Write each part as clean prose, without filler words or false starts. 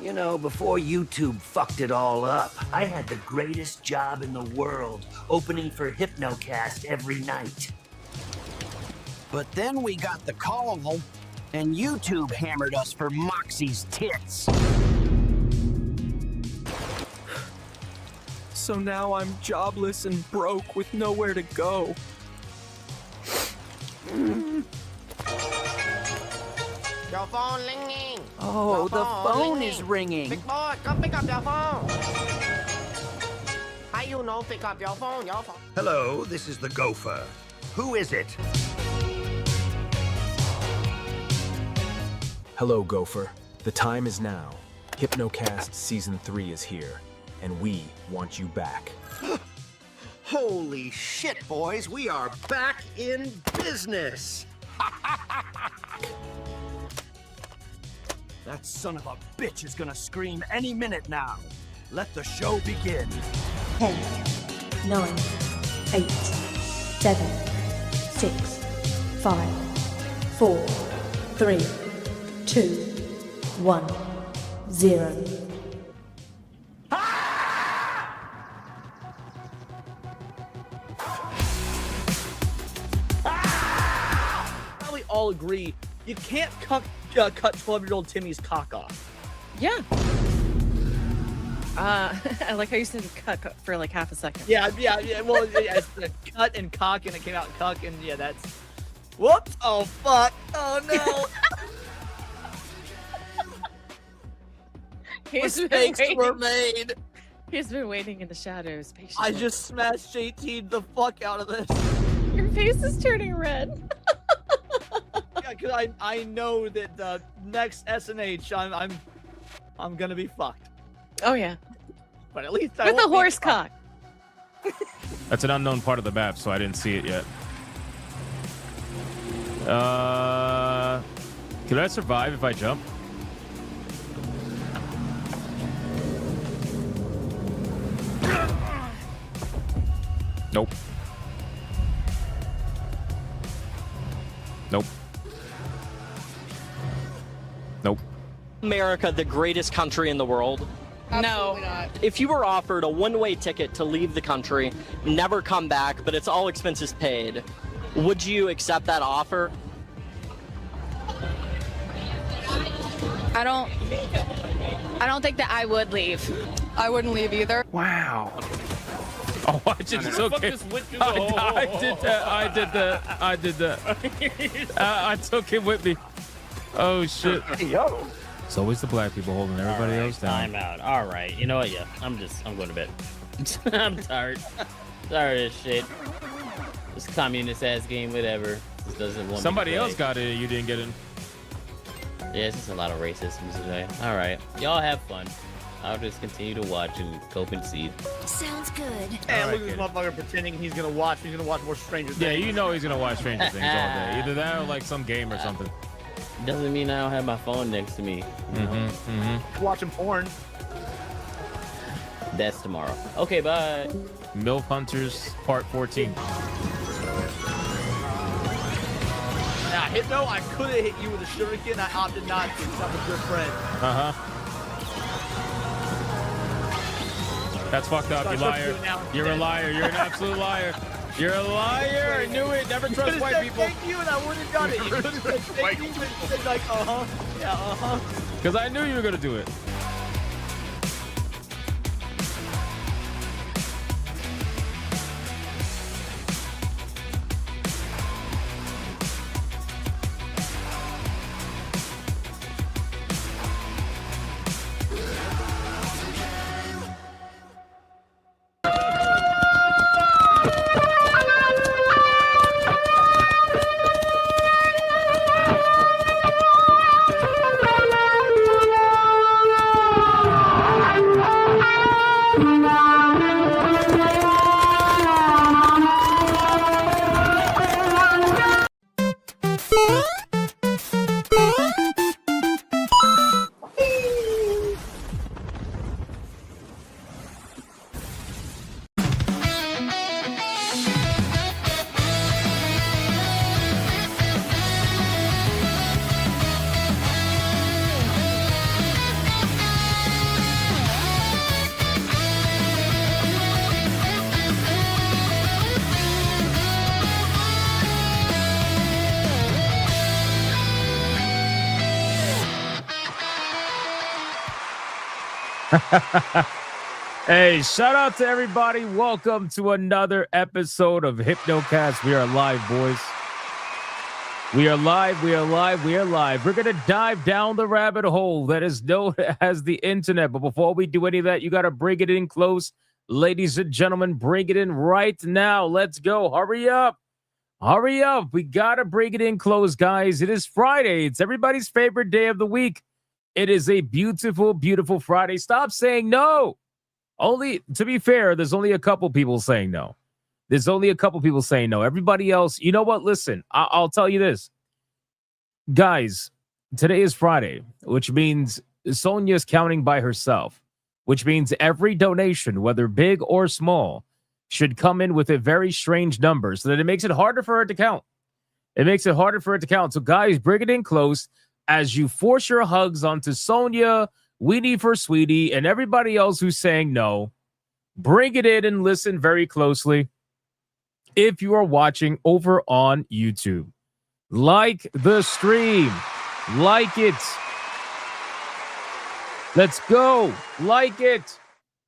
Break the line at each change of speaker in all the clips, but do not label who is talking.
You know, before YouTube fucked it all up, I had the greatest job in the world, opening for Hypnocast every night.
But then we got the call, and YouTube hammered us for Moxie's tits.
So now I'm jobless and broke with nowhere to go.
Your phone ringing.
Oh,
Your
the phone is ringing.
Big boy, come pick up your phone. How you know pick up your phone?
Hello, this is the Gopher. Who is it?
Hello, Gopher. The time is now. Hypnocast Season 3 is here, and we want you back.
Holy shit, boys, we are back in business. That son of a bitch is gonna scream any minute now. Let the show begin.
10, 9, 8, 7, 6, 5, 4, 3, 2, 1, 0.
Probably all agree you can't cut 12-year-old Timmy's cock off.
Yeah. I like how you said cut for like half a second.
Yeah. Well, yeah, it's cut and cock, and it came out cuck, and yeah, that's. Whoops! Oh fuck! Oh no! Mistakes were made.
He's been waiting in the shadows patiently.
I just smashed JT the fuck out of this.
Your face is turning red.
Yeah, because I know that the next SNH I'm gonna be fucked.
Oh yeah.
But at least I
with a
won't be
horse
fucked.
cock.
That's an unknown part of the map, so I didn't see it yet. Could I survive if I jump? Nope. Nope. Nope.
America, the greatest country in the world?
No.
If you were offered a one-way ticket to leave the country, never come back, but it's all expenses paid, would you accept that offer?
I don't think that I would leave. I wouldn't leave either.
Wow. Oh, I just took it. I did that. I took it with me. Oh shit.
Yo.
It's always the black people holding everybody else down.
Time out. All right. You know what? Yeah. I'm going to bed. I'm tired. Tired of this shit. This communist ass game, whatever. Just doesn't want
Somebody
me to play.
else got it. You didn't get in.
Yeah, it's just a lot of racism today. All right. Y'all have fun. I'll just continue to watch and cope and see.
Sounds good.
Hey, look at this motherfucker pretending he's gonna watch more Stranger Things.
Yeah, you know he's gonna watch Stranger Things all day. Either that or like some game or something.
Doesn't mean I don't have my phone next to me.
Watching porn.
That's tomorrow. Okay, bye.
MILF Hunters Part 14.
Now, Hypno, I could have hit you with a shuriken. I opted not to because I'm a good friend.
That's fucked up, you liar. You're a liar. You're an absolute liar. You're a liar. I knew it. Never trust white people.
Thank you, and I would have done it. You could have said thank you and said like, yeah,
Because I knew you were gonna do it. Hey, shout out to everybody. Welcome to another episode of Hypnocast. We are live, boys. We are live. We are live. We are live. We're going to dive down the rabbit hole that is known as the internet. But before we do any of that, you got to bring it in close. Ladies and gentlemen, bring it in right now. Let's go. Hurry up. Hurry up. We got to bring it in close, guys. It is Friday. It's everybody's favorite day of the week. It is a beautiful, beautiful Friday. Stop saying no. Only, to be fair, there's only a couple people saying no. There's only a couple people saying no. Everybody else, you know what? Listen, I'll tell you this. Guys, today is Friday, which means Sonia's counting by herself, which means every donation, whether big or small, should come in with a very strange number so that it makes it harder for her to count. It makes it harder for her to count. So, guys, bring it in close as you force your hugs onto Sonia, Weenie for Sweetie, and everybody else who's saying no. Bring it in and listen very closely. If you are watching over on YouTube, like the stream. Like it. Let's go. Like it.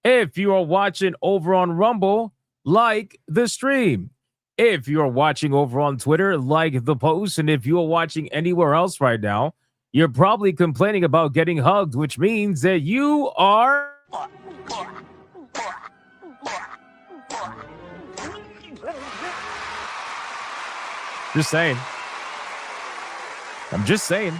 If you are watching over on Rumble, like the stream. If you are watching over on Twitter, like the post. And if you are watching anywhere else right now, you're probably complaining about getting hugged, which means that you are... Just saying. I'm just saying.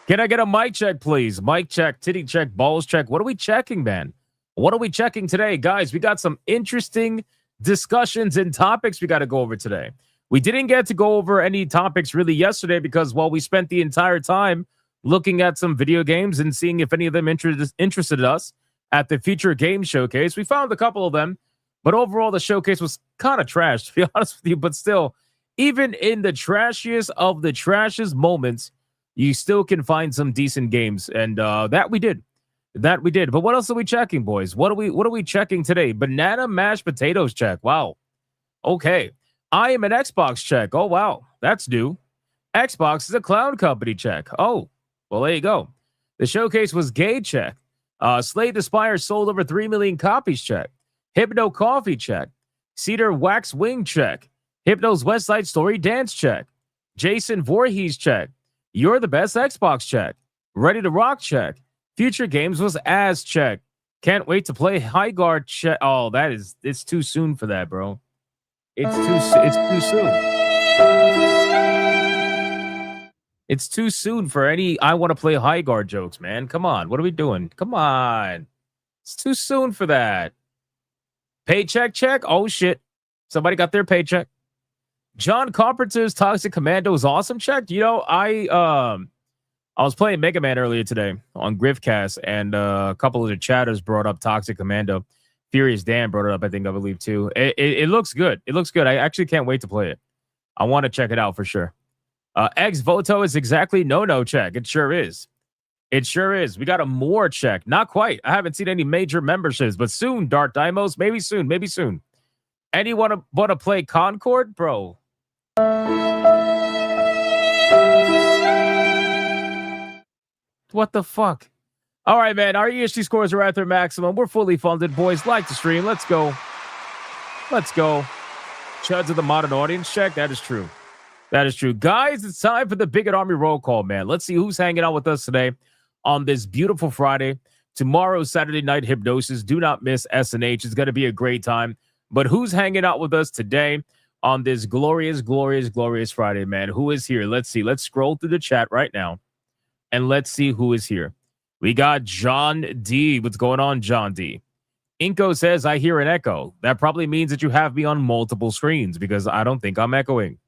Can I get a mic check, please? Mic check, titty check, balls check. What are we checking, man? What are we checking today? Guys, we got some interesting discussions and topics we got to go over today. We didn't get to go over any topics really yesterday because, well, we spent the entire time looking at some video games and seeing if any of them interested us at the Future Game Showcase. We found a couple of them, but overall the showcase was kind of trash, to be honest with you. But still, even in the trashiest of the trashiest moments, you still can find some decent games, and that we did. That we did. But what else are we checking, boys? What are we checking today? Banana mashed potatoes check. Wow. Okay. I am an Xbox check. Oh, wow. That's new. Xbox is a cloud company check. Oh, well, there you go. The showcase was gay check. Slay the Spire sold over 3 million copies check. Hypno Coffee check. Cedar Wax Wing check. Hypno's West Side Story dance check. Jason Voorhees check. You're the best Xbox check. Ready to Rock check. Future Games was ass check. Can't wait to play High Guard check. Oh, it's too soon for that, bro. It's too soon. It's too soon for any I want to play High Guard jokes, man. Come on. What are we doing? Come on. It's too soon for that. Paycheck check? Oh, shit. Somebody got their paycheck. John Carpenter's Toxic Commando is awesome check. You know, I was playing Mega Man earlier today on Griffcast, and a couple of the chatters brought up Toxic Commando. Furious Dan brought it up, I believe, too. It looks good. It looks good. I actually can't wait to play it. I want to check it out for sure. Ex Voto is exactly no check. It sure is. It sure is. We got a more check. Not quite. I haven't seen any major memberships, but soon, Dart Dimos. Maybe soon. Maybe soon. Anyone want to play Concord? Bro. What the fuck? All right, man. Our ESG scores are at their maximum. We're fully funded, boys. Like the stream. Let's go. Let's go. Chuds of the modern audience check. That is true. That is true. Guys, it's time for the Bigot Army roll call, man. Let's see who's hanging out with us today on this beautiful Friday. Tomorrow, Saturday Night Hypnosis. Do not miss SNH. It's going to be a great time. But who's hanging out with us today on this glorious, glorious, glorious Friday, man? Who is here? Let's see. Let's scroll through the chat right now. And let's see who is here. We got John D. What's going on, John D? Inko says, I hear an echo. That probably means that you have me on multiple screens because I don't think I'm echoing.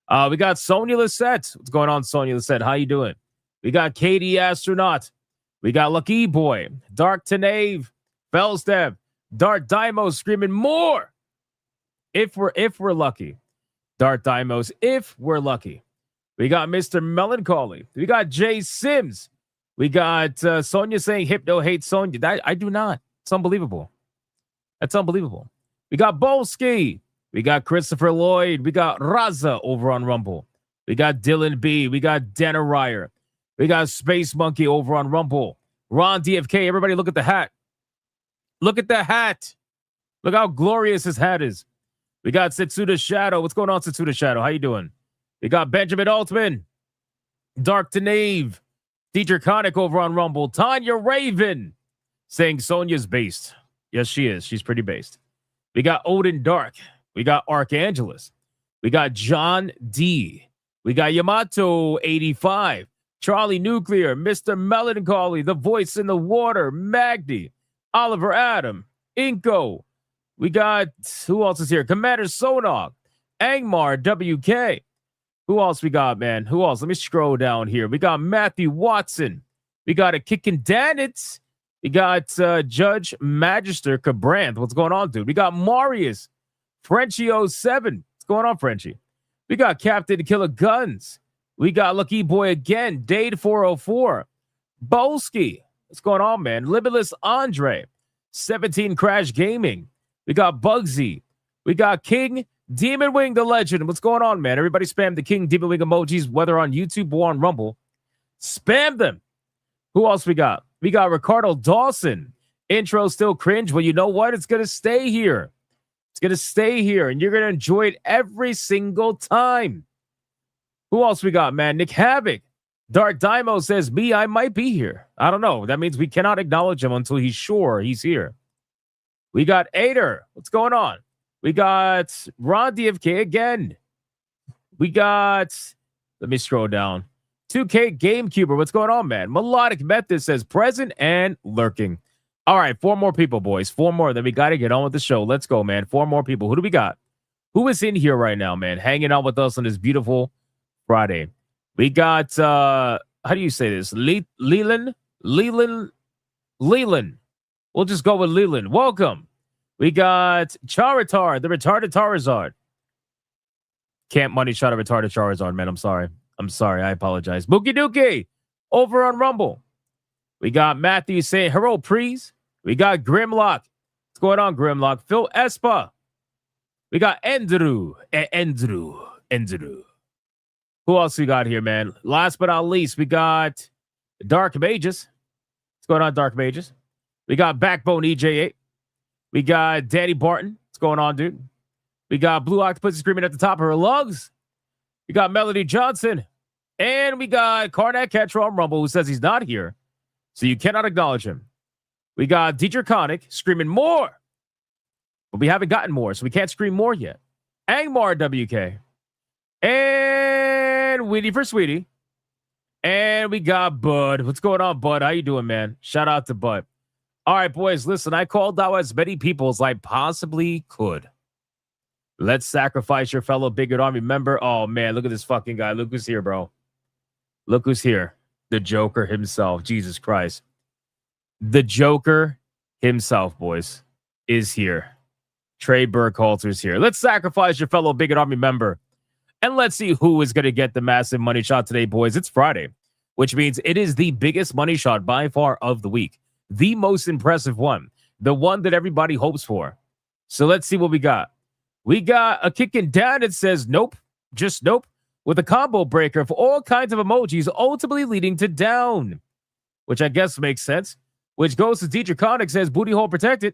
We got Sonia Lisette. What's going on, Sonia Lisette? How you doing? We got Katie Astronaut. We got Lucky Boy. Dark Tenave. Felstev. Dart Dimos screaming more. If we're lucky. Dart Dimos, if we're lucky. We got Mr. Melancholy. We got Jay Sims. We got Sonia saying Hypno hates Sonia. I do not. It's unbelievable. That's unbelievable. We got Bolski. We got Christopher Lloyd. We got Raza over on Rumble. We got Dylan B. We got Dana Ryer. We got Space Monkey over on Rumble. Ron DFK, everybody look at the hat. Look at the hat. Look how glorious his hat is. We got Setsuda Shadow. What's going on, Setsuda Shadow? How you doing? We got Benjamin Altman. Dark to Knave. Dietrich Koenig over on Rumble. Tanya Raven saying Sonia's based. Yes, she is. She's pretty based. We got Odin Dark. We got Archangelus. We got John D. We got Yamato 85. Charlie Nuclear. Mr. Melancholy. The Voice in the Water. Magdi. Oliver Adam. Inko. We got, who else is here? Commander Sonog. Angmar WK. Who else we got, man? Who else? Let me scroll down here. We got Matthew Watson. We got a Kickin' Danitz. We got Judge Magister Cabranth. What's going on, dude? We got Marius. Frenchie07. What's going on, Frenchie? We got Captain Killer Guns. We got Lucky Boy again. Dade 404. Bolski. What's going on, man? Limitless Andre. 17 Crash Gaming. We got Bugsy. We got King Demon Wing the Legend. What's going on, man? Everybody spam the King Demon Wing emojis, whether on YouTube or on Rumble. Spam them. Who else we got? We got Ricardo Dawson. Intro still cringe. Well, you know what? It's going to stay here. It's going to stay here, and you're going to enjoy it every single time. Who else we got, man? Nick Havoc. Dark Daimo says, me, I might be here. I don't know. That means we cannot acknowledge him until he's sure he's here. We got Ader. What's going on? We got Ron DFK again. We got, let me scroll down. 2K GameCuber. What's going on, man? Melodic Method says present and lurking. All right, 4 more people, boys. 4 more. Then we got to get on with the show. Let's go, man. 4 more people. Who do we got? Who is in here right now, man? Hanging out with us on this beautiful Friday. We got, how do you say this? Leland? We'll just go with Leland. Welcome. We got Charitar, the retarded Charizard. Can't money shot a retarded Charizard, man. I'm sorry. I apologize. Mookie Dookie over on Rumble. We got Matthew saying, hello, please. We got Grimlock. What's going on, Grimlock? Phil Espa. We got Andrew. Andrew. Who else we got here, man? Last but not least, we got Dark Mages. What's going on, Dark Mages? We got Backbone EJ8. We got Danny Barton. What's going on, dude? We got Blue Octopus screaming at the top of her lungs. We got Melody Johnson. And we got Karnak Ketchel on Rumble, who says he's not here, so you cannot acknowledge him. We got Dietrich Koenig screaming more. But we haven't gotten more, so we can't scream more yet. Angmar WK. And Weedy for Sweetie. And we got Bud. What's going on, Bud? How you doing, man? Shout out to Bud. All right, boys, listen, I called out as many people as I possibly could. Let's sacrifice your fellow bigot army member. Oh, man, look at this fucking guy. Look who's here, bro. Look who's here. The Joker himself. Jesus Christ. The Joker himself, boys, is here. Trey Burkhalter's here. Let's sacrifice your fellow bigot army member. And let's see who is going to get the massive money shot today, boys. It's Friday, which means it is the biggest money shot by far of the week. The most impressive one. The one that everybody hopes for. So let's see what we got. We got a kicking down that says nope, just nope, with a combo breaker for all kinds of emojis, ultimately leading to down, which I guess makes sense. Which goes to Dietrich Koenig, says booty hole protected,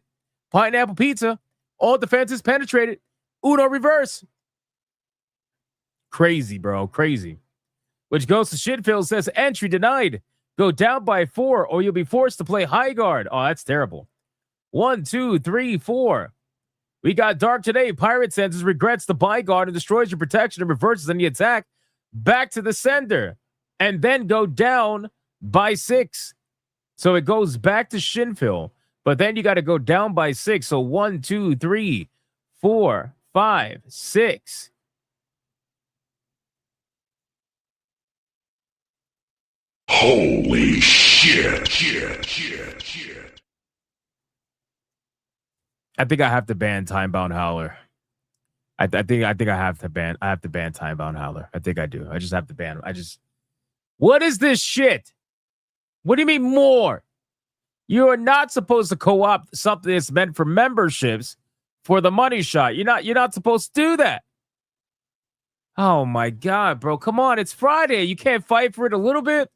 pineapple pizza, all defenses penetrated, Uno reverse. Crazy, bro, crazy. Which goes to Shitfield, says entry denied. Go down by 4 or you'll be forced to play high guard. Oh, that's terrible. 1, 2, 3, 4. We got Dark today. Pirate senses, regrets the buy guard and destroys your protection and reverses any attack back to the sender. And then go down by 6. So it goes back to Shinfil. But then you got to go down by 6. So 1, 2, 3, 4, 5, 6.
Holy shit.
I think I have to ban Timebound Howler. I think I have to ban Timebound Howler. I think I do. I just have to ban him. What is this shit? What do you mean more? You are not supposed to co-opt something that's meant for memberships for the money shot. You're not supposed to do that. Oh my God, bro. Come on. It's Friday. You can't fight for it a little bit?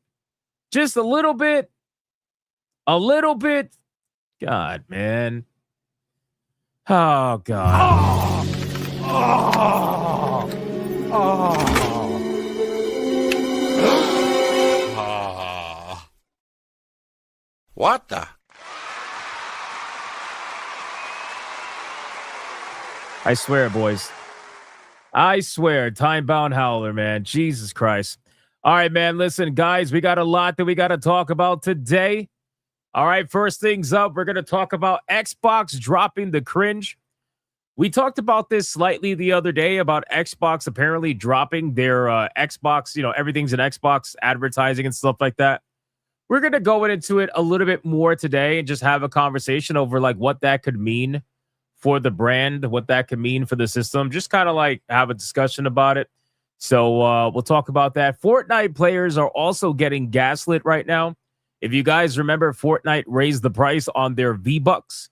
Just a little bit? A little bit. God, man. Oh, God.
What the?
I swear, boys. I swear, time-bound howler, man. Jesus Christ. All right, man, listen, guys, we got a lot that we got to talk about today. All right, first things up, we're going to talk about Xbox dropping the cringe. We talked about this slightly the other day about Xbox apparently dropping their Xbox, everything's in Xbox advertising and stuff like that. We're going to go into it a little bit more today and just have a conversation over like what that could mean for the brand, what that could mean for the system, just kind of like have a discussion about it. So we'll talk about that. Fortnite players are also getting gaslit right now. If you guys remember, Fortnite raised the price on their V-Bucks,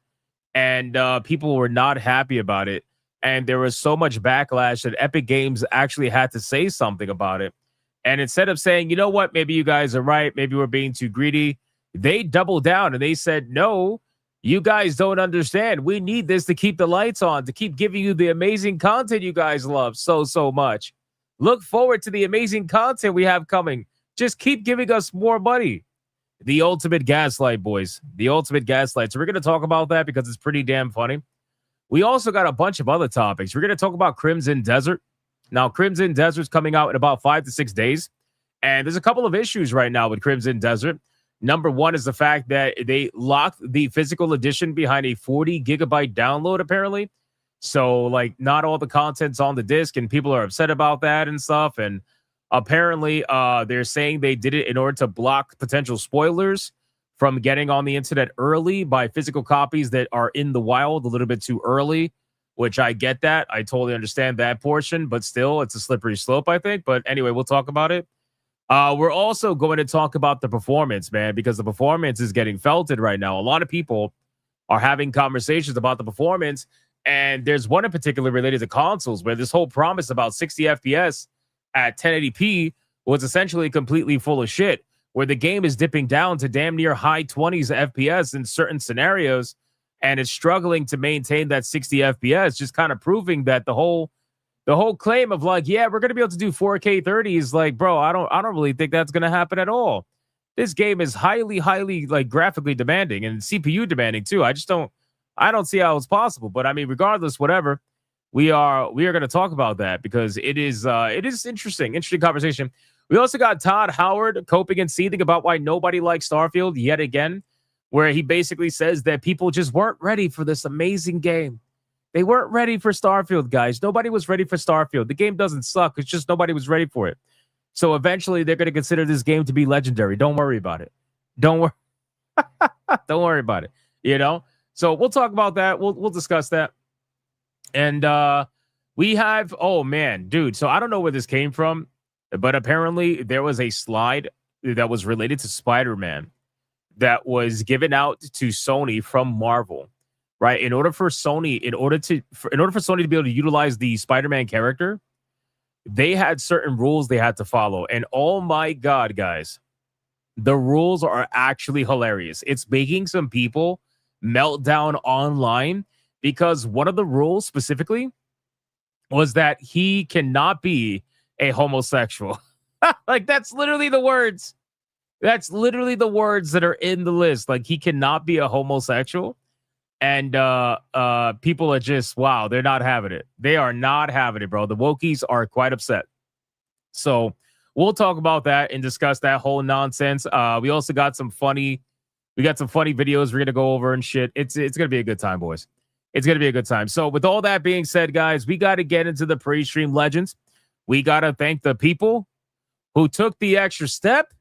and people were not happy about it. And there was so much backlash that Epic Games actually had to say something about it. And instead of saying, you know what, maybe you guys are right, maybe we're being too greedy, they doubled down and they said, no, you guys don't understand. We need this to keep the lights on, to keep giving you the amazing content you guys love so much. Look forward to the amazing content we have coming. Just keep giving us more money. The ultimate gaslight, boys. The ultimate gaslight. So we're going to talk about that because it's pretty damn funny. We also got a bunch of other topics. We're going to talk about Crimson Desert. Now, Crimson Desert's coming out in about 5 to 6 days. And there's a couple of issues right now with Crimson Desert. Number one is the fact that they locked the physical edition behind a 40 gigabyte download, apparently. So, like, not all the content's on the disc, and people are upset about that and stuff. And apparently, they're saying they did it in order to block potential spoilers from getting on the internet early by physical copies that are in the wild a little bit too early, which I get that. I totally understand that portion, but still, it's a slippery slope, I think. But anyway, we'll talk about it. We're also going to talk about the performance, man, because the performance is getting felted right now. A lot of people are having conversations about the performance, and there's one in particular related to consoles where this whole promise about 60 FPS at 1080p was essentially completely full of shit, where the game is dipping down to damn near high 20s FPS in certain scenarios, and it's struggling to maintain that 60 FPS, just kind of proving that the whole claim of like, yeah, we're going to be able to do 4K 30 is like, bro, I don't really think that's going to happen at all. This game is highly like graphically demanding and CPU demanding too. I don't see how it's possible. But I mean, regardless, whatever, we are going to talk about that because it is interesting conversation. We also got Todd Howard coping and seething about why nobody likes Starfield yet again, where he basically says that people just weren't ready for this amazing game. They weren't ready for Starfield, guys. Nobody was ready for Starfield. The game doesn't suck. It's just nobody was ready for it. So eventually they're going to consider this game to be legendary. Don't worry about it. Don't worry. Don't worry about it. You know? So we'll talk about that. We'll discuss that. And we have, oh man, dude. So I don't know where this came from, but apparently there was a slide that was related to Spider-Man that was given out to Sony from Marvel. Right, in order for Sony to be able to utilize the Spider-Man character, they had certain rules they had to follow. And oh my God, guys, the rules are actually hilarious. It's making some people melt down online because one of the rules specifically was that he cannot be a homosexual. Like, that's literally the words. That's literally the words that are in the list. Like, he cannot be a homosexual. And people are just, wow, they're not having it. They are not having it, bro. The wokies are quite upset. So we'll talk about that and discuss that whole nonsense. We also got some funny videos we're going to go over and shit. It's going to be a good time, boys. It's going to be a good time. So with all that being said, guys, we got to get into the pre-stream legends. We got to thank the people who took the extra step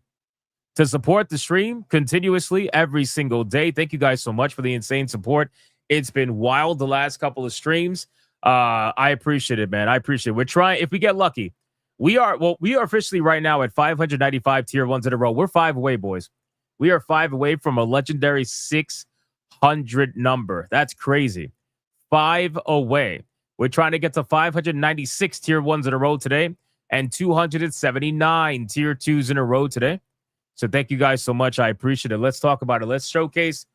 to support the stream continuously every single day. Thank you guys so much for the insane support. It's been wild the last couple of streams. I appreciate it, man. I appreciate it. We're trying, if we get lucky, we are officially right now at 595 tier ones in a row. We're 5 away, boys. We are 5 away from a legendary 600 number. That's crazy. 5 away. We're trying to get to 596 tier ones in a row today and 279 tier 2s in a row today. So thank you guys so much. I appreciate it. Let's talk about it. Let's showcase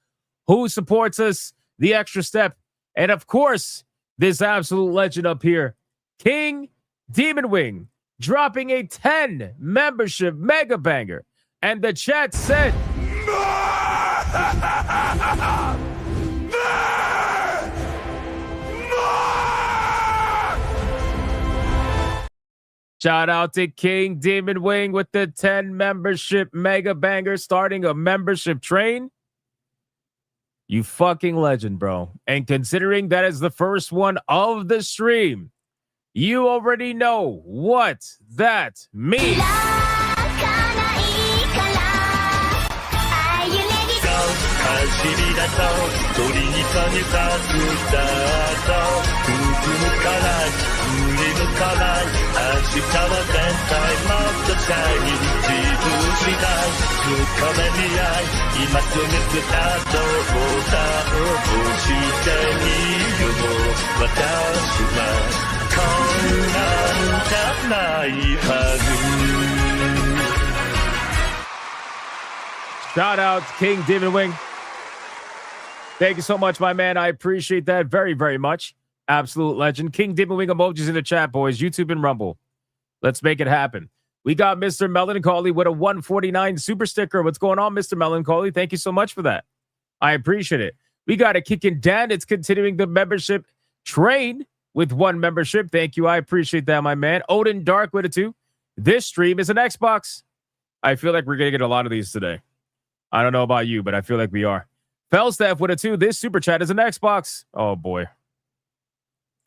who supports us, the extra step, and of course, this absolute legend up here, King Demon Wing, dropping a 10 membership mega banger. And the chat said, shout out to King Demon Wing with the 10 membership mega banger, starting a membership train. You fucking legend, bro. And considering that is the first one of the stream, you already know what that means. Shout out King Demon Wing. Thank you so much, my man. I appreciate that very, very much. Absolute legend. King Demon Wing emojis in the chat, boys. YouTube and Rumble. Let's make it happen. We got Mr. Melancholy with a 149 super sticker. What's going on, Mr. Melancholy? Thank you so much for that. I appreciate it. We got a Kickin' Dan. It's continuing the membership train with 1 membership. Thank you. I appreciate that, my man. Odin Dark with a 2. This stream is an Xbox. I feel like we're going to get a lot of these today. I don't know about you, but I feel like we are. Felstaff with a 2. This super chat is an Xbox. Oh, boy.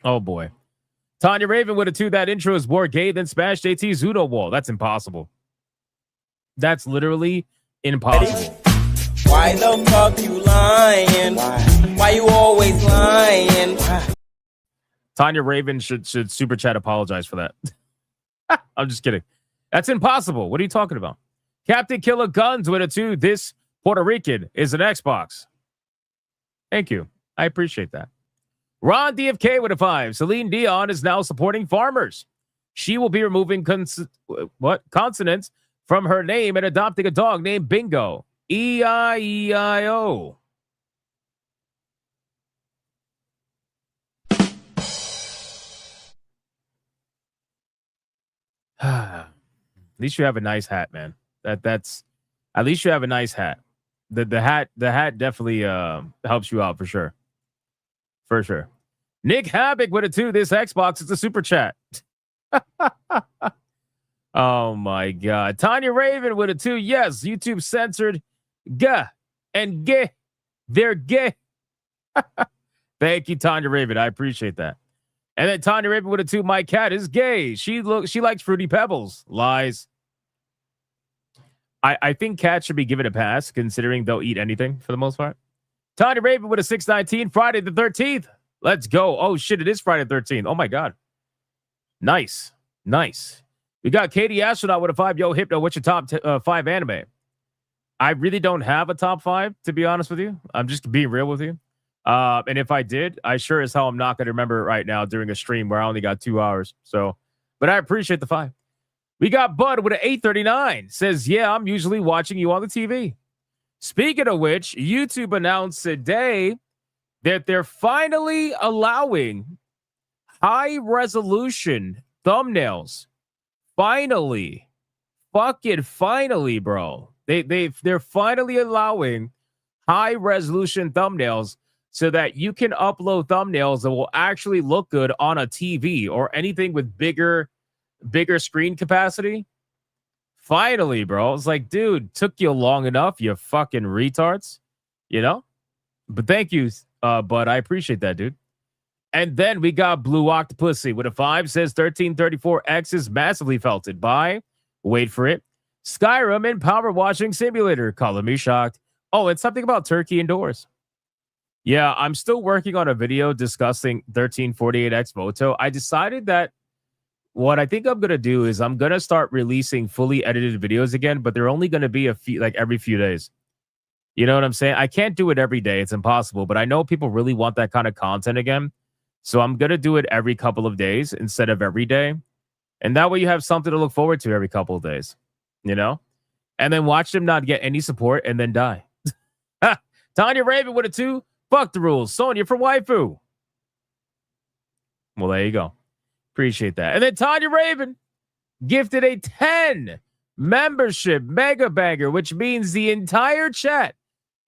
Oh, boy. Tanya Raven with a 2. That intro is more gay than Smash JT Zudo Wall. That's impossible. That's literally impossible.
Why the fuck you lying? Why you always lying?
Tanya Raven should super chat apologize for that. I'm just kidding. That's impossible. What are you talking about? Captain Killer Guns with a 2. This Puerto Rican is an Xbox. Thank you. I appreciate that. Ron DFK with a 5. Celine Dion is now supporting farmers. She will be removing consonants from her name and adopting a dog named Bingo. E-I-E-I-O. At least you have a nice hat, man. That's at least you have a nice hat. The hat definitely helps you out for sure. For sure. Nick Havoc with a 2. This Xbox is a super chat. Oh my god. Tanya Raven with a 2. Yes, YouTube censored gah and gay. They're gay. Thank you, Tanya Raven. I appreciate that. And then Tanya Raven with a 2. My cat is gay. She likes Fruity Pebbles. Lies. I think cats should be given a pass, considering they'll eat anything for the most part. Tanya Raven with a 619. Friday the 13th. Let's go. Oh, shit. It is Friday the 13th. Oh, my God. Nice. Nice. We got Katie Astronaut with a 5. Yo, Hypno, what's your top 5 anime? I really don't have a top 5, to be honest with you. I'm just being real with you. And if I did, I sure as hell I'm not going to remember it right now during a stream where I only got 2 hours. So, but I appreciate the 5. We got Bud with an 839. Says, yeah, I'm usually watching you on the TV. Speaking of which, YouTube announced today that they're finally allowing high-resolution thumbnails. Finally. Fucking finally, bro. They're finally allowing high-resolution thumbnails so that you can upload thumbnails that will actually look good on a TV or anything with bigger screen capacity. Finally, bro. It's like, dude, took you long enough, you fucking retards. You know? But thank you, Bud. I appreciate that, dude. And then we got Blue Octopussy with a 5. Says 1334X is massively felted by, wait for it, Skyrim and Power Washing Simulator. Calling me shocked. Oh, it's something about Turkey indoors. Yeah, I'm still working on a video discussing 1348X Moto. I decided that what I think I'm going to do is I'm going to start releasing fully edited videos again, but they're only going to be every few days. You know what I'm saying? I can't do it every day. It's impossible, but I know people really want that kind of content again. So I'm going to do it every couple of days instead of every day. And that way you have something to look forward to every couple of days, you know? and then watch them not get any support and then die. Tanya Raven with a 2. Fuck the rules. Sonia for waifu. Well, there you go. Appreciate that. And then Tanya Raven gifted a 10 membership mega banger, which means the entire chat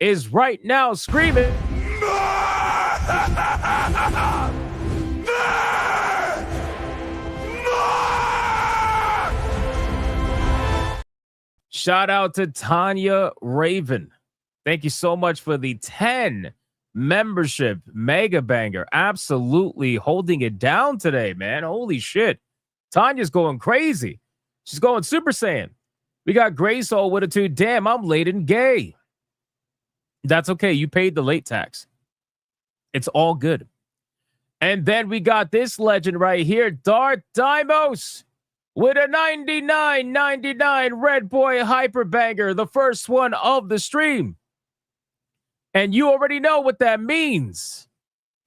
is right now screaming. Shout out to Tanya Raven. Thank you so much for the 10 membership mega banger. Absolutely holding it down today, man. Holy shit. Tanya's going crazy. She's going Super Saiyan. We got Gray Soul with a 2. Damn, I'm late and gay. That's okay. You paid the late tax. It's all good. And then we got this legend right here, Darth Dimos, with a 99.99 Red Boy Hyper Banger, the first one of the stream. And you already know what that means.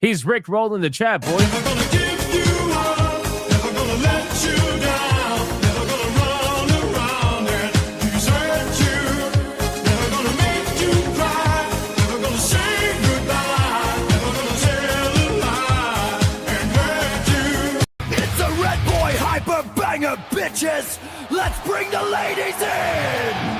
He's Rick rolling the chat, boy. Never gonna give you up, never gonna let you down, never gonna run around and desert you, never gonna make you cry, never gonna say goodbye, never gonna tell a lie and hurt you.
It's a Red Boy Hyper Banger, bitches! Let's bring the ladies in!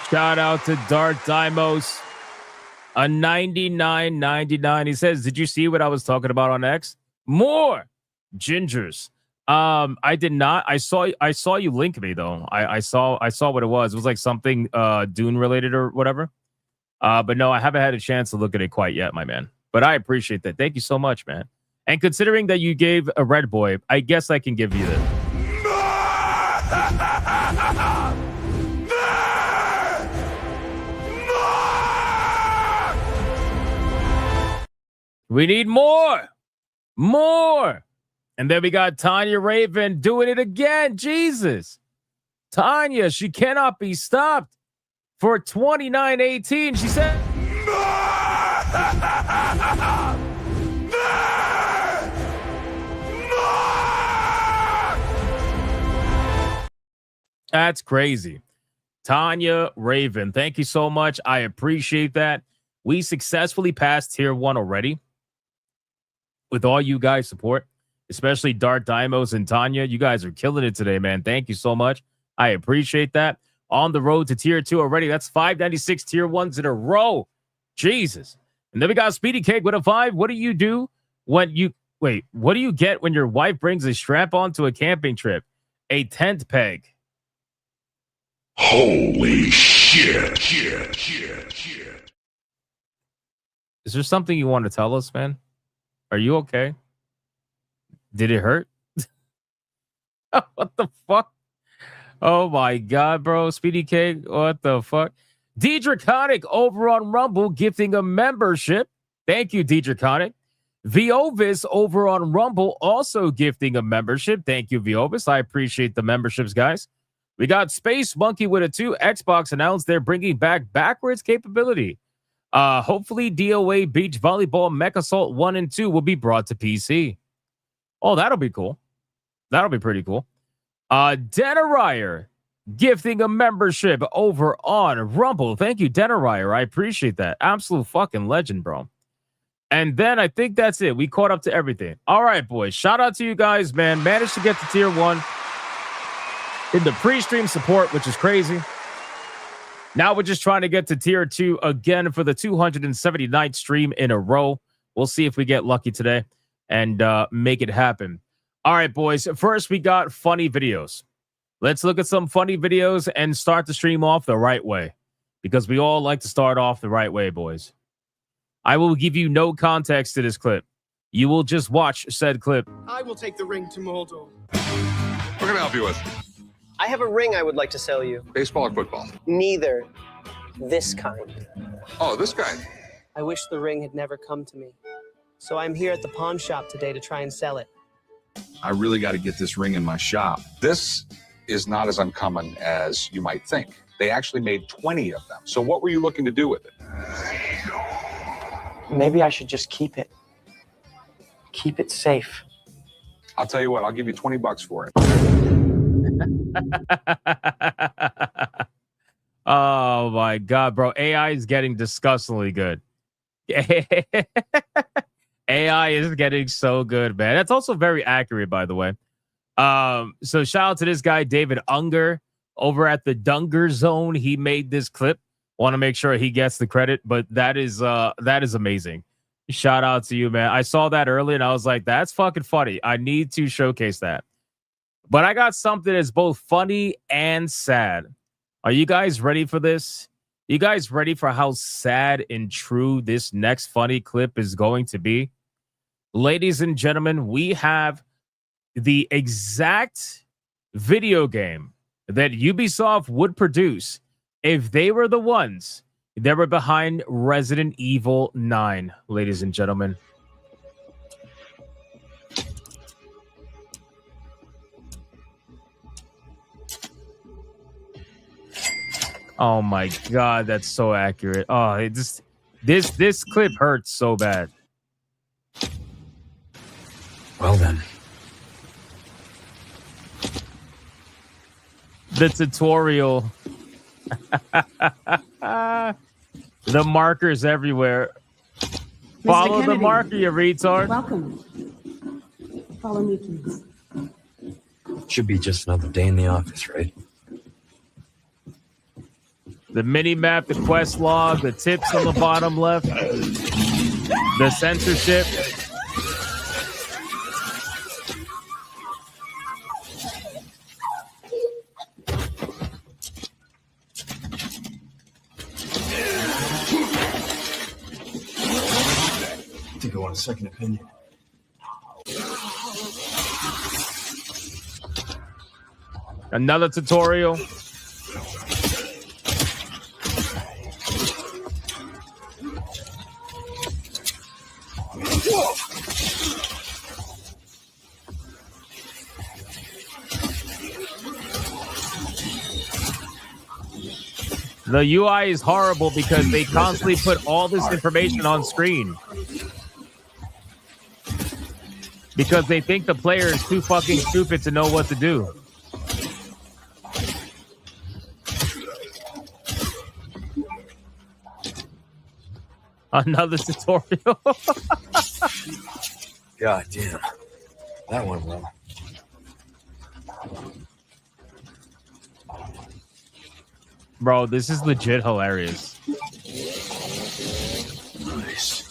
Shout out to Darth Dimos. A 99.99. He says, did you see what I was talking about on X? More gingers. I did not. I saw you link me though. I saw what it was. It was like something Dune related or whatever. But no, I haven't had a chance to look at it quite yet, my man. But I appreciate that. Thank you so much, man. And considering that you gave a Red Boy, I guess I can give you this. We need more. More. And then we got Tanya Raven doing it again. Jesus. Tanya, she cannot be stopped. For 29.18, she said. That's crazy. Tanya Raven, thank you so much. I appreciate that. We successfully passed tier 1 already. With all you guys' support, especially Darth Dimos and Tanya. You guys are killing it today, man. Thank you so much. I appreciate that. On the road to tier 2 already. That's 596 tier 1s in a row. Jesus. And then we got Speedy Cake with a 5. What do you do when you... Wait, what do you get when your wife brings a strap on to a camping trip? A tent peg.
Holy shit.
Is there something you want to tell us, man? Are you okay? Did it hurt? What the fuck? Oh my God, bro. Speedy Cake. What the fuck? D-Draconic over on Rumble gifting a membership. Thank you, D-Draconic. Viovis over on Rumble also gifting a membership. Thank you, Viovis. I appreciate the memberships, guys. We got Space Monkey with a 2. Xbox announced they're bringing back backwards capability. Hopefully DOA Beach Volleyball Mech Assault 1 and 2 will be brought to PC. Oh, that'll be cool. That'll be pretty cool. Denarier gifting a membership over on Rumble. Thank you, Denarier. I appreciate that. Absolute fucking legend, bro. And then I think that's it. We caught up to everything. All right, boys. Shout out to you guys, man. Managed to get to tier 1 in the pre-stream support, which is crazy. Now we're just trying to get to tier 2 again for the 279th stream in a row. We'll see if we get lucky today and make it happen. All right, boys. First, we got funny videos. Let's look at some funny videos and start the stream off the right way, because we all like to start off the right way, boys. I will give you no context to this clip. You will just watch said clip.
I will take the ring to Mordor.
What can I help you with?
I have a ring I would like to sell you.
Baseball or football?
Neither. This kind.
Oh, this kind.
I wish the ring had never come to me. So I'm here at the pawn shop today to try and sell it.
I really got to get this ring in my shop. This is not as uncommon as you might think. They actually made 20 of them. So what were you looking to do with it?
Maybe I should just keep it. Keep it safe.
I'll tell you what, I'll give you $20 for it.
Oh my God, bro. AI is getting disgustingly good. AI is getting so good, man. That's also very accurate, by the way. So shout out to this guy, David Unger, over at the Dunger Zone. He made this clip. Want to make sure he gets the credit, but that is amazing. Shout out to you, man. I saw that earlier and I was like, that's fucking funny. I need to showcase that. But I got something that's both funny and sad. Are you guys ready for this? You guys ready for how sad and true this next funny clip is going to be? Ladies and gentlemen, we have the exact video game that Ubisoft would produce if they were the ones that were behind Resident Evil 9, ladies and gentlemen. Oh my God, that's so accurate. Oh, it just this clip hurts so bad.
Well then.
The tutorial. The markers everywhere. Follow the marker, you retard.
Welcome. Follow me, please.
Should be just another day in the office, right?
The mini map, the quest log, the tips on the bottom left, the censorship.
I think I want a second opinion.
Another tutorial. The UI is horrible because they constantly put all this information on screen. Because they think the player is too fucking stupid to know what to do. Another tutorial.
God damn. That went well.
Bro, this is legit hilarious.
Nice.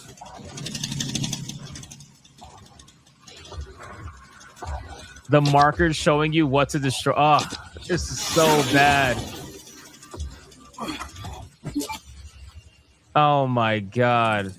The markers showing you what to destroy. Oh, this is so bad. Oh my God.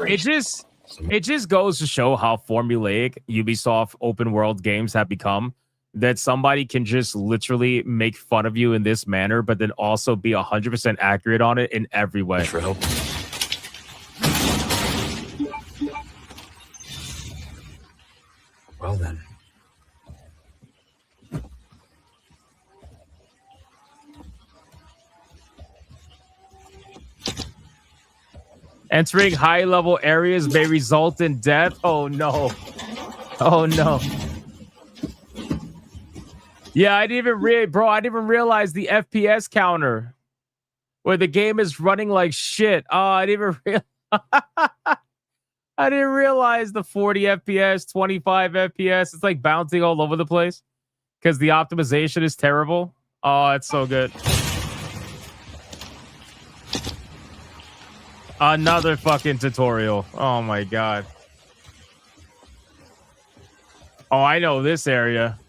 It just goes to show how formulaic Ubisoft open world games have become, that somebody can just literally make fun of you in this manner, but then also be 100% accurate on it in every way.
True. Well then.
Entering high-level areas may result in death. Oh, no. Oh, no. Yeah, I didn't even realize the FPS counter. where the game is running like shit. Oh, I didn't even I didn't realize the 40 FPS, 25 FPS. It's like bouncing all over the place because the optimization is terrible. Oh, it's so good. Another fucking tutorial. Oh my god. Oh, I know this area.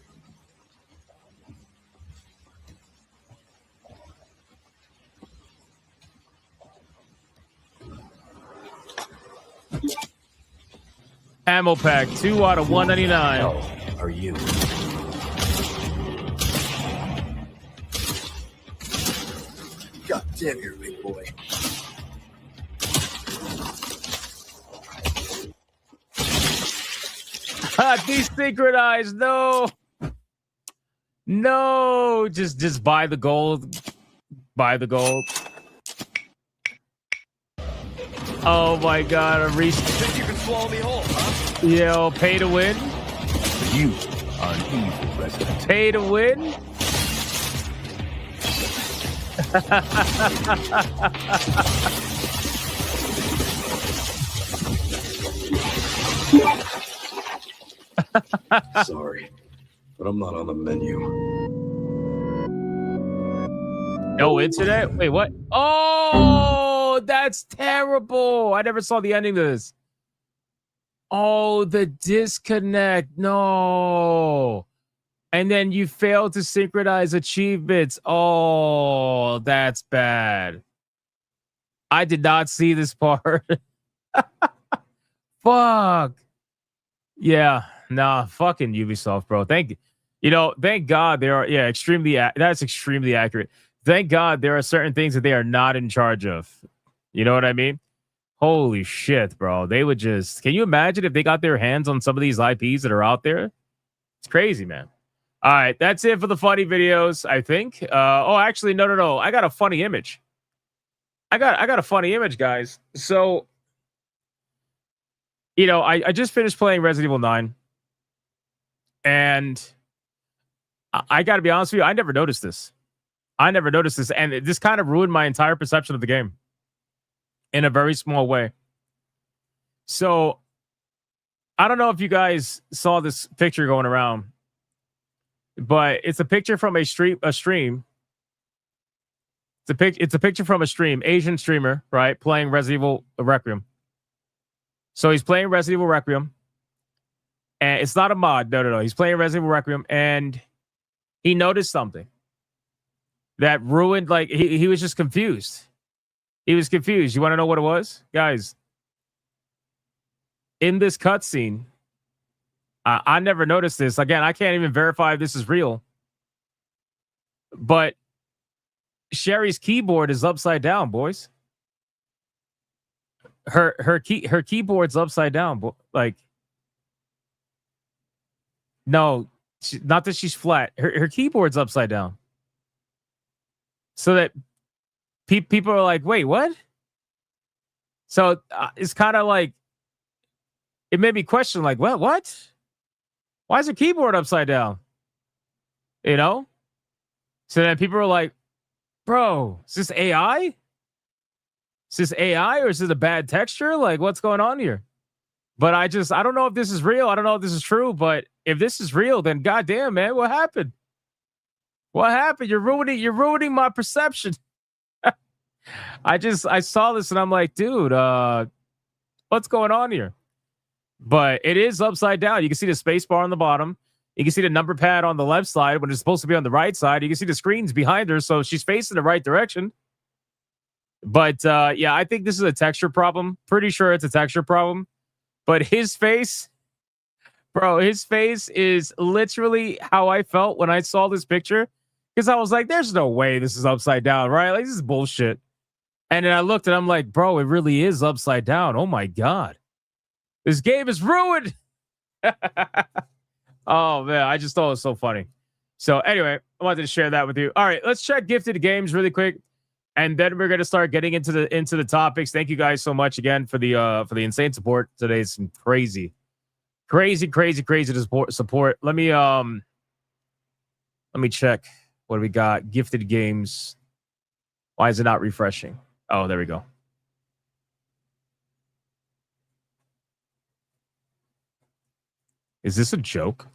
Ammo pack, 2 out of 199.
Hell are you?
God damn, you're a big boy.
Desynchronized. No. No. Just buy the gold. Buy the gold. Oh my god, I'm
Think you can swallow me whole, huh?
Yo, pay to win.
You are an evil resident.
Pay to win.
Sorry, but I'm not on the menu.
No internet? Wait, what? Oh, that's terrible. I never saw the ending to this. Oh, the disconnect. No. And then you failed to synchronize achievements. Oh, that's bad. I did not see this part. Fuck. Yeah. Nah, fucking Ubisoft, bro. Thank God there are, that's extremely accurate. Thank God there are certain things that they are not in charge of. You know what I mean? Holy shit, bro. They would just, can you imagine if they got their hands on some of these IPs that are out there? It's crazy, man. All right, that's it for the funny videos, I think. Actually, no. I got a funny image. I got a funny image, guys. So, I just finished playing Resident Evil 9. And I got to be honest with you, I never noticed this. And this kind of ruined my entire perception of the game in a very small way. So, I don't know if you guys saw this picture going around, but it's a picture from a stream. It's a picture from a stream, Asian streamer, right, playing Resident Evil Requiem. So he's playing Resident Evil Requiem, and it's not a mod. No. He's playing Resident Evil Requiem, and he noticed something that ruined. Like he was just confused. He was confused. You want to know what it was, guys? In this cutscene, I never noticed this. Again, I can't even verify if this is real. But Sherry's keyboard is upside down, boys. Her keyboard's upside down. Like, no, not that she's flat. Her keyboard's upside down. So that people are like, wait, what? So it's kind of like, it made me question, like, well, what? Why is her keyboard upside down? You know? So then people are like, bro, is this AI? Is this AI or is it a bad texture? Like, what's going on here? But I don't know if this is real. I don't know if this is true. But if this is real, then goddamn, man, what happened? What happened? You're ruining my perception. I saw this and I'm like, dude, what's going on here? But it is upside down. You can see the space bar on the bottom. You can see the number pad on the left side when it's supposed to be on the right side. You can see the screens behind her, so she's facing the right direction. But yeah, I think this is a texture problem. Pretty sure it's a texture problem. But his face, bro, his face is literally how I felt when I saw this picture. Because I was like, there's no way this is upside down, right? Like, this is bullshit. And then I looked and I'm like, bro, it really is upside down. Oh my God. This game is ruined. Oh, man. I just thought it was so funny. So anyway, I wanted to share that with you. All right, let's check gifted games really quick. And then we're going to start getting into the topics. Thank you guys so much again for the insane support today. It's some crazy support. Let me check what we got. Gifted games. Why is it not refreshing? Oh, there we go. Is this a joke?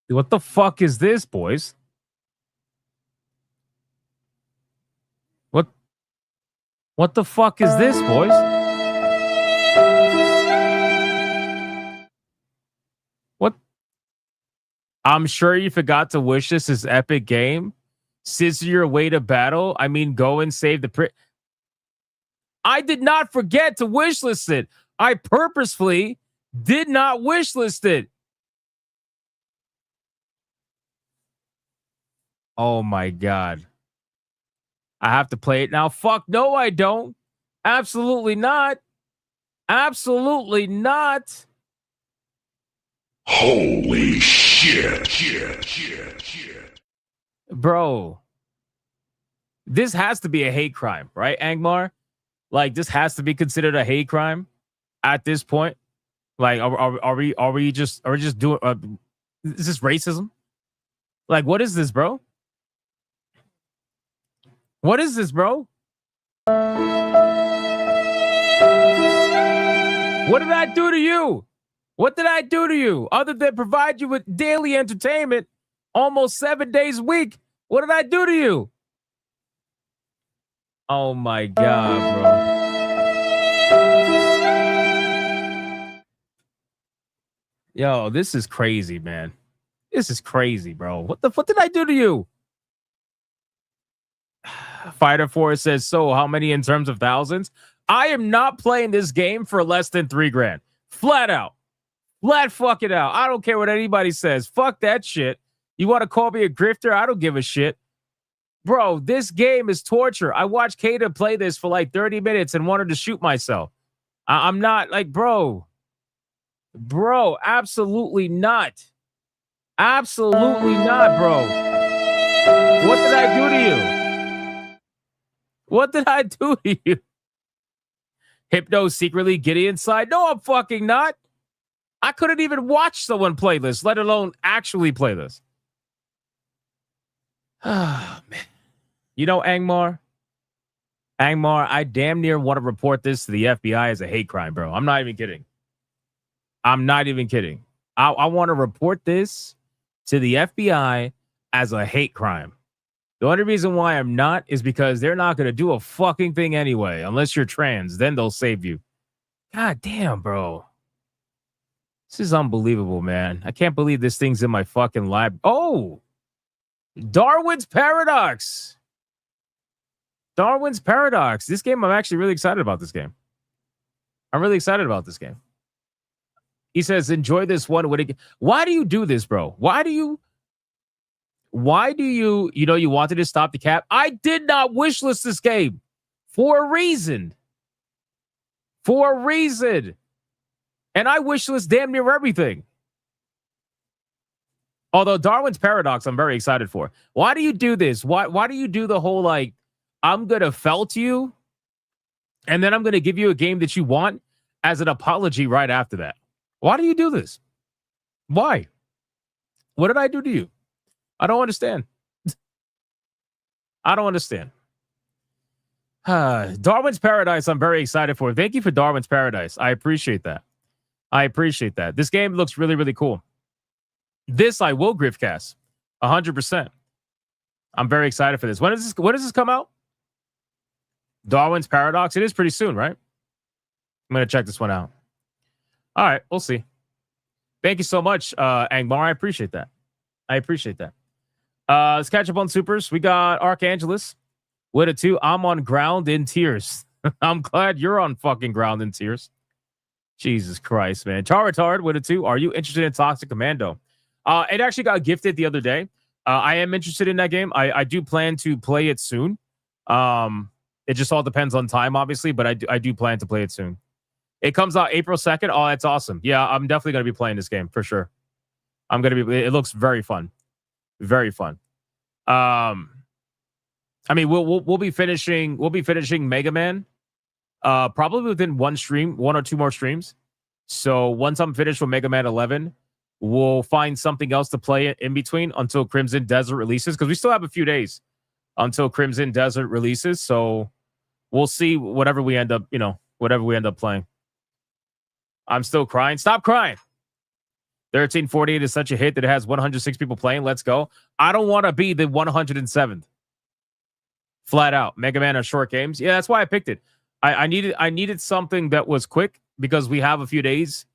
What the fuck is this, boys? What the fuck is this, boys? What? I'm sure you forgot to wish this as epic game. Scissor your way to battle. I mean, go and save the I did not forget to wishlist it. I purposefully did not wishlist it. Oh my God. I have to play it now. Fuck no, I don't. Absolutely not. Absolutely not.
Holy shit.
Bro. This has to be a hate crime, right, Angmar? Like, this has to be considered a hate crime at this point. Like, are we just doing is this racism? Like, what is this, bro? What is this, bro? What did I do to you? What did I do to you? Other than provide you with daily entertainment almost 7 days a week. What did I do to you? Oh my God, bro. Yo, this is crazy, man. This is crazy, bro. What did I do to you? Fighter Force says, so how many in terms of thousands? I am not playing this game for less than $3,000. Flat out. Flat fuck it out. I don't care what anybody says. Fuck that shit. You want to call me a grifter? I don't give a shit. Bro, this game is torture. I watched Kata play this for like 30 minutes and wanted to shoot myself. I'm not like, bro. Bro, absolutely not. Absolutely not, bro. What did I do to you? What did I do to you? Hypno secretly giddy inside. No, I'm fucking not. I couldn't even watch someone play this, let alone actually play this. Oh, man. You know, Angmar, I damn near want to report this to the FBI as a hate crime, bro. I'm not even kidding. I'm not even kidding. I want to report this to the FBI as a hate crime. The only reason why I'm not is because they're not going to do a fucking thing anyway. Unless you're trans, then they'll save you. God damn, bro. This is unbelievable, man. I can't believe this thing's in my fucking lab. Oh, Darwin's Paradox. Darwin's Paradox. This game, I'm actually really excited about this game. I'm really excited about this game. He says, enjoy this one. Why do you do this, bro? Why do you, you wanted to stop the cap? I did not wishlist this game for a reason. For a reason. And I wishlist damn near everything. Although Darwin's Paradox, I'm very excited for. Why do you do this? Why do you do the whole, like, I'm going to felt you, and then I'm going to give you a game that you want as an apology right after that? Why do you do this? Why? What did I do to you? I don't understand. I don't understand. Darwin's Paradise, I'm very excited for. Thank you for Darwin's Paradise. I appreciate that. I appreciate that. This game looks really, really cool. This I will griftcast 100%. I'm very excited for this. When does this come out? Darwin's Paradox. It is pretty soon, right? I'm going to check this one out. All right, we'll see. Thank you so much, Angmar. I appreciate that. I appreciate that. Let's catch up on supers. We got Archangelus with a 2. I'm on ground in tears. I'm glad you're on fucking ground in tears. Jesus Christ, man. Charizard with it too. Are you interested in Toxic Commando? It actually got gifted the other day. I am interested in that game. I do plan to play it soon. It just all depends on time, obviously, but I do plan to play it soon. It comes out April 2nd. Oh, that's awesome. Yeah, I'm definitely going to be playing this game for sure. It looks very fun. Very fun. I mean, we'll be finishing Mega Man probably within one or two more streams. So once I'm finished with Mega Man 11, we'll find something else to play in between until Crimson Desert releases, because we still have a few days until Crimson Desert releases. So we'll see whatever we end up playing. I'm still crying. Stop crying. 1348 is such a hit that it has 106 people playing. Let's go. I don't want to be the 107th. Flat out. Mega Man are short games. Yeah, that's why I picked it. I needed something that was quick, because we have a few days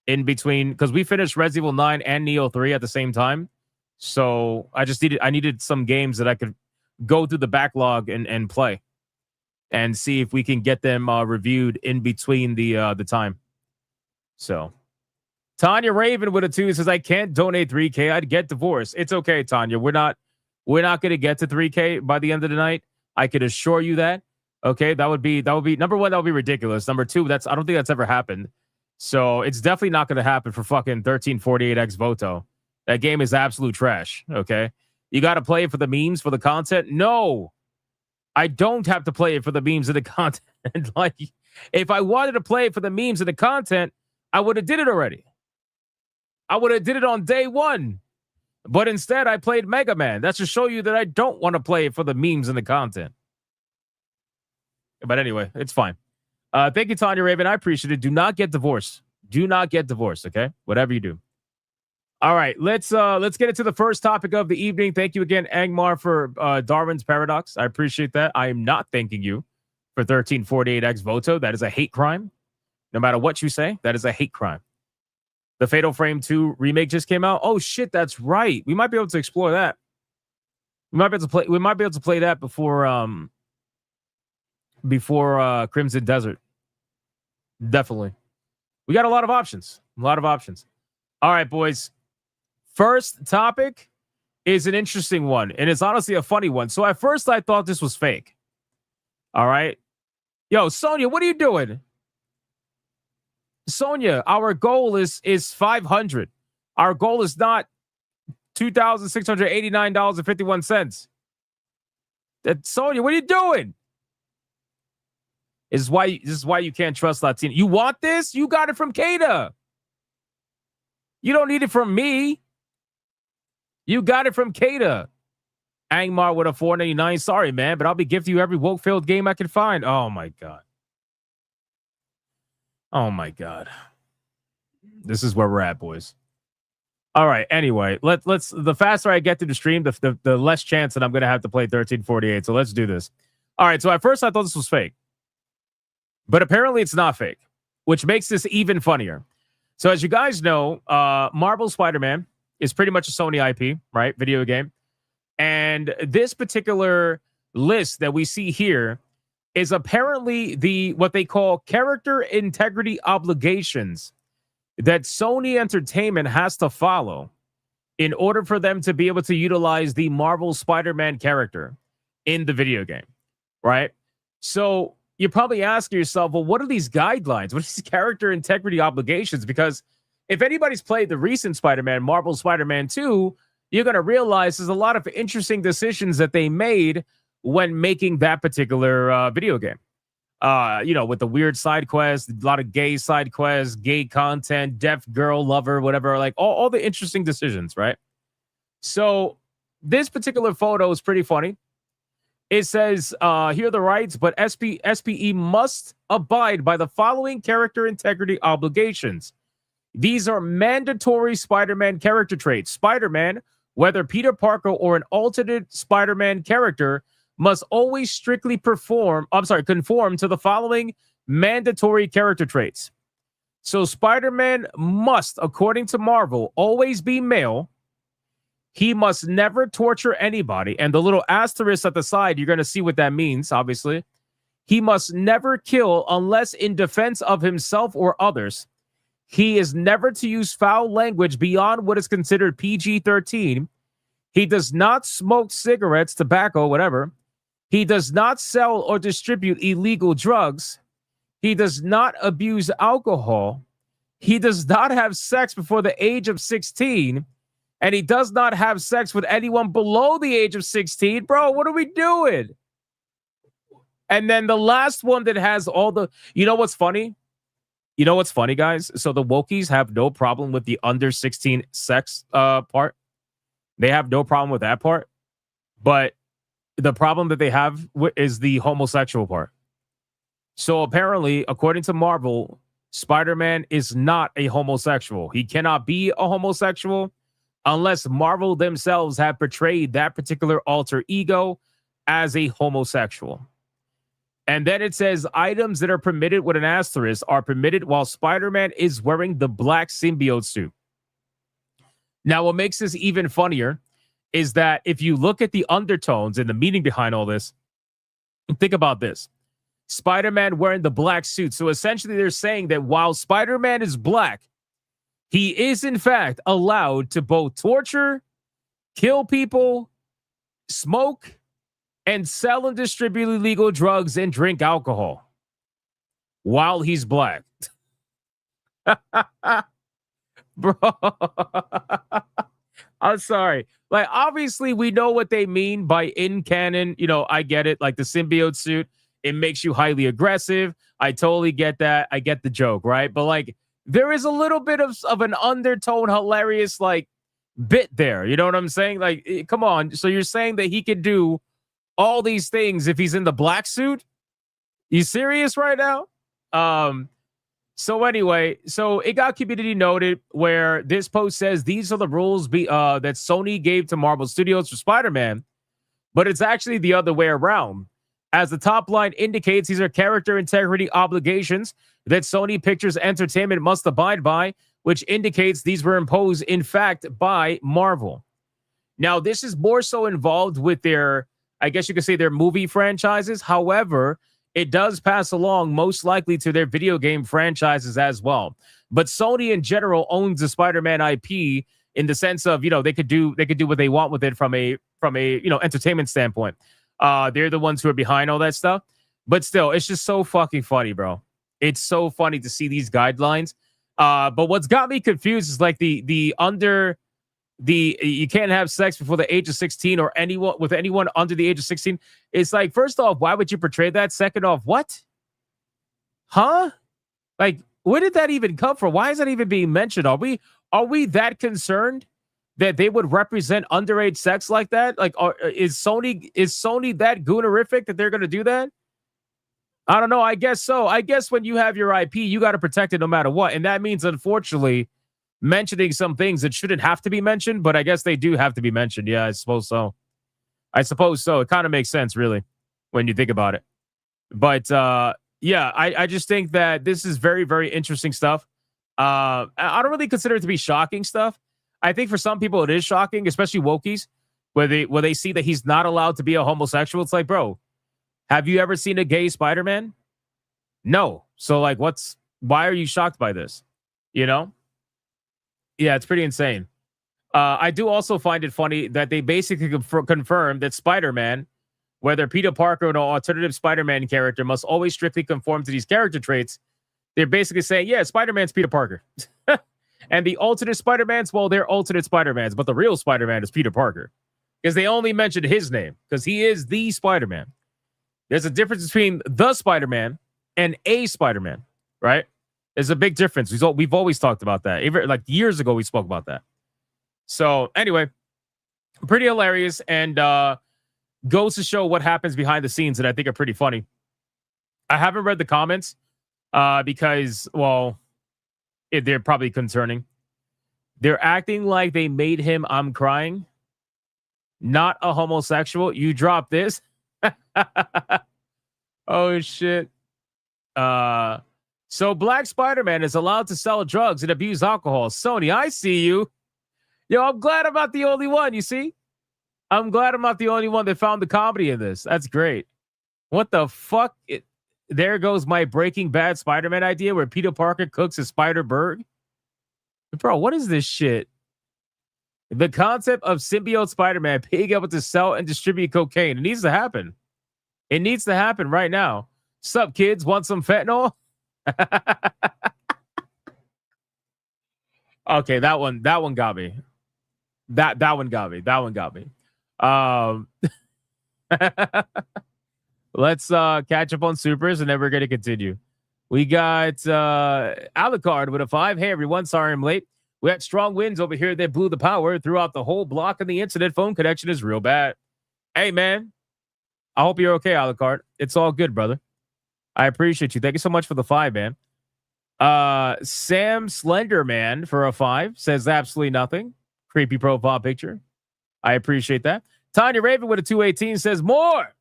in between, because we finished Resident Evil 9 and Neo 3 at the same time. So I needed some games that I could go through the backlog and play and see if we can get them reviewed in between the time. So Tanya Raven with a 2 says, I can't donate 3K. I'd get divorced. It's okay, Tanya. We're not going to get to 3K by the end of the night. I can assure you that. Okay, that would be number one. That would be ridiculous. Number two, I don't think that's ever happened. So it's definitely not going to happen for fucking 1348X Voto. That game is absolute trash. Okay, you got to play it for the memes, for the content. No, I don't have to play it for the memes and the content. Like, if I wanted to play it for the memes and the content, I would have did it already. I would have did it on day one. But instead, I played Mega Man. That's to show you that I don't want to play it for the memes and the content. But anyway, it's fine. Thank you, Tanya Raven. I appreciate it. Do not get divorced. Do not get divorced, okay? Whatever you do. All right, let's get into the first topic of the evening. Thank you again, Angmar, for Darwin's Paradox. I appreciate that. I am not thanking you for 1348X Voto. That is a hate crime. No matter what you say, that is a hate crime. The Fatal Frame 2 remake just came out. Oh shit, that's right. We might be able to explore that. We might be able to play that before Crimson Desert. Definitely. We got a lot of options. All right, boys. First topic is an interesting one, and it's honestly a funny one. So at first I thought this was fake. All right. Yo, Sonia, what are you doing? Sonia, our goal is 500. Our goal is not $2,689.51. That Sonia, what are you doing? This is why you can't trust Latina. You want this? You got it from Kada. You don't need it from me. You got it from Kada. Angmar with a $4.99. Sorry, man, but I'll be gifting you every woke-filled game I can find. Oh my god. Oh my god. This is where we're at, boys. All right. Anyway, let's. The faster I get to the stream, the less chance that I'm gonna have to play 1348. So let's do this. All right. So at first I thought this was fake, but apparently it's not fake, which makes this even funnier. So as you guys know, Marvel Spider-Man is pretty much a Sony IP, right? Video game. And this particular list that we see here is apparently what they call character integrity obligations that Sony Entertainment has to follow in order for them to be able to utilize the Marvel Spider-Man character in the video game, right? So you're probably asking yourself, well, what are these guidelines? What are these character integrity obligations? Because if anybody's played the recent Spider-Man, Marvel Spider-Man 2, you're going to realize there's a lot of interesting decisions that they made when making that particular video game. With the weird side quests, a lot of gay side quests, gay content, deaf girl lover, whatever, like all the interesting decisions, right? So this particular photo is pretty funny. It says, here are the rights, but SPE must abide by the following character integrity obligations. These are mandatory Spider-Man character traits. Spider-Man, whether Peter Parker or an alternate Spider-Man character, must always strictly conform to the following mandatory character traits. So Spider-Man must, according to Marvel, always be male. He must never torture anybody. And the little asterisk at the side, you're going to see what that means, obviously. He must never kill unless in defense of himself or others. He is never to use foul language beyond what is considered PG-13. He does not smoke cigarettes, tobacco, whatever. He does not sell or distribute illegal drugs. He does not abuse alcohol. He does not have sex before the age of 16. And he does not have sex with anyone below the age of 16. Bro, what are we doing? And then the last one that has all the... You know what's funny? You know what's funny, guys? So the wokies have no problem with the under 16 sex part. They have no problem with that part. But the problem that they have is the homosexual part. So apparently, according to Marvel, Spider-Man is not a homosexual. He cannot be a homosexual unless Marvel themselves have portrayed that particular alter ego as a homosexual. And then it says items that are permitted with an asterisk are permitted while Spider-Man is wearing the black symbiote suit. Now, what makes this even funnier is that if you look at the undertones and the meaning behind all this, think about this. Spider-Man wearing the black suit. So essentially they're saying that while Spider-Man is black, he is in fact allowed to both torture, kill people, smoke, and sell and distribute illegal drugs and drink alcohol while he's black. Bro, I'm sorry. Like, obviously, we know what they mean by in canon. You know, I get it. Like the symbiote suit, it makes you highly aggressive. I totally get that. I get the joke, right? But like, there is a little bit of an undertone, hilarious, like, bit there. You know what I'm saying? Like, come on. So you're saying that he could do all these things if he's in the black suit? You serious right now? So anyway, so it got community noted where this post says these are the rules that Sony gave to Marvel Studios for Spider-Man, but it's actually the other way around. As the top line indicates, these are character integrity obligations that Sony Pictures Entertainment must abide by, which indicates these were imposed, in fact, by Marvel. Now, this is more so involved with their, I guess you could say, their movie franchises. However, it does pass along most likely to their video game franchises as well. But Sony in general owns the Spider-Man IP in the sense of, you know, they could do what they want with it from a you know, entertainment standpoint. They're the ones who are behind all that stuff. But still, it's just so fucking funny, bro. It's so funny to see these guidelines. But what's got me confused is like the you can't have sex before the age of 16 or anyone under the age of 16. It's like, first off, why would you portray that? Second off, what? Huh? Like, where did that even come from? Why is that even being mentioned? Are we that concerned that they would represent underage sex like that? Like, is Sony that goonerific that they're going to do that? I don't know. I guess so. I guess when you have your IP, you got to protect it no matter what. And that means, unfortunately, mentioning some things that shouldn't have to be mentioned, but I guess they do have to be mentioned. Yeah, I suppose so. It kind of makes sense, really, when you think about it. But yeah, I just think that this is very, very interesting stuff. I don't really consider it to be shocking stuff. I think for some people it is shocking, especially wokies, where they see that he's not allowed to be a homosexual. It's like, bro, have you ever seen a gay Spider-Man? No. So like, why are you shocked by this? You know? Yeah, it's pretty insane. I do also find it funny that they basically confirm that Spider-Man, whether Peter Parker or an alternative Spider-Man character, must always strictly conform to these character traits. They're basically saying, yeah, Spider-Man's Peter Parker. And the alternate Spider-Mans, well, they're alternate Spider-Mans, but the real Spider-Man is Peter Parker. Because they only mentioned his name, because he is the Spider-Man. There's a difference between the Spider-Man and a Spider-Man, right? There's a big difference. We've always talked about that. Even like years ago, we spoke about that. So anyway, pretty hilarious, and goes to show what happens behind the scenes that I think are pretty funny. I haven't read the comments because, well, they're probably concerning. They're acting like they made him, I'm crying, not a homosexual. You drop this. Oh, shit. So Black Spider-Man is allowed to sell drugs and abuse alcohol. Sony, I see you. Yo, I'm glad I'm not the only one, you see? I'm glad I'm not the only one that found the comedy in this. That's great. What the fuck? there goes my Breaking Bad Spider-Man idea where Peter Parker cooks a Spider-Burg. Bro, what is this shit? The concept of symbiote Spider-Man being able to sell and distribute cocaine. It needs to happen. It needs to happen right now. Sup, kids? Want some fentanyl? Okay, that one got me. That one got me. That one got me. Let's catch up on supers, and then we're gonna continue. We got Alucard with a 5. Hey everyone, sorry I'm late. We had strong winds over here that blew the power throughout the whole block, and the internet phone connection is real bad. Hey man, I hope you're okay, Alucard. It's all good, brother. I appreciate you. Thank you so much for the 5, man. Sam Slenderman for a 5 says absolutely nothing. Creepy profile picture. I appreciate that. Tanya Raven with a 218 says more.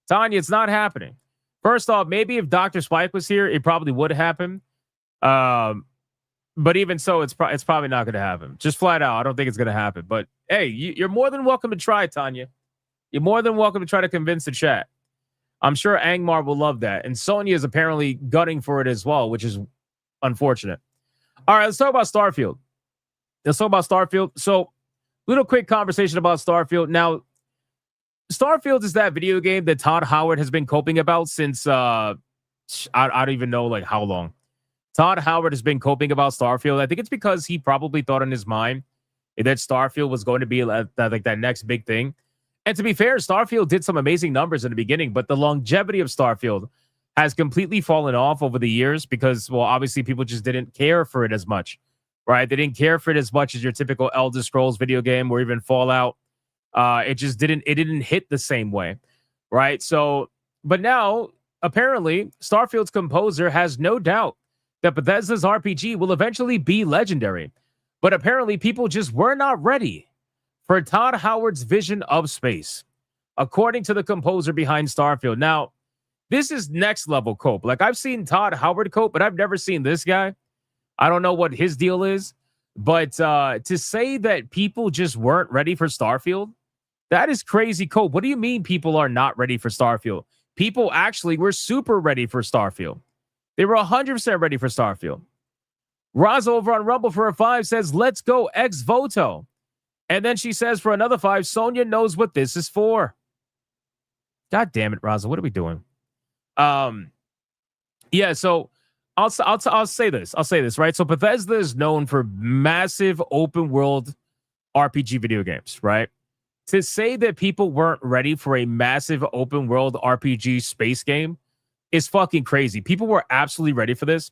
Tanya, it's not happening. First off, maybe if Dr. Spike was here, it probably would happen. But even so, it's probably not going to happen. Just flat out, I don't think it's going to happen. But hey, you're more than welcome to try, Tanya. You're more than welcome to try to convince the chat. I'm sure Angmar will love that. And Sonya is apparently gunning for it as well, which is unfortunate. All right, let's talk about Starfield. So, little quick conversation about Starfield. Now, Starfield is that video game that Todd Howard has been coping about since, I don't even know, like, how long. Todd Howard has been coping about Starfield. I think it's because he probably thought in his mind that Starfield was going to be like that next big thing. And to be fair, Starfield did some amazing numbers in the beginning, but the longevity of Starfield has completely fallen off over the years because, well, obviously people just didn't care for it as much, right? They didn't care for it as much as your typical Elder Scrolls video game or even Fallout. It didn't hit the same way, right? So, but now, apparently, Starfield's composer has no doubt that Bethesda's RPG will eventually be legendary. But apparently, people just were not ready for Todd Howard's vision of space, according to the composer behind Starfield. Now, this is next level cope. Like, I've seen Todd Howard cope, but I've never seen this guy. I don't know what his deal is. But to say that people just weren't ready for Starfield, that is crazy cope. What do you mean people are not ready for Starfield? People actually were super ready for Starfield. They were 100% ready for Starfield. Roz over on Rumble for a 5 says, let's go ex voto. And then she says for another 5, Sonya knows what this is for. God damn it, Raza. What are we doing? Yeah, so I'll say this. I'll say this, right? So Bethesda is known for massive open world RPG video games, right? To say that people weren't ready for a massive open world RPG space game is fucking crazy. People were absolutely ready for this.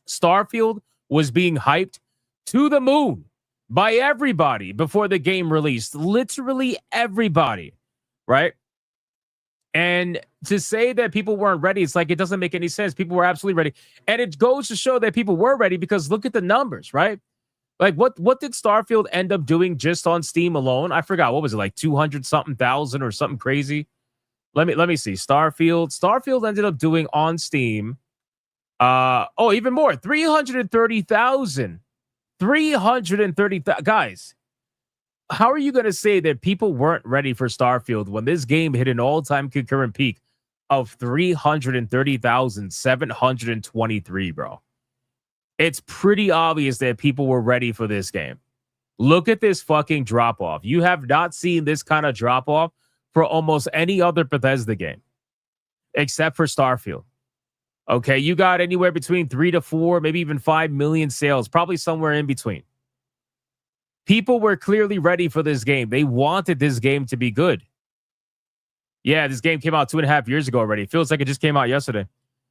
Starfield was being hyped to the moon by everybody before the game released. Literally everybody, right? And to say that people weren't ready, it's like it doesn't make any sense. People were absolutely ready. And it goes to show that people were ready because look at the numbers, right? Like what did Starfield end up doing just on Steam alone? I forgot. What was it, like 200-something thousand or something crazy? Let me see. Starfield ended up doing on Steam. Even more. 330,000. 330,000. Guys, how are you going to say that people weren't ready for Starfield when this game hit an all-time concurrent peak of 330,723, bro? It's pretty obvious that people were ready for this game. Look at this fucking drop-off. You have not seen this kind of drop-off for almost any other Bethesda game, except for Starfield. Okay, you got anywhere between 3 to 4, maybe even 5 million sales, probably somewhere in between. People were clearly ready for this game. They wanted this game to be good. Yeah, this game came out 2.5 years ago already. It feels like it just came out yesterday.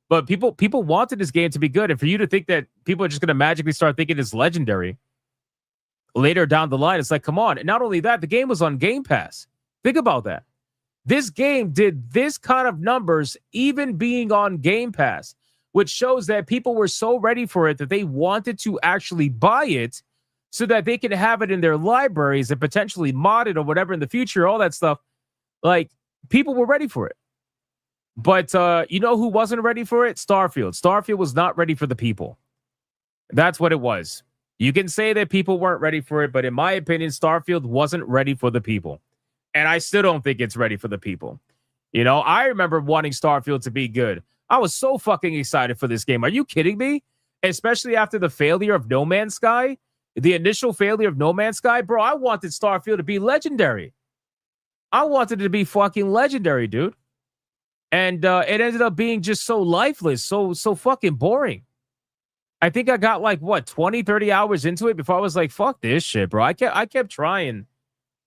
But people wanted this game to be good. And for you to think that people are just going to magically start thinking it's legendary later down the line, it's like, come on. And not only that, the game was on Game Pass. Think about that. This game did this kind of numbers even being on Game Pass, which shows that people were so ready for it that they wanted to actually buy it so that they can have it in their libraries and potentially mod it or whatever in the future, all that stuff. Like, people were ready for it. But you know who wasn't ready for it? Starfield. Starfield was not ready for the people. That's what it was. You can say that people weren't ready for it, but in my opinion, Starfield wasn't ready for the people. And I still don't think it's ready for the people. You know, I remember wanting Starfield to be good. I was so fucking excited for this game. Are you kidding me? Especially after the failure of No Man's Sky, the initial failure of No Man's Sky, bro. I wanted Starfield to be legendary. I wanted it to be fucking legendary, dude. And it ended up being just so lifeless, so fucking boring. I think I got like, what, 20, 30 hours into it before I was like, fuck this shit, bro. I kept trying.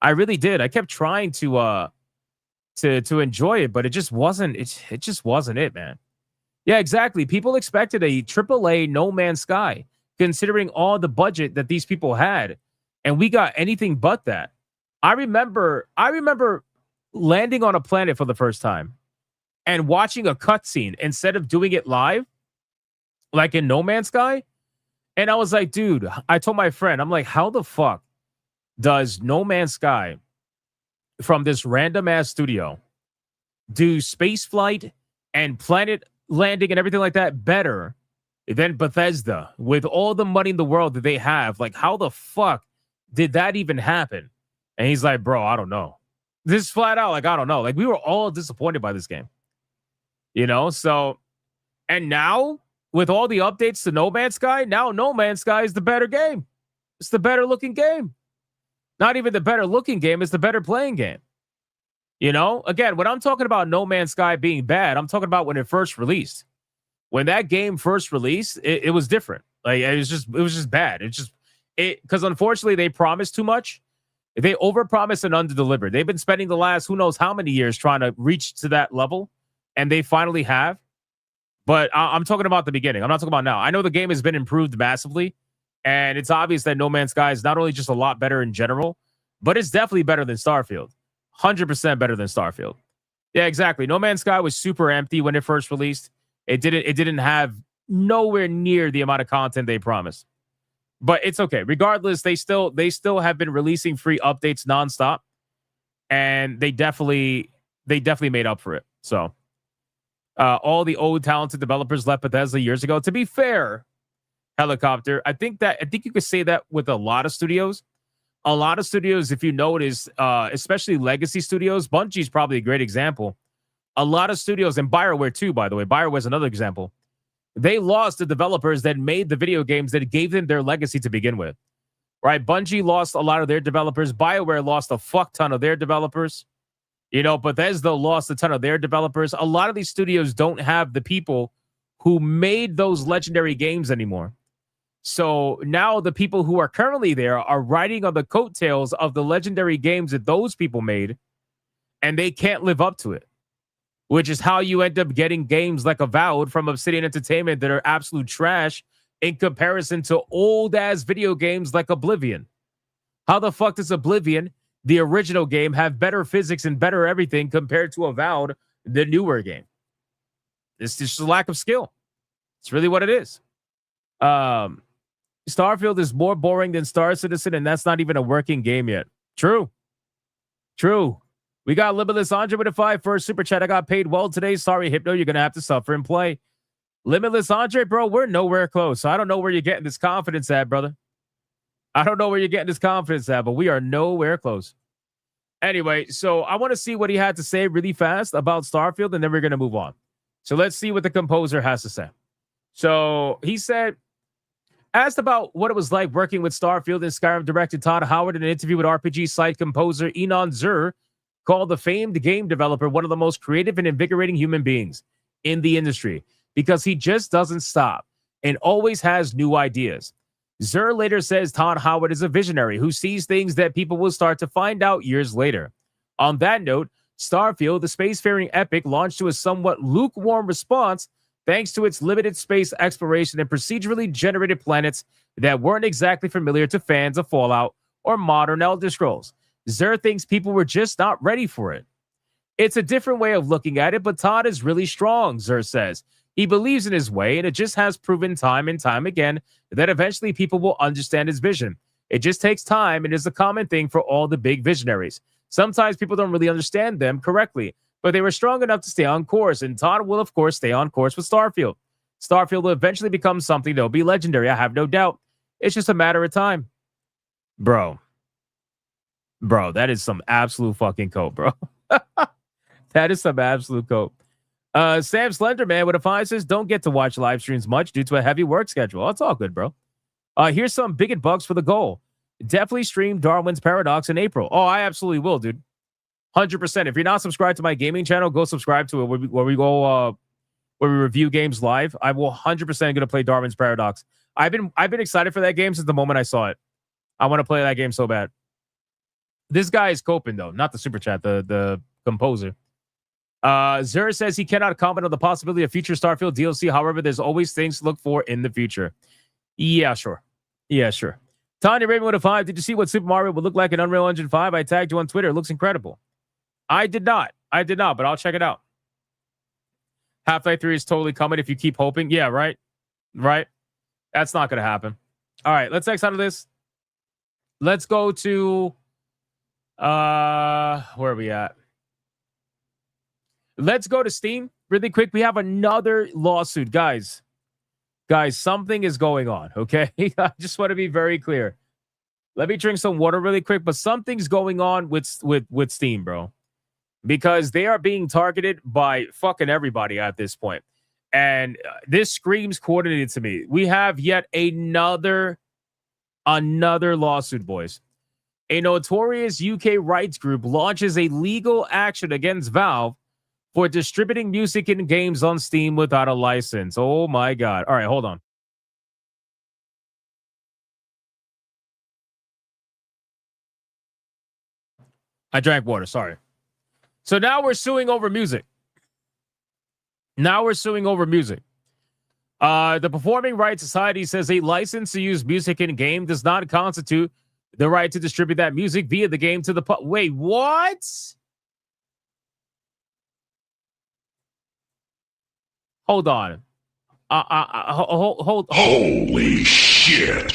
I really did. I kept trying to enjoy it, but it just wasn't it, man. Yeah, exactly. People expected a AAA No Man's Sky, considering all the budget that these people had, and we got anything but that. I remember landing on a planet for the first time and watching a cutscene instead of doing it live, like in No Man's Sky. And I was like, dude, I told my friend, I'm like, how the fuck does No Man's Sky from this random ass studio do space flight and planet landing and everything like that better than Bethesda with all the money in the world that they have? Like, how the fuck did that even happen? And he's like, bro, I don't know. This flat out, like, I don't know. Like, we were all disappointed by this game. You know, so, and now with all the updates to No Man's Sky, now No Man's Sky is the better game. It's the better looking game. Not even the better looking game, it's the better playing game. You know, again, when I'm talking about No Man's Sky being bad, I'm talking about when it first released. When that game first released, it was different. Like, it was just bad. Because unfortunately they promised too much. They overpromised and underdelivered. They've been spending the last who knows how many years trying to reach to that level, and they finally have. But I'm talking about the beginning. I'm not talking about now. I know the game has been improved massively, and it's obvious that No Man's Sky is not only just a lot better in general, but it's definitely better than Starfield. 100% better than Starfield. Yeah, exactly. No Man's Sky was super empty when it first released. It didn't have nowhere near the amount of content they promised. But it's okay. Regardless, they still have been releasing free updates nonstop, and they definitely made up for it. So all the old talented developers left Bethesda years ago. To be fair, Helicopter, I think you could say that with a lot of studios. A lot of studios, if you notice, especially legacy studios, Bungie's probably a great example. A lot of studios, and BioWare too, by the way. BioWare is another example. They lost the developers that made the video games that gave them their legacy to begin with. Right? Bungie lost a lot of their developers. BioWare lost a fuck ton of their developers. You know, Bethesda lost a ton of their developers. A lot of these studios don't have the people who made those legendary games anymore. So now the people who are currently there are riding on the coattails of the legendary games that those people made, and they can't live up to it, which is how you end up getting games like Avowed from Obsidian Entertainment that are absolute trash in comparison to old-ass video games like Oblivion. How the fuck does Oblivion, the original game, have better physics and better everything compared to Avowed, the newer game? It's just a lack of skill. It's really what it is. Starfield is more boring than Star Citizen, and that's not even a working game yet. True. We got Limitless Andre with a 5 first super chat. I got paid well today. Sorry, Hypno, you're going to have to suffer and play. Limitless Andre, bro, we're nowhere close. So I don't know where you're getting this confidence at, brother. I don't know where you're getting this confidence at, but we are nowhere close. Anyway, so I want to see what he had to say really fast about Starfield, and then we're going to move on. So let's see what the composer has to say. So he said, asked about what it was like working with Starfield and Skyrim director Todd Howard in an interview with RPG site composer Enon Zur, called the famed game developer one of the most creative and invigorating human beings in the industry because he just doesn't stop and always has new ideas. Zur later says Todd Howard is a visionary who sees things that people will start to find out years later. On that note, Starfield, the spacefaring epic, launched to a somewhat lukewarm response thanks to its limited space exploration and procedurally generated planets that weren't exactly familiar to fans of Fallout or modern Elder Scrolls. Zur thinks people were just not ready for it. It's a different way of looking at it, but Todd is really strong, Zur says. He believes in his way, and it just has proven time and time again that eventually people will understand his vision. It just takes time, and is a common thing for all the big visionaries. Sometimes people don't really understand them correctly, but they were strong enough to stay on course, and Todd will, of course, stay on course with Starfield. Starfield will eventually become something that will be legendary, I have no doubt. It's just a matter of time. Bro, that is some absolute fucking cope, bro. That is some absolute cope. Sam Slenderman with a 5 says, don't get to watch live streams much due to a heavy work schedule. That's all good, bro. Here's some bigot bucks for the goal. Definitely stream Darwin's Paradox in April. Oh, I absolutely will, dude. 100%. If you're not subscribed to my gaming channel, go subscribe to it where we go where we review games live. I will 100% going to play Darwin's Paradox. I've been excited for that game since the moment I saw it. I want to play that game so bad. This guy is coping though, not the super chat, the composer. Zer says he cannot comment on the possibility of future Starfield DLC. However, there's always things to look for in the future. Yeah, sure. Tanya Raven with a 5. Did you see what Super Mario would look like in Unreal Engine 5? I tagged you on Twitter. It looks incredible. I did not, but I'll check it out. Half-Life 3 is totally coming if you keep hoping. Yeah, right? That's not going to happen. All right, let's X out of this. Let's go to... where are we at? Let's go to Steam really quick. We have another lawsuit, guys. Something is going on, okay? I just want to be very clear. Let me drink some water really quick, but something's going on with Steam, bro. Because they are being targeted by fucking everybody at this point. And this screams coordinated to me. We have yet another lawsuit, boys. A notorious UK rights group launches a legal action against Valve for distributing music and games on Steam without a license. Oh my God. All right, hold on. I drank water, sorry. So now we're suing over music. The Performing Rights Society says a license to use music in a game does not constitute the right to distribute that music via the game to the Wait, what? Hold on. Hold.
Holy shit.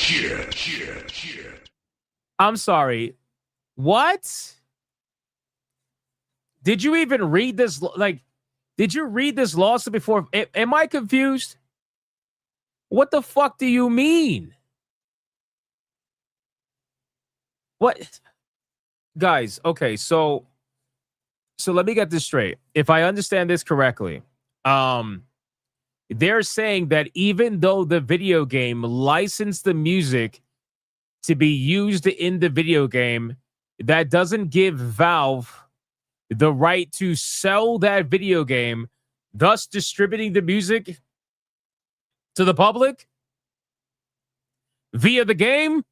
I'm sorry. What? Did you even read this? Did you read this lawsuit before? Am I confused? What the fuck do you mean? What? Guys, okay, so let me get this straight. If I understand this correctly, they're saying that even though the video game licensed the music to be used in the video game, that doesn't give Valve the right to sell that video game, thus distributing the music to the public via the game.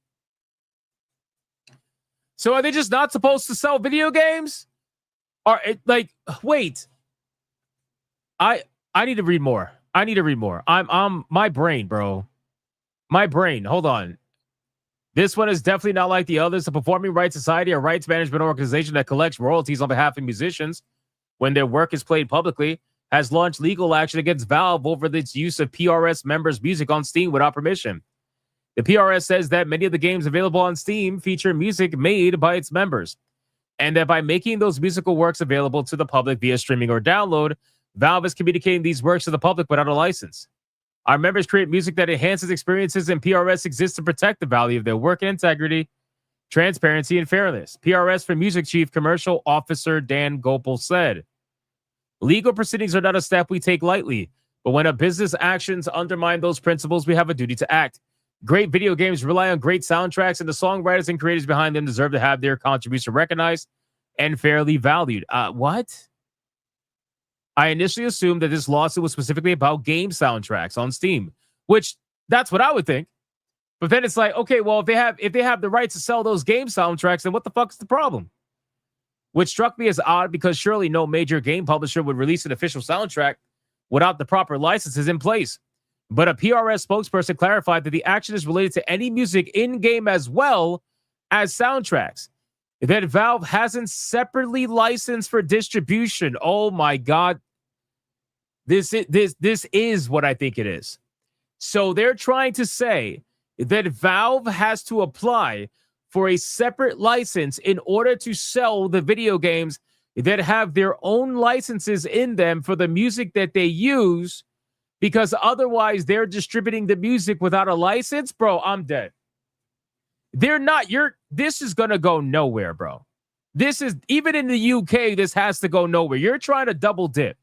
So are they just not supposed to sell video games? Or wait. I need to read more. I'm my brain, bro. My brain. Hold on. This one is definitely not like the others. The Performing Rights Society, a rights management organization that collects royalties on behalf of musicians when their work is played publicly, has launched legal action against Valve over its use of PRS members' music on Steam without permission. The PRS says that many of the games available on Steam feature music made by its members, and that by making those musical works available to the public via streaming or download, Valve is communicating these works to the public without a license. Our members create music that enhances experiences, and PRS exists to protect the value of their work and integrity, transparency, and fairness. PRS for Music Chief Commercial Officer Dan Gopal said, legal proceedings are not a step we take lightly, but when a business actions undermine those principles, we have a duty to act. Great video games rely on great soundtracks, and the songwriters and creators behind them deserve to have their contribution recognized and fairly valued. What? I initially assumed that this lawsuit was specifically about game soundtracks on Steam, which that's what I would think. But then it's like, okay, well, if they have the rights to sell those game soundtracks, then what the fuck's the problem? Which struck me as odd because surely no major game publisher would release an official soundtrack without the proper licenses in place. But a PRS spokesperson clarified that the action is related to any music in-game as well as soundtracks that Valve hasn't separately licensed for distribution. Oh my God. This is what I think it is. So they're trying to say that Valve has to apply for a separate license in order to sell the video games that have their own licenses in them for the music that they use, because otherwise they're distributing the music without a license. Bro, I'm dead. They're not. This is going to go nowhere, bro. This is, even in the UK, this has to go nowhere. You're trying to double dip.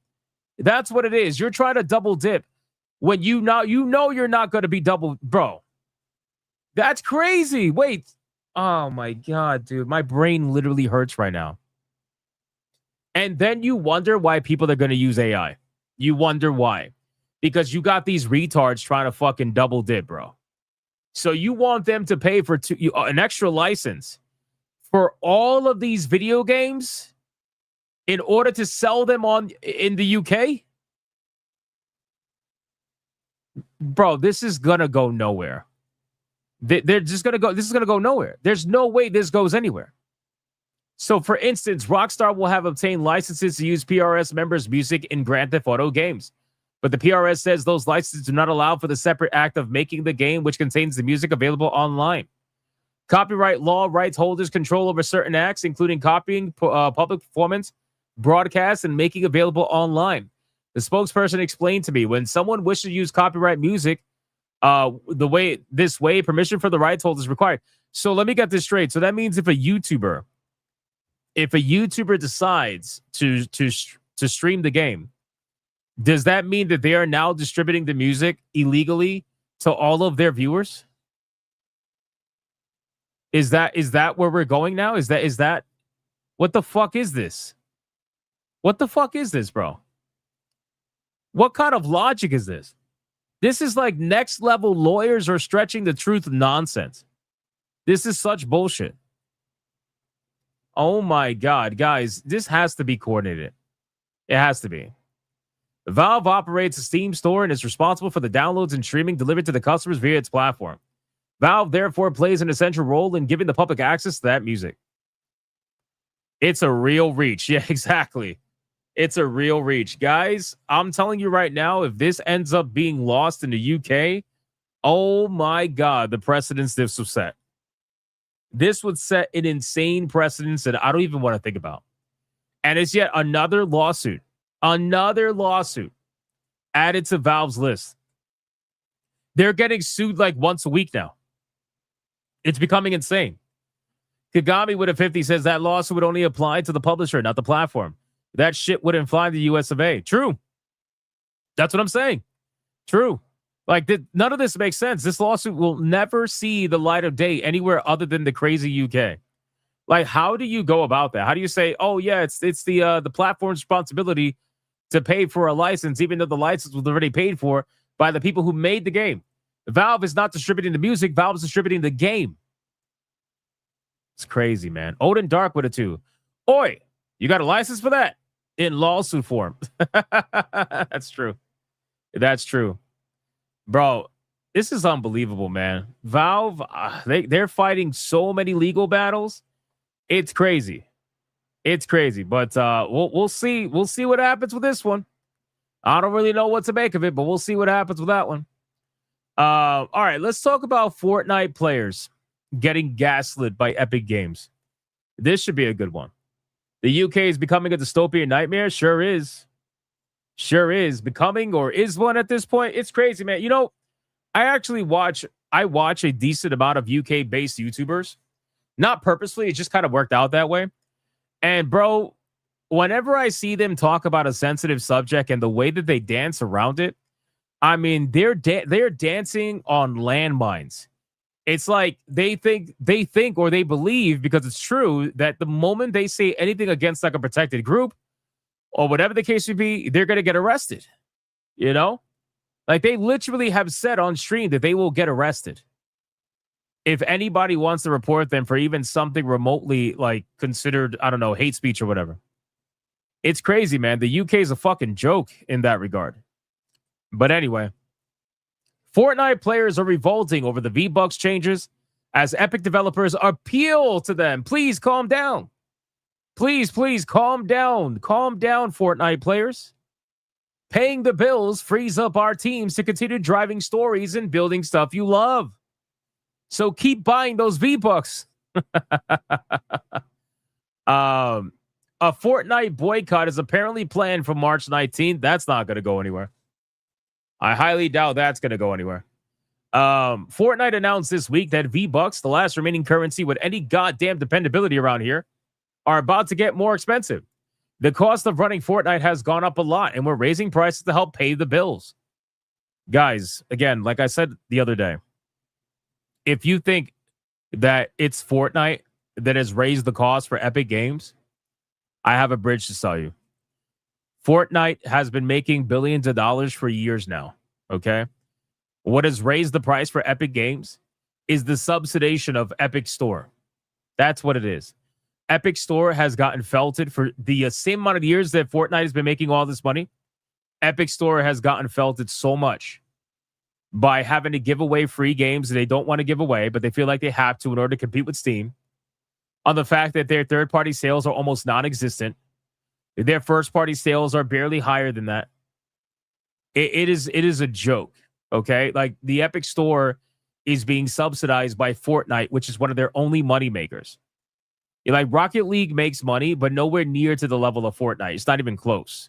That's what it is. You're trying to double dip when you know you're not going to be double, bro. That's crazy. Wait. Oh my God, dude. My brain literally hurts right now. And then you wonder why people are going to use AI. You wonder why. Because you got these retards trying to fucking double dip, bro. So you want them to pay for an extra license for all of these video games in order to sell them in the UK? Bro, this is going to go nowhere. They're just going to go. This is going to go nowhere. There's no way this goes anywhere. So, for instance, Rockstar will have obtained licenses to use PRS members' music in Grand Theft Auto games. But the PRS says those licenses do not allow for the separate act of making the game, which contains the music available online. Copyright law rights holders control over certain acts, including copying, public performance, broadcast, and making available online. The spokesperson explained to me, when someone wishes to use copyright music, this way, permission for the rights holder is required. So let me get this straight. So that means if a YouTuber decides to stream the game, does that mean that they are now distributing the music illegally to all of their viewers? Is that where we're going now? Is that what the fuck is this? What the fuck is this, bro? What kind of logic is this? This is like next level lawyers are stretching the truth nonsense. This is such bullshit. Oh my God, guys, this has to be coordinated. It has to be. Valve operates a Steam store and is responsible for the downloads and streaming delivered to the customers via its platform. Valve, therefore, plays an essential role in giving the public access to that music. It's a real reach. Yeah, exactly. It's a real reach. Guys, I'm telling you right now, if this ends up being lost in the UK, oh my God, the precedence this will set. This would set an insane precedence that I don't even want to think about. And it's yet another lawsuit added to Valve's list. They're getting sued like once a week now. It's becoming insane. Kagami with a 50 says that lawsuit would only apply to the publisher, not the platform. That shit wouldn't fly in the US of A. True. That's what I'm saying. True. Like, none of this makes sense. This lawsuit will never see the light of day anywhere other than the crazy UK. Like, how do you go about that? How do you say, oh, yeah, it's the platform's responsibility to pay for a license, even though the license was already paid for by the people who made the game? Valve is not distributing the music. Valve is distributing the game. It's crazy, man. Odin Dark with a 2. Oi, you got a license for that? In lawsuit form. That's true. That's true. Bro, this is unbelievable, man. Valve, they're fighting so many legal battles. It's crazy. It's crazy. But we'll see. We'll see what happens with this one. I don't really know what to make of it, but we'll see what happens with that one. All right, let's talk about Fortnite players getting gaslit by Epic Games. This should be a good one. The UK is becoming a dystopian nightmare. Sure is. Sure is. Becoming or is one at this point. It's crazy, man. You know, I watch a decent amount of UK-based YouTubers. Not purposely. It just kind of worked out that way. And, bro, whenever I see them talk about a sensitive subject and the way that they dance around it, I mean, they're dancing on landmines. It's like they think or they believe, because it's true, that the moment they say anything against like a protected group or whatever the case may be, they're going to get arrested. You know, like they literally have said on stream that they will get arrested if anybody wants to report them for even something remotely like considered, I don't know, hate speech or whatever. It's crazy, man. The UK is a fucking joke in that regard. But anyway, Fortnite players are revolting over the V-Bucks changes as Epic developers appeal to them. Please calm down. Please calm down. Calm down, Fortnite players. Paying the bills frees up our teams to continue driving stories and building stuff you love. So keep buying those V-Bucks. A Fortnite boycott is apparently planned for March 19th. That's not going to go anywhere. I highly doubt that's going to go anywhere. Fortnite announced this week that V-Bucks, the last remaining currency with any goddamn dependability around here, are about to get more expensive. The cost of running Fortnite has gone up a lot, and we're raising prices to help pay the bills. Guys, again, like I said the other day, if you think that it's Fortnite that has raised the cost for Epic Games, I have a bridge to sell you. Fortnite has been making billions of dollars for years now, okay? What has raised the price for Epic Games is the subsidization of Epic Store. That's what it is. Epic Store has gotten felted for the same amount of years that Fortnite has been making all this money. Epic Store has gotten felted so much by having to give away free games that they don't want to give away, but they feel like they have to in order to compete with Steam. On the fact that their third-party sales are almost non-existent. Their first-party sales are barely higher than that. It is a joke, okay? Like, the Epic Store is being subsidized by Fortnite, which is one of their only money makers. Like, Rocket League makes money, but nowhere near to the level of Fortnite. It's not even close.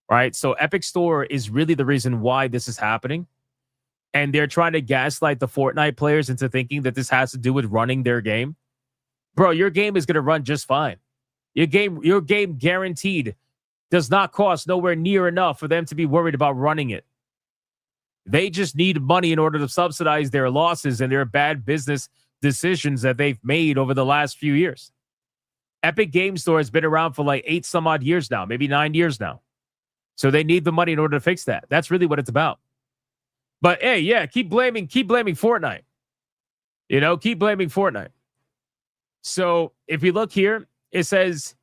Right? So Epic Store is really the reason why this is happening. And they're trying to gaslight the Fortnite players into thinking that this has to do with running their game. Bro, your game is going to run just fine. Your game guaranteed does not cost nowhere near enough for them to be worried about running it. They just need money in order to subsidize their losses and their bad business decisions that they've made over the last few years. Epic Game Store has been around for like 8 some odd years now, maybe 9 years now. So they need the money in order to fix that. That's really what it's about. But hey, yeah, keep blaming Fortnite. You know, keep blaming Fortnite. So if you look here, it says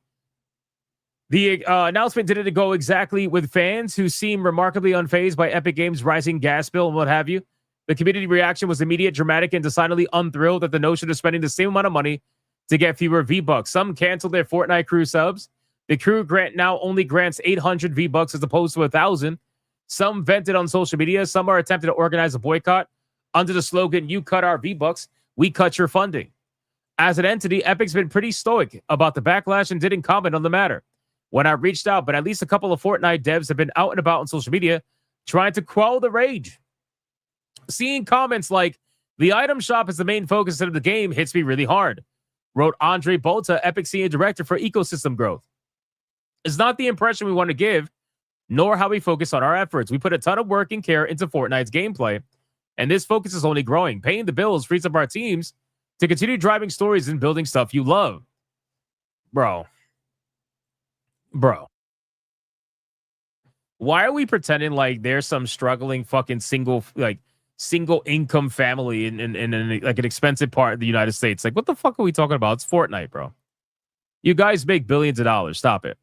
the announcement didn't go exactly with fans who seem remarkably unfazed by Epic Games' rising gas bill and what have you. The community reaction was immediate, dramatic, and decidedly unthrilled at the notion of spending the same amount of money to get fewer V-Bucks. Some canceled their Fortnite crew subs. The crew grant now only grants 800 V-Bucks as opposed to 1,000. Some vented on social media. Some are attempting to organize a boycott under the slogan, "You cut our V-Bucks, we cut your funding." As an entity, Epic's been pretty stoic about the backlash and didn't comment on the matter when I reached out, but at least a couple of Fortnite devs have been out and about on social media trying to quell the rage. Seeing comments like, "The item shop is the main focus of the game," hits me really hard, wrote Andre Bolta, Epic Senior Director for Ecosystem Growth. It's not the impression we want to give, nor how we focus on our efforts. We put a ton of work and care into Fortnite's gameplay, and this focus is only growing. Paying the bills frees up our teams to continue driving stories and building stuff you love. Bro. Why are we pretending like there's some struggling fucking single income family in like an expensive part of the United States? Like, what the fuck are we talking about? It's Fortnite, bro. You guys make billions of dollars. Stop it.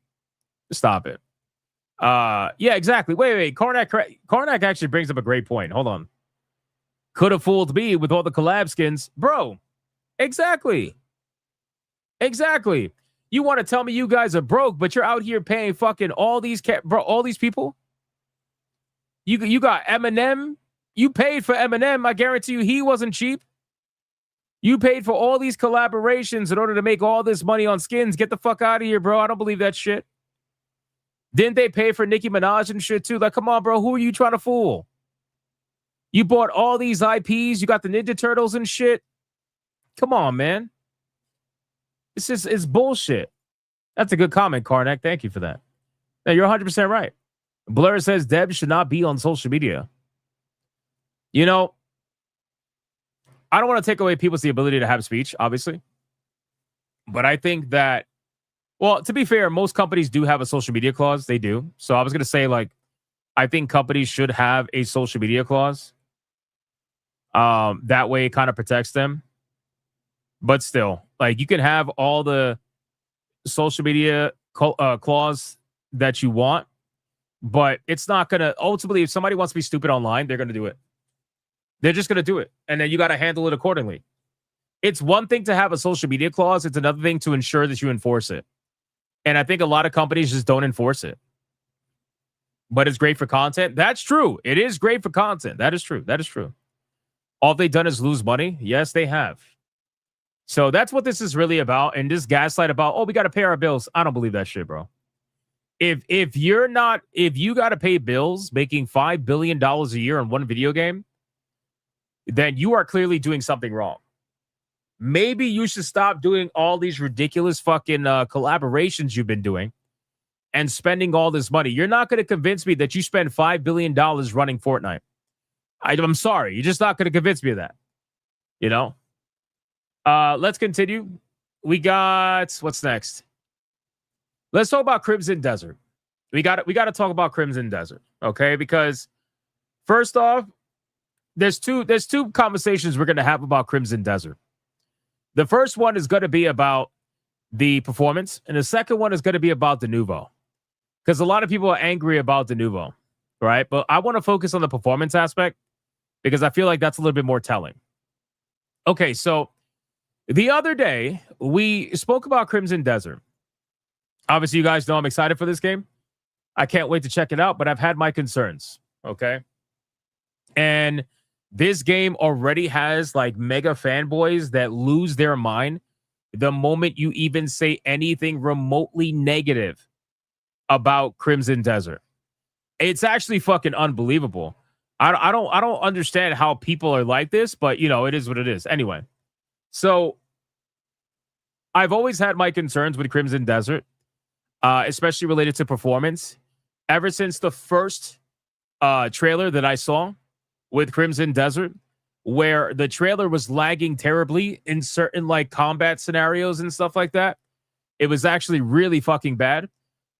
Yeah, exactly. Wait. Karnak actually brings up a great point. Hold on. Could have fooled me with all the collab skins. Bro, exactly. You want to tell me you guys are broke, but you're out here paying fucking all these all these people? You got Eminem. You paid for Eminem. I guarantee you he wasn't cheap. You paid for all these collaborations in order to make all this money on skins. Get the fuck out of here, bro. I don't believe that shit. Didn't they pay for Nicki Minaj and shit too? Like, come on, bro. Who are you trying to fool? You bought all these IPs. You got the Ninja Turtles and shit. Come on, man. It's bullshit. That's a good comment, Karnak. Thank you for that. Now, you're 100% right. Blur says Deb should not be on social media. You know, I don't want to take away people's the ability to have speech, obviously. But I think that, well, to be fair, most companies do have a social media clause. They do. So I was going to say, like, I think companies should have a social media clause. That way it kind of protects them. But still, like, you can have all the social media clause that you want, but it's not going to, ultimately, if somebody wants to be stupid online, they're going to do it. They're just going to do it. And then you got to handle it accordingly. It's one thing to have a social media clause. It's another thing to ensure that you enforce it. And I think a lot of companies just don't enforce it. But it's great for content. That's true. It is great for content. That is true. All they've done is lose money. Yes, they have. So that's what this is really about. And this gaslight about, oh, we got to pay our bills. I don't believe that shit, bro. If you got to pay bills making $5 billion a year on one video game, then you are clearly doing something wrong. Maybe you should stop doing all these ridiculous fucking collaborations you've been doing and spending all this money. You're not going to convince me that you spend $5 billion running Fortnite. I'm sorry. You're just not going to convince me of that. You know? Let's continue. We got, what's next? Let's talk about Crimson Desert. We got to talk about Crimson Desert, okay? Because first off, there's two conversations we're going to have about Crimson Desert. The first one is going to be about the performance, and the second one is going to be about the Nouveau. Because a lot of people are angry about the Nouveau, right? But I want to focus on the performance aspect because I feel like that's a little bit more telling. Okay, so the other day, we spoke about Crimson Desert. Obviously, you guys know I'm excited for this game. I can't wait to check it out, but I've had my concerns, okay? And this game already has like mega fanboys that lose their mind the moment you even say anything remotely negative about Crimson Desert. It's actually fucking unbelievable. I don't understand how people are like this, but you know, it is what it is. Anyway, so I've always had my concerns with Crimson Desert, especially related to performance. Ever since the first trailer that I saw with Crimson Desert, where the trailer was lagging terribly in certain like combat scenarios and stuff like that. It was actually really fucking bad.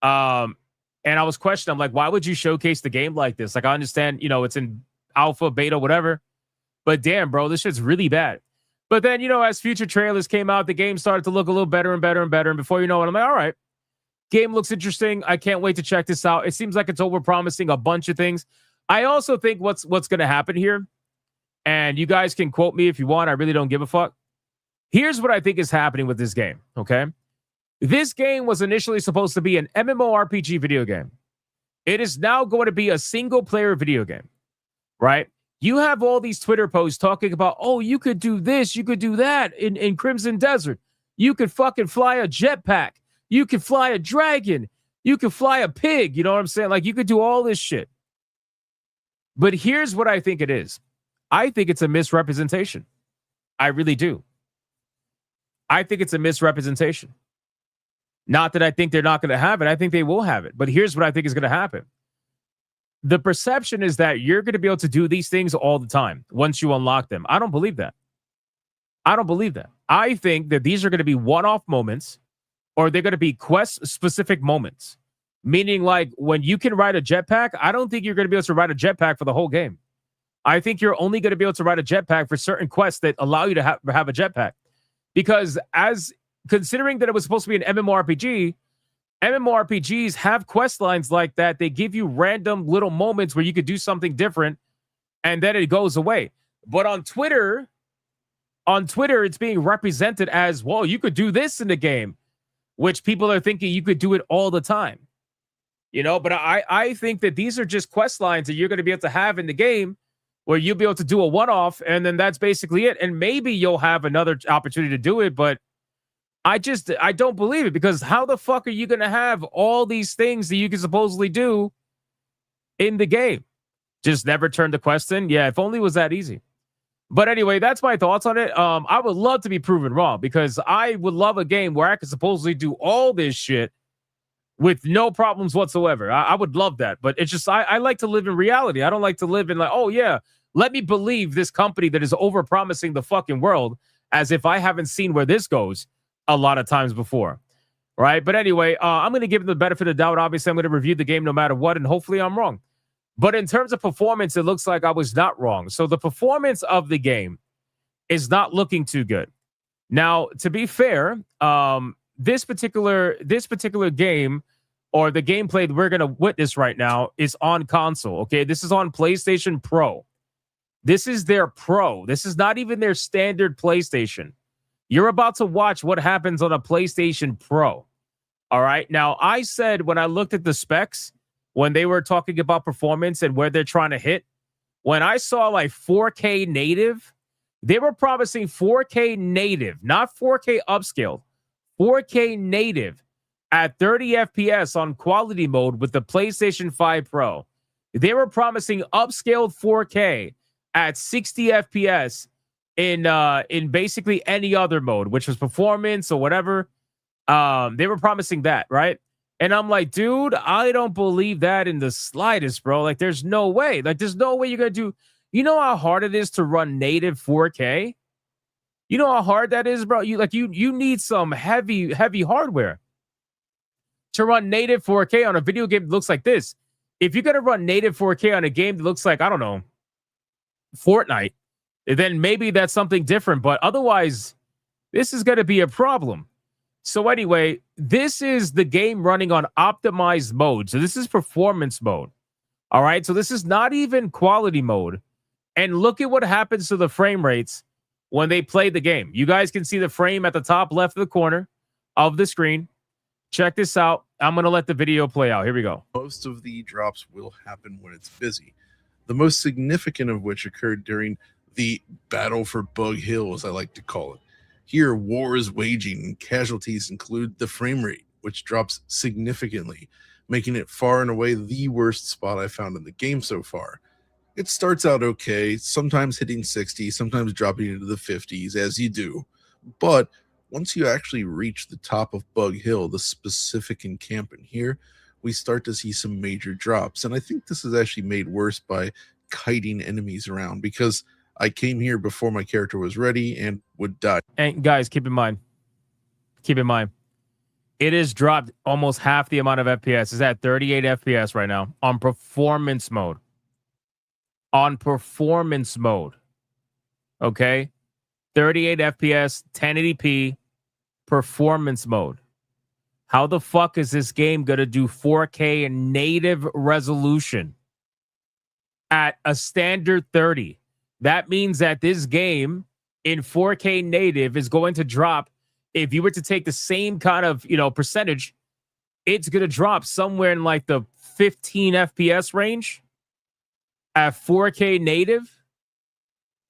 And I was questioning, I'm like, why would you showcase the game like this? Like, I understand, you know, it's in alpha, beta, whatever. But damn, bro, this shit's really bad. But then, you know, as future trailers came out, the game started to look a little better and better and better. And before you know it, I'm like, all right, game looks interesting. I can't wait to check this out. It seems like it's overpromising a bunch of things. I also think what's going to happen here, and you guys can quote me if you want, I really don't give a fuck. Here's what I think is happening with this game, okay? This game was initially supposed to be an MMORPG video game. It is now going to be a single-player video game, right? You have all these Twitter posts talking about, oh, you could do this, you could do that in Crimson Desert. You could fucking fly a jetpack. You could fly a dragon. You could fly a pig. You know what I'm saying? Like, you could do all this shit. But here's what I think it is. I think it's a misrepresentation. I really do. I think it's a misrepresentation. Not that I think they're not going to have it. I think they will have it. But here's what I think is going to happen. The perception is that you're going to be able to do these things all the time once you unlock them. I don't believe that. I don't believe that. I think that these are going to be one-off moments, or they're going to be quest-specific moments. Meaning, like, when you can ride a jetpack, I don't think you're going to be able to ride a jetpack for the whole game. I think you're only going to be able to ride a jetpack for certain quests that allow you to have a jetpack. Because considering that it was supposed to be an MMORPG, MMORPGs have quest lines like that. They give you random little moments where you could do something different, and then it goes away. But on Twitter, it's being represented as, well, you could do this in the game, which people are thinking you could do it all the time. You know, but I think that these are just quest lines that you're going to be able to have in the game where you'll be able to do a one-off, and then that's basically it. And maybe you'll have another opportunity to do it, but I don't believe it, because how the fuck are you going to have all these things that you can supposedly do in the game? Just never turn the quest in? Yeah, if only it was that easy. But anyway, that's my thoughts on it. I would love to be proven wrong, because I would love a game where I could supposedly do all this shit with no problems whatsoever. I would love that. But it's just, I like to live in reality. I don't like to live in like, oh yeah, let me believe this company that is overpromising the fucking world, as if I haven't seen where this goes a lot of times before. Right? But anyway, I'm going to give them the benefit of the doubt. Obviously, I'm going to review the game no matter what, and hopefully I'm wrong. But in terms of performance, it looks like I was not wrong. So the performance of the game is not looking too good. Now, to be fair, this particular game, or the gameplay that we're going to witness right now, is on console. Okay, this is on PlayStation Pro. This is their Pro. This is not even their standard PlayStation. You're about to watch what happens on a PlayStation Pro. All right. Now, I said when I looked at the specs, when they were talking about performance and where they're trying to hit, when I saw like 4K native, they were promising 4K native, not 4K upscaled, 4K native at 30 FPS on quality mode with the PlayStation 5 Pro. They were promising upscaled 4K at 60 FPS in basically any other mode, which was performance or whatever. They were promising that, right? And I'm like, dude, I don't believe that in the slightest, bro. Like, there's no way. Like, there's no way you're going to do. You know how hard it is to run native 4K? You know how hard that is, bro? You need some heavy hardware to run native 4K on a video game that looks like this. If you're going to run native 4K on a game that looks like, I don't know, Fortnite, then maybe that's something different. But otherwise, this is going to be a problem. So anyway, this is the game running on optimized mode. So this is performance mode. All right. So this is not even quality mode. And look at what happens to the frame rates when they play the game. You guys can see the frame at the top left of the corner of the screen. Check this out. I'm going to let the video play out. Here we go.
Most of the drops will happen when it's busy. The most significant of which occurred during the battle for Bug Hill, as I like to call it. Here, war is waging and casualties include the frame rate, which drops significantly, making it far and away the worst spot I found in the game so far. It starts out okay, sometimes hitting 60, sometimes dropping into the 50s, as you do. But once you actually reach the top of Bug Hill, the specific encampment here, we start to see some major drops. And I think this is actually made worse by kiting enemies around, because I came here before my character was ready and would die.
And guys, keep in mind, it has dropped almost half the amount of FPS. It's at 38 FPS right now on performance mode. Okay? 38 FPS, 1080p, performance mode. How the fuck is this game going to do 4K and native resolution at a standard 30? That means that this game in 4K native is going to drop. If you were to take the same kind of, percentage, it's going to drop somewhere in like the 15 FPS range at 4K native.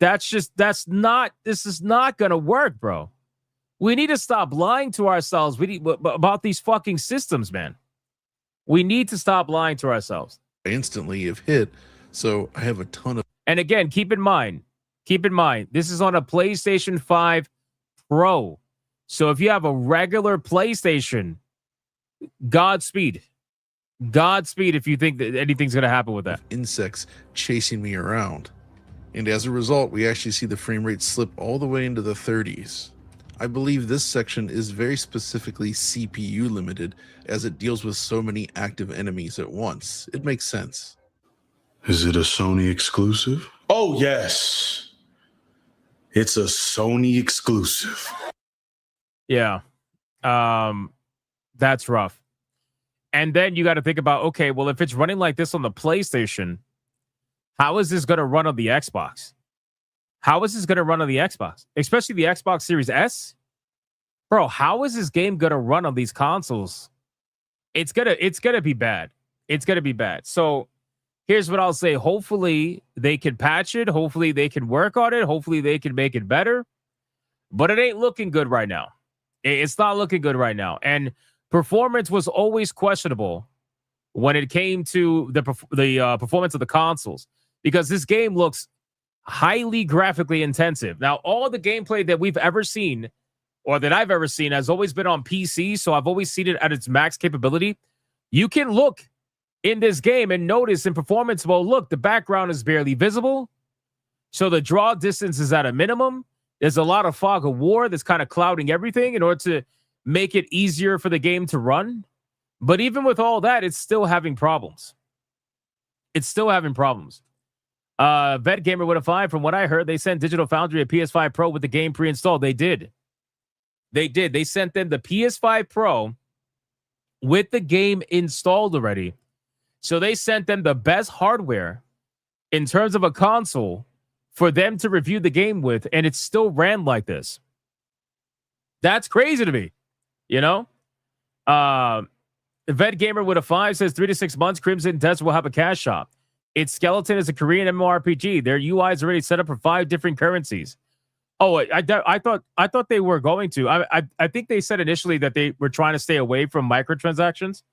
This is not going to work, bro. We need to stop lying to ourselves about these fucking systems, man. We need to stop lying to ourselves.
Instantly have hit, so I have a ton of...
And again, keep in mind, this is on a PlayStation 5 Pro. So if you have a regular PlayStation, Godspeed. Godspeed if you think that anything's going to happen with that.
Insects chasing me around. And as a result, we actually see the frame rate slip all the way into the 30s. I believe this section is very specifically CPU limited, as it deals with so many active enemies at once. It makes sense.
Is it a Sony exclusive? Oh, yes. It's a Sony exclusive.
Yeah. That's rough. And then you got to think about, okay, well, if it's running like this on the PlayStation, how is this going to run on the Xbox? How is this going to run on the Xbox? Especially the Xbox Series S? Bro, how is this game going to run on these consoles? It's gonna be bad. It's going to be bad. So here's what I'll say. Hopefully they can patch it. Hopefully they can work on it. Hopefully they can make it better. But it ain't looking good right now. It's not looking good right now. And performance was always questionable when it came to the performance of the consoles, because this game looks highly graphically intensive. Now, all the gameplay that we've ever seen, or that I've ever seen, has always been on PC, so I've always seen it at its max capability. You can look in this game and notice in performance mode, look, the background is barely visible, so the draw distance is at a minimum. There's a lot of fog of war that's kind of clouding everything in order to make it easier for the game to run. But even with all that, it's still having problems. Vet Gamer with a 5. From what I heard, they sent Digital Foundry a PS5 Pro with the game pre-installed. They did. They sent them the PS5 Pro with the game installed already. So they sent them the best hardware in terms of a console for them to review the game with, and it still ran like this. That's crazy to me, Vet Gamer with a 5 says 3 to 6 months, Crimson Desert will have a cash shop. Its skeleton is a Korean MMORPG. Their UI is already set up for 5 different currencies. Oh, I thought they were going to. I think they said initially that they were trying to stay away from microtransactions,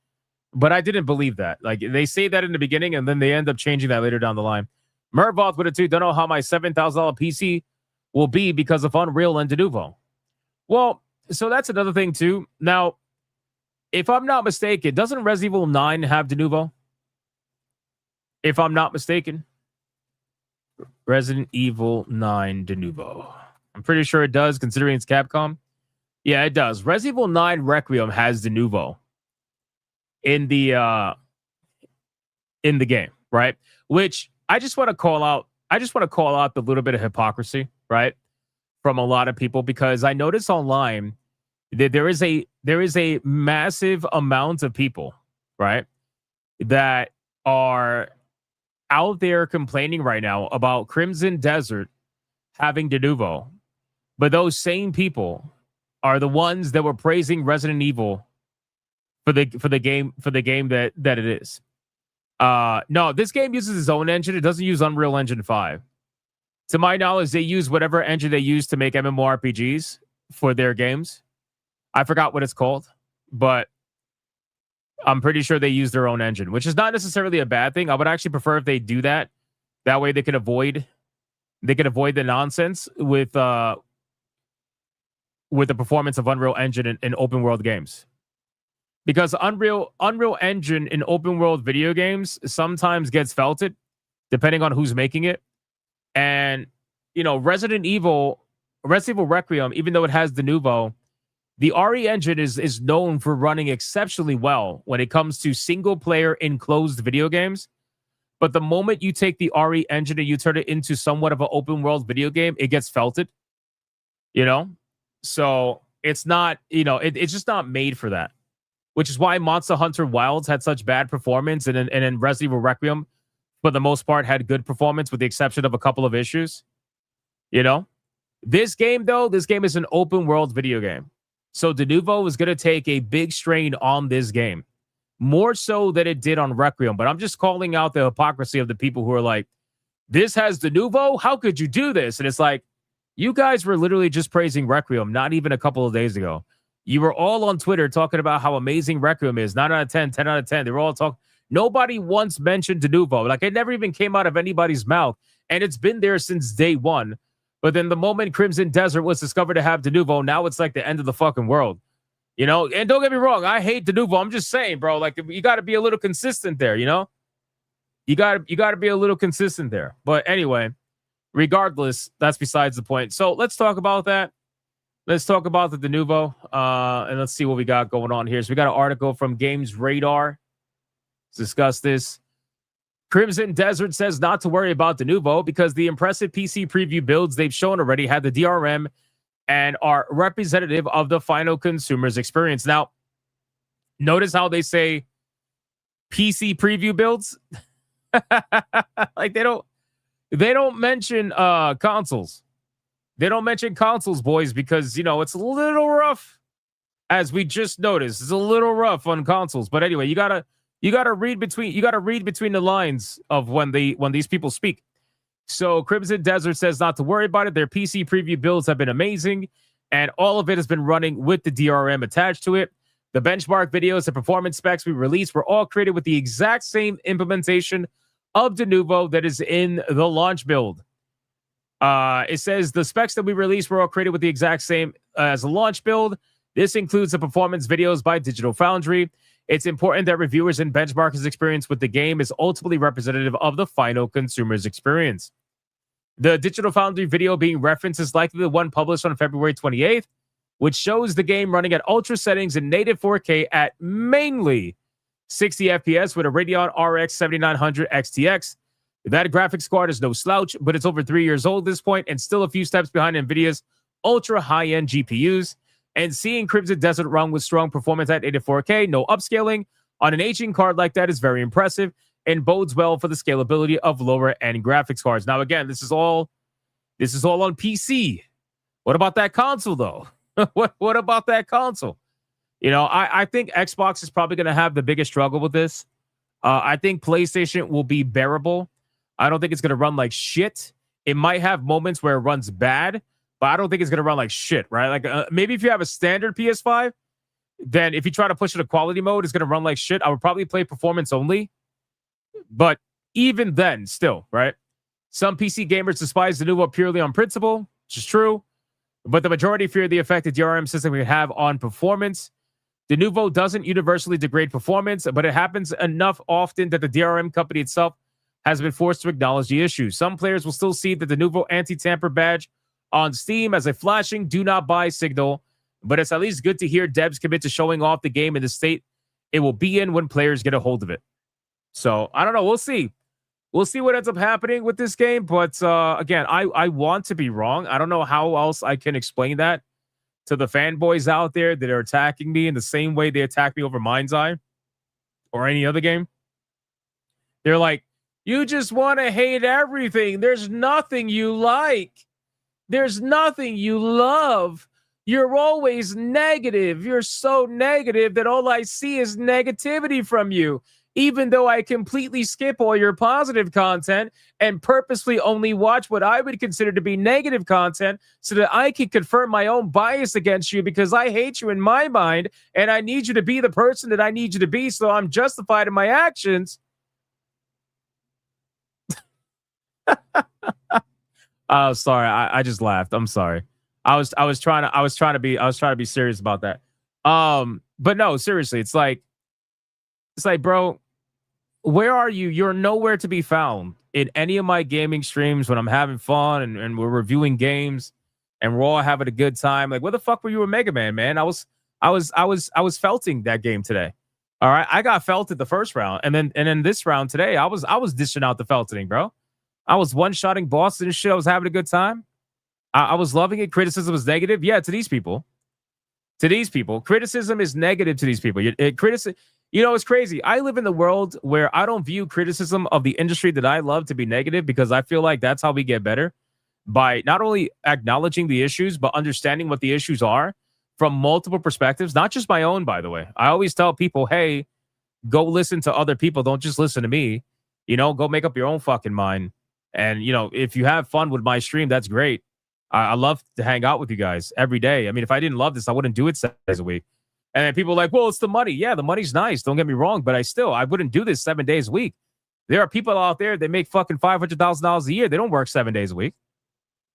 but I didn't believe that. Like, they say that in the beginning, and then they end up changing that later down the line. Mervoth with a 2. Don't know how my $7,000 PC will be because of Unreal and Denuvo. Well, so that's another thing too. Now, if I'm not mistaken, doesn't Resident Evil 9 have de novo? If I'm not mistaken. Resident Evil 9 de novo. I'm pretty sure it does, considering it's Capcom. Yeah, it does. Resident Evil 9 Requiem has de novo in the game, right? Which I just want to call out. I just want to call out the little bit of hypocrisy, right, from a lot of people, because I notice online that there is a massive amount of people, right, that are out there complaining right now about Crimson Desert having de novo, but those same people are the ones that were praising Resident Evil for the game that it is. No, this game uses its own engine. It doesn't use Unreal Engine 5. To my knowledge, they use whatever engine they use to make MMORPGs for their games. I forgot what it's called, but I'm pretty sure they use their own engine, which is not necessarily a bad thing. I would actually prefer if they do that. That way they can avoid the nonsense with the performance of Unreal Engine in open world games. Because Unreal Engine in open world video games sometimes gets felted, depending on who's making it. And, you know, Resident Evil Requiem, even though it has de novo, the RE engine is known for running exceptionally well when it comes to single-player enclosed video games. But the moment you take the RE engine and you turn it into somewhat of an open-world video game, it gets felted. You know? So it's not, you know, it's just not made for that. Which is why Monster Hunter Wilds had such bad performance, and then Resident Evil Requiem, for the most part, had good performance with the exception of a couple of issues. You know? This game, though, is an open-world video game. So de novo is going to take a big strain on this game. More so than it did on Requiem. But I'm just calling out the hypocrisy of the people who are like, this has de novo? How could you do this? And it's like, you guys were literally just praising Requiem not even a couple of days ago. You were all on Twitter talking about how amazing Requiem is. 9 out of 10, 10 out of 10. They were all talking. Nobody once mentioned de novo. Like, it never even came out of anybody's mouth. And it's been there since day one. But then the moment Crimson Desert was discovered to have de novo, now it's like the end of the fucking world. You know? And don't get me wrong, I hate de novo. I'm just saying, bro, like, you got to be a little consistent there, you know? You got to be a little consistent there. But anyway, regardless, that's besides the point. So let's talk about that. Let's talk about the de novo, and let's see what we got going on here. So we got an article from Games Radar. Let's discuss this. Crimson Desert says not to worry about de novo because the impressive PC preview builds they've shown already had the DRM and are representative of the final consumer's experience. Now, notice how they say PC preview builds. Like they don't mention consoles. They don't mention consoles, boys, because, you know, it's a little rough, as we just noticed. It's a little rough on consoles. But anyway, you gotta read between the lines of when these people speak. So Crimson Desert says not to worry about it. Their PC preview builds have been amazing, and all of it has been running with the DRM attached to it. The benchmark videos and performance specs we released were all created with the exact same implementation of de novo that is in the launch build. It says the specs that we released were all created with the exact same as a launch build. This includes the performance videos by Digital Foundry. It's important that reviewers and benchmarkers' experience with the game is ultimately representative of the final consumer's experience. The Digital Foundry video being referenced is likely the one published on February 28th, which shows the game running at ultra settings in native 4K at mainly 60 FPS with a Radeon RX 7900 XTX. That graphics card is no slouch, but it's over 3 years old at this point and still a few steps behind NVIDIA's ultra high-end GPUs. And seeing Crimson Desert run with strong performance at 84K, no upscaling, on an aging card like that is very impressive and bodes well for the scalability of lower-end graphics cards. Now, again, this is all on PC. What about that console, though? What about that console? You know, I think Xbox is probably going to have the biggest struggle with this. I think PlayStation will be bearable. I don't think it's going to run like shit. It might have moments where it runs bad, but I don't think it's going to run like shit, right? Like maybe if you have a standard PS5, then if you try to push it to quality mode, it's going to run like shit. I would probably play performance only. But even then, still, right? Some PC gamers despise the de novo purely on principle, which is true. But the majority fear the effect the DRM system would have on performance. The Nouveau doesn't universally degrade performance, but it happens enough often that the DRM company itself has been forced to acknowledge the issue. Some players will still see that the Nouveau anti-tamper badge on Steam as a flashing do not buy signal, but it's at least good to hear devs commit to showing off the game in the state it will be in when players get a hold of it. So, I don't know. We'll see. We'll see what ends up happening with this game, but again, I want to be wrong. I don't know how else I can explain that to the fanboys out there that are attacking me in the same way they attack me over Mind's Eye or any other game. They're like, you just want to hate everything. There's nothing you like. There's nothing you love. You're always negative. You're so negative that all I see is negativity from you. Even though I completely skip all your positive content and purposely only watch what I would consider to be negative content so that I can confirm my own bias against you because I hate you in my mind and I need you to be the person that I need you to be, so I'm justified in my actions. Oh, sorry. I just laughed. I'm sorry. I was trying to be serious about that. But no, seriously, it's like, bro, where are you? You're nowhere to be found in any of my gaming streams when I'm having fun and we're reviewing games and we're all having a good time. Like, where the fuck were you in Mega Man? I was felting that game today. All right, I got felted the first round, and then this round today, I was dishing out the felting, bro. I was one-shotting bosses and shit. I was having a good time. I was loving it. Criticism was negative. Yeah, to these people. Criticism is negative to these people. You know, it's crazy. I live in the world where I don't view criticism of the industry that I love to be negative because I feel like that's how we get better, by not only acknowledging the issues, but understanding what the issues are from multiple perspectives, not just my own, by the way. I always tell people, hey, go listen to other people. Don't just listen to me. You know, go make up your own fucking mind. And, you know, if you have fun with my stream, that's great. I love to hang out with you guys every day. I mean, if I didn't love this, I wouldn't do it 7 days a week. And people are like, well, it's the money. Yeah, the money's nice. Don't get me wrong. But I wouldn't do this 7 days a week. There are people out there that make fucking $500,000 a year. They don't work 7 days a week.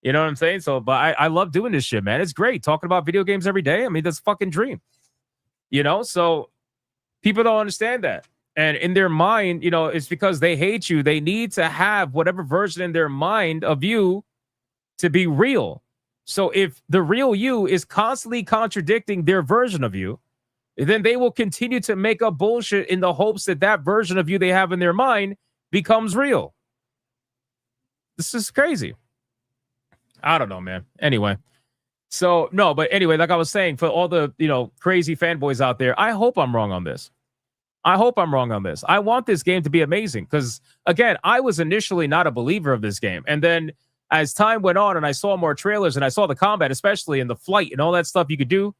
You know what I'm saying? So, but I love doing this shit, man. It's great talking about video games every day. I mean, that's a fucking dream. You know, so people don't understand that. And in their mind, you know, it's because they hate you. They need to have whatever version in their mind of you to be real. So if the real you is constantly contradicting their version of you, then they will continue to make up bullshit in the hopes that that version of you they have in their mind becomes real. This is crazy. I don't know, man. Anyway. So, no, but anyway, like I was saying, for all the, you know, crazy fanboys out there, I hope I'm wrong on this. I want this game to be amazing because, again, I was initially not a believer of this game. And then as time went on and I saw more trailers and I saw the combat, especially in the flight and all that stuff you could do,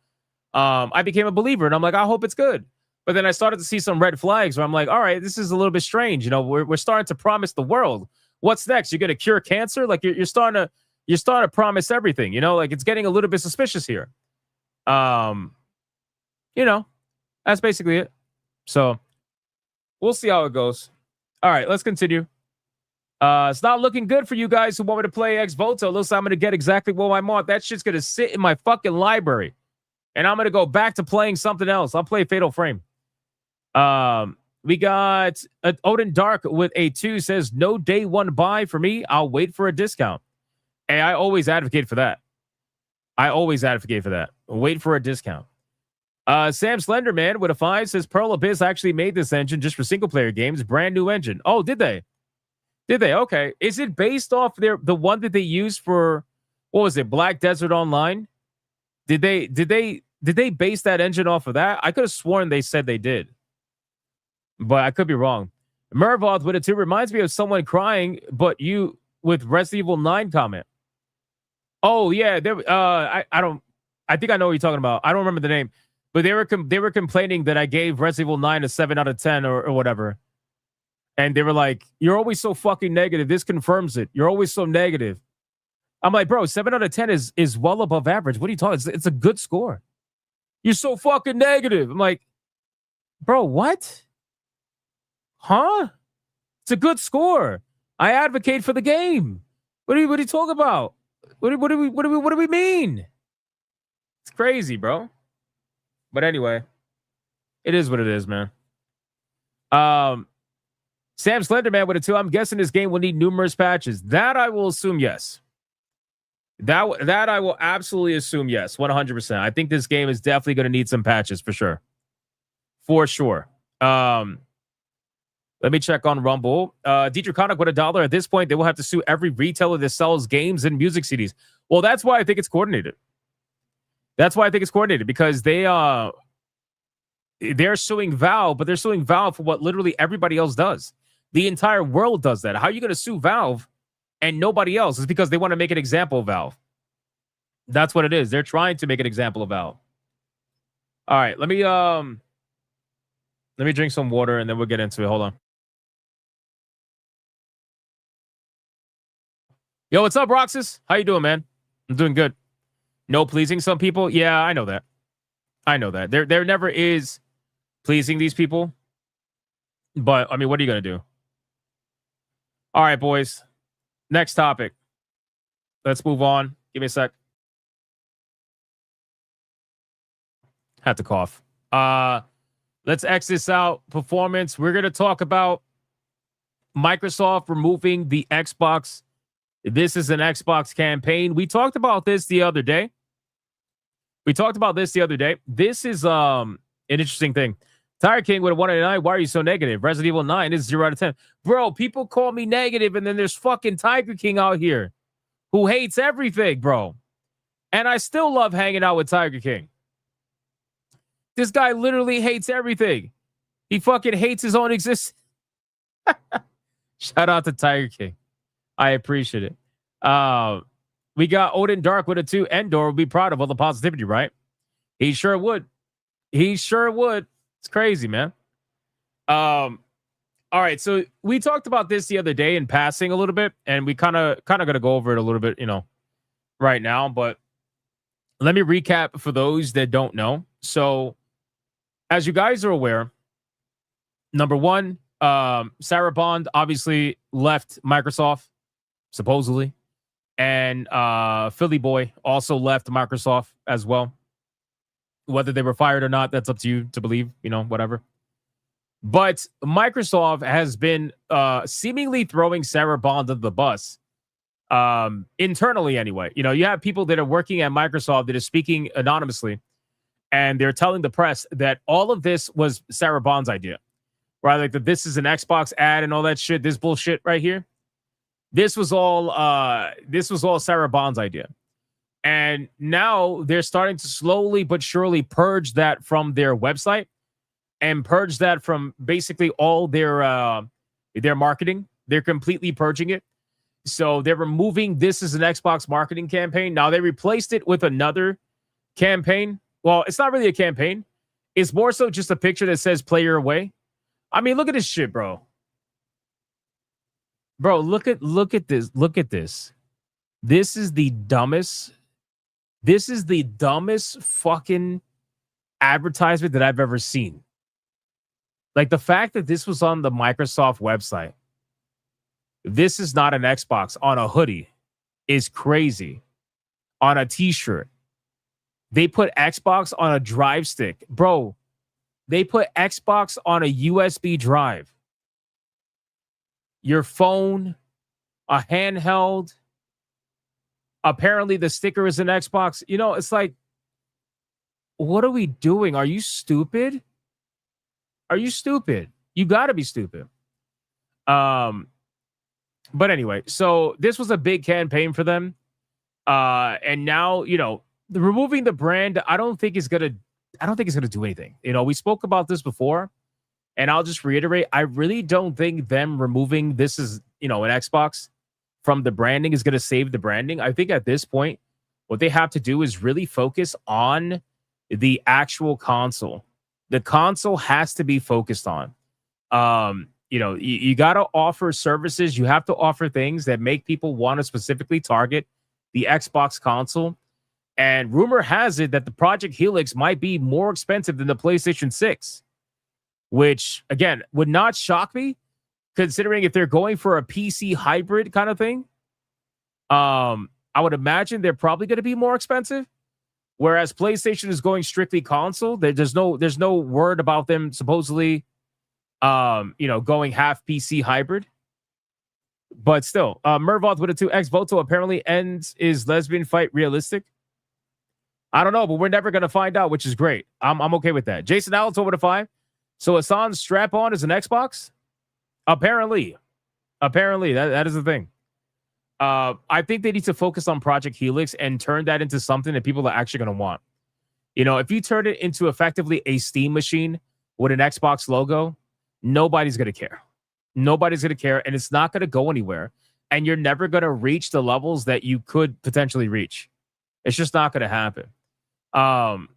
I became a believer. And I'm like, I hope it's good. But then I started to see some red flags where I'm like, all right, this is a little bit strange. You know, we're starting to promise the world. What's next? You're going to cure cancer? Like you're starting to promise everything, you know, like it's getting a little bit suspicious here. You know, that's basically it. So we'll see how it goes. All right, let's continue. It's not looking good for you guys who want me to play Ex Voto. Looks like I'm going to get exactly what I want. That shit's going to sit in my fucking library. And I'm going to go back to playing something else. I'll play Fatal Frame. We got Odin Dark with a 2 says, no day one buy for me. I'll wait for a discount. And I always advocate for that. Wait for a discount. Sam Slenderman with a 5 says Pearl Abyss actually made this engine just for single player games. Brand new engine. Oh, did they? Okay. Is it based off the one that they used for, what was it, Black Desert Online? Did they base that engine off of that? I could have sworn they said they did, but I could be wrong. Mervoth with a 2 reminds me of someone crying, but you with Resident Evil 9 comment. Oh yeah, I think I know what you're talking about. I don't remember the name. But they were complaining that I gave Resident Evil 9 a 7 out of 10 or whatever. And they were like, you're always so fucking negative. This confirms it. You're always so negative. I'm like, bro, 7 out of 10 is well above average. What are you talking? It's a good score. You're so fucking negative. I'm like, bro, what? Huh? It's a good score. I advocate for the game. What are you talking about? What do we mean? It's crazy, bro. But anyway, It is what it is, man. Sam Slenderman with a 2. I'm guessing this game will need numerous patches. That I will assume yes. That I will absolutely assume yes, 100%. I think this game is definitely going to need some patches for sure. For sure. Let me check on Rumble. Dietrich Connick with $1. At this point, they will have to sue every retailer that sells games and music CDs. Well, that's why I think it's coordinated. That's why I think it's coordinated, because they're suing Valve, but they're suing Valve for what literally everybody else does. The entire world does that. How are you going to sue Valve and nobody else? It's because they want to make an example of Valve. That's what it is. They're trying to make an example of Valve. All right, let me drink some water and then we'll get into it. Hold on. Yo, what's up, Roxas? How you doing, man? I'm doing good. No pleasing some people? Yeah, I know that. I know that. There never is pleasing these people. But, I mean, what are you going to do? All right, boys. Next topic. Let's move on. Give me a sec. Had to cough. Let's X this out. Performance. We're going to talk about Microsoft removing the Xbox. This is an Xbox campaign. We talked about this the other day. This is an interesting thing. Tire King with a 1 out of 9. Why are you so negative? Resident Evil 9 is 0 out of 10. Bro, people call me negative, and then there's fucking Tiger King out here who hates everything, bro. And I still love hanging out with Tiger King. This guy literally hates everything. He fucking hates his own existence. Shout out to Tiger King. I appreciate it. We got Odin Dark with a 2. Endor would be proud of all the positivity, right? He sure would. It's crazy, man. All right, so we talked about this the other day in passing a little bit, and we kind of going to go over it a little bit, right now. But let me recap for those that don't know. So, as you guys are aware, number one, Sarah Bond obviously left Microsoft, supposedly. And Philly Boy also left Microsoft as well. Whether they were fired or not, that's up to you to believe, whatever. But Microsoft has been seemingly throwing Sarah Bond under the bus, internally anyway. You have people that are working at Microsoft that are speaking anonymously, and they're telling the press that all of this was Sarah Bond's idea. Right? Like that this is an Xbox ad and all that shit, this bullshit right here. This was all Sarah Bond's idea. And now they're starting to slowly but surely purge that from their website and purge that from basically all their marketing. They're completely purging it. So they're removing this as an Xbox marketing campaign. Now they replaced it with another campaign. Well, it's not really a campaign. It's more so just a picture that says play your way. I mean, look at this shit, bro. Bro, look at this. Look at this. This is the dumbest fucking advertisement that I've ever seen. Like the fact that this was on the Microsoft website. This is not an Xbox on a hoodie is crazy. On a t-shirt. They put Xbox on a drive stick. Bro, they put Xbox on a USB drive. Your phone, a handheld. Apparently the sticker is an Xbox. It's like, what are we doing? Are you stupid? Are you stupid? You got to be stupid. But anyway, so this was a big campaign for them. And now, removing the brand, I don't think it's going to do anything. We spoke about this before, and I'll just reiterate, I really don't think them removing this is, an Xbox from the branding is going to save the branding. I think at this point, what they have to do is really focus on the actual console. The console has to be focused on. You got to offer services. You have to offer things that make people want to specifically target the Xbox console. And rumor has it that the Project Helix might be more expensive than the PlayStation 6, which, again, would not shock me, considering if they're going for a PC hybrid kind of thing. I would imagine they're probably going to be more expensive, Whereas PlayStation is going strictly console. There's no word about them supposedly, going half PC hybrid. But still, Mervoth with a 2X Voto apparently ends is lesbian fight realistic. I don't know, but we're never gonna find out, which is great. I'm okay with that. Jason Allen's over to 5. So Hassan's strap-on is an Xbox? Apparently, that is the thing. I think they need to focus on Project Helix and turn that into something that people are actually going to want. If you turn it into effectively a Steam machine with an Xbox logo, nobody's going to care. Nobody's going to care, and it's not going to go anywhere. And you're never going to reach the levels that you could potentially reach. It's just not going to happen. And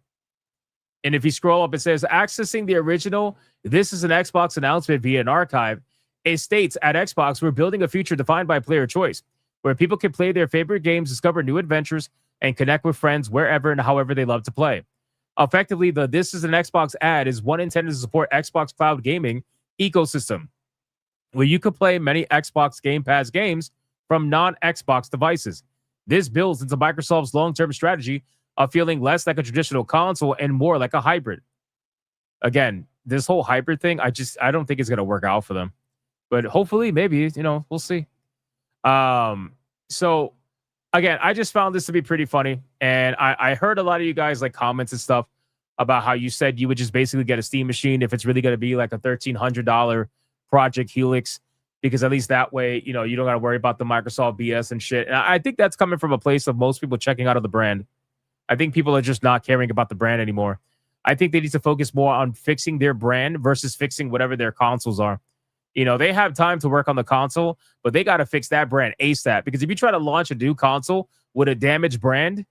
if you scroll up, it says, accessing the original, this is an Xbox announcement via an archive. It states, at Xbox, we're building a future defined by player choice, where people can play their favorite games, discover new adventures, and connect with friends wherever and however they love to play. Effectively, the This is an Xbox ad is one intended to support Xbox Cloud Gaming ecosystem, where you could play many Xbox Game Pass games from non-Xbox devices. This builds into Microsoft's long-term strategy of feeling less like a traditional console and more like a hybrid. Again, this whole hybrid thing, I don't think it's going to work out for them. But hopefully, maybe, we'll see. So again, I just found this to be pretty funny. And I heard a lot of you guys like comments and stuff about how you said you would just basically get a Steam machine if it's really going to be like a $1,300 Project Helix, because at least that way, you don't got to worry about the Microsoft BS and shit. And I think that's coming from a place of most people checking out of the brand. I think people are just not caring about the brand anymore. I think they need to focus more on fixing their brand versus fixing whatever their consoles are. They have time to work on the console, but they got to fix that brand ASAP. Because if you try to launch a new console with a damaged brand,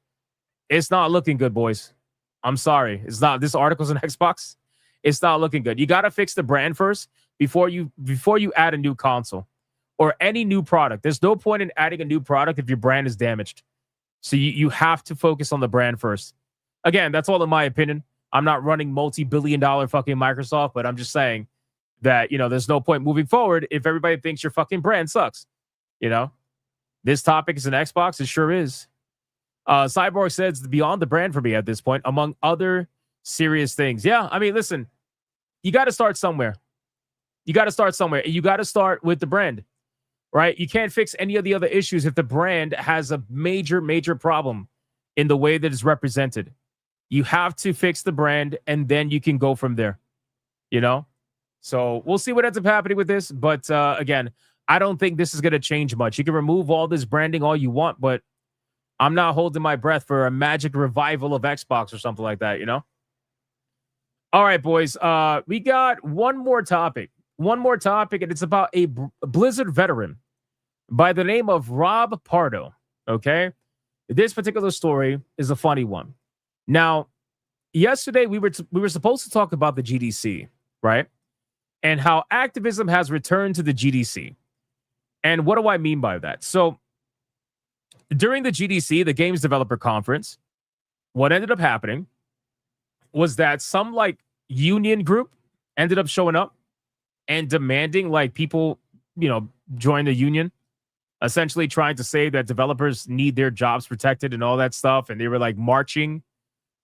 it's not looking good, boys. I'm sorry. It's not. This article's on Xbox. It's not looking good. You got to fix the brand first before you add a new console or any new product. There's no point in adding a new product if your brand is damaged. So you have to focus on the brand first. Again, that's all in my opinion. I'm not running multi-billion-dollar fucking Microsoft, but I'm just saying that, there's no point moving forward if everybody thinks your fucking brand sucks. This topic is an Xbox. It sure is. Cyborg says beyond the brand for me at this point, among other serious things. Yeah, I mean, listen, you got to start somewhere. And you got to start with the brand, right? You can't fix any of the other issues if the brand has a major, major problem in the way that it's represented. You have to fix the brand, and then you can go from there, So we'll see what ends up happening with this. But again, I don't think this is going to change much. You can remove all this branding all you want, but I'm not holding my breath for a magic revival of Xbox or something like that, All right, boys. We got one more topic, and it's about a Blizzard veteran by the name of Rob Pardo. Okay, this particular story is a funny one. Now, yesterday we were supposed to talk about the GDC, right? And how activism has returned to the GDC. And what do I mean by that? So, during the GDC, the Games Developer Conference, what ended up happening was that some union group ended up showing up and demanding people, join the union, essentially trying to say that developers need their jobs protected and all that stuff. And they were marching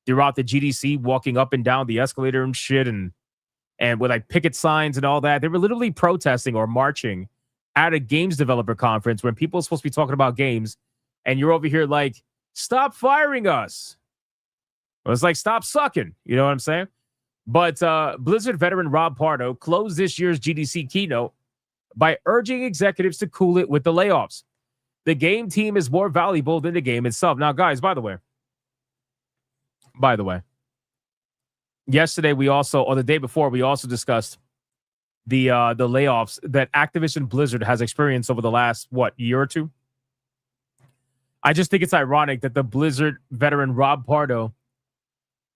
throughout the GDC, walking up and down the escalator and shit, and with picket signs and all that. They were literally protesting or marching at a games developer conference when people are supposed to be talking about games, and you're over here stop firing us. It was stop sucking. You know what I'm saying? But Blizzard veteran Rob Pardo closed this year's GDC keynote by urging executives to cool it with the layoffs. The game team is more valuable than the game itself. Now, guys, by the way, yesterday the day before, we also discussed the layoffs that Activision Blizzard has experienced over the last year or two. I just think it's ironic that the Blizzard veteran Rob Pardo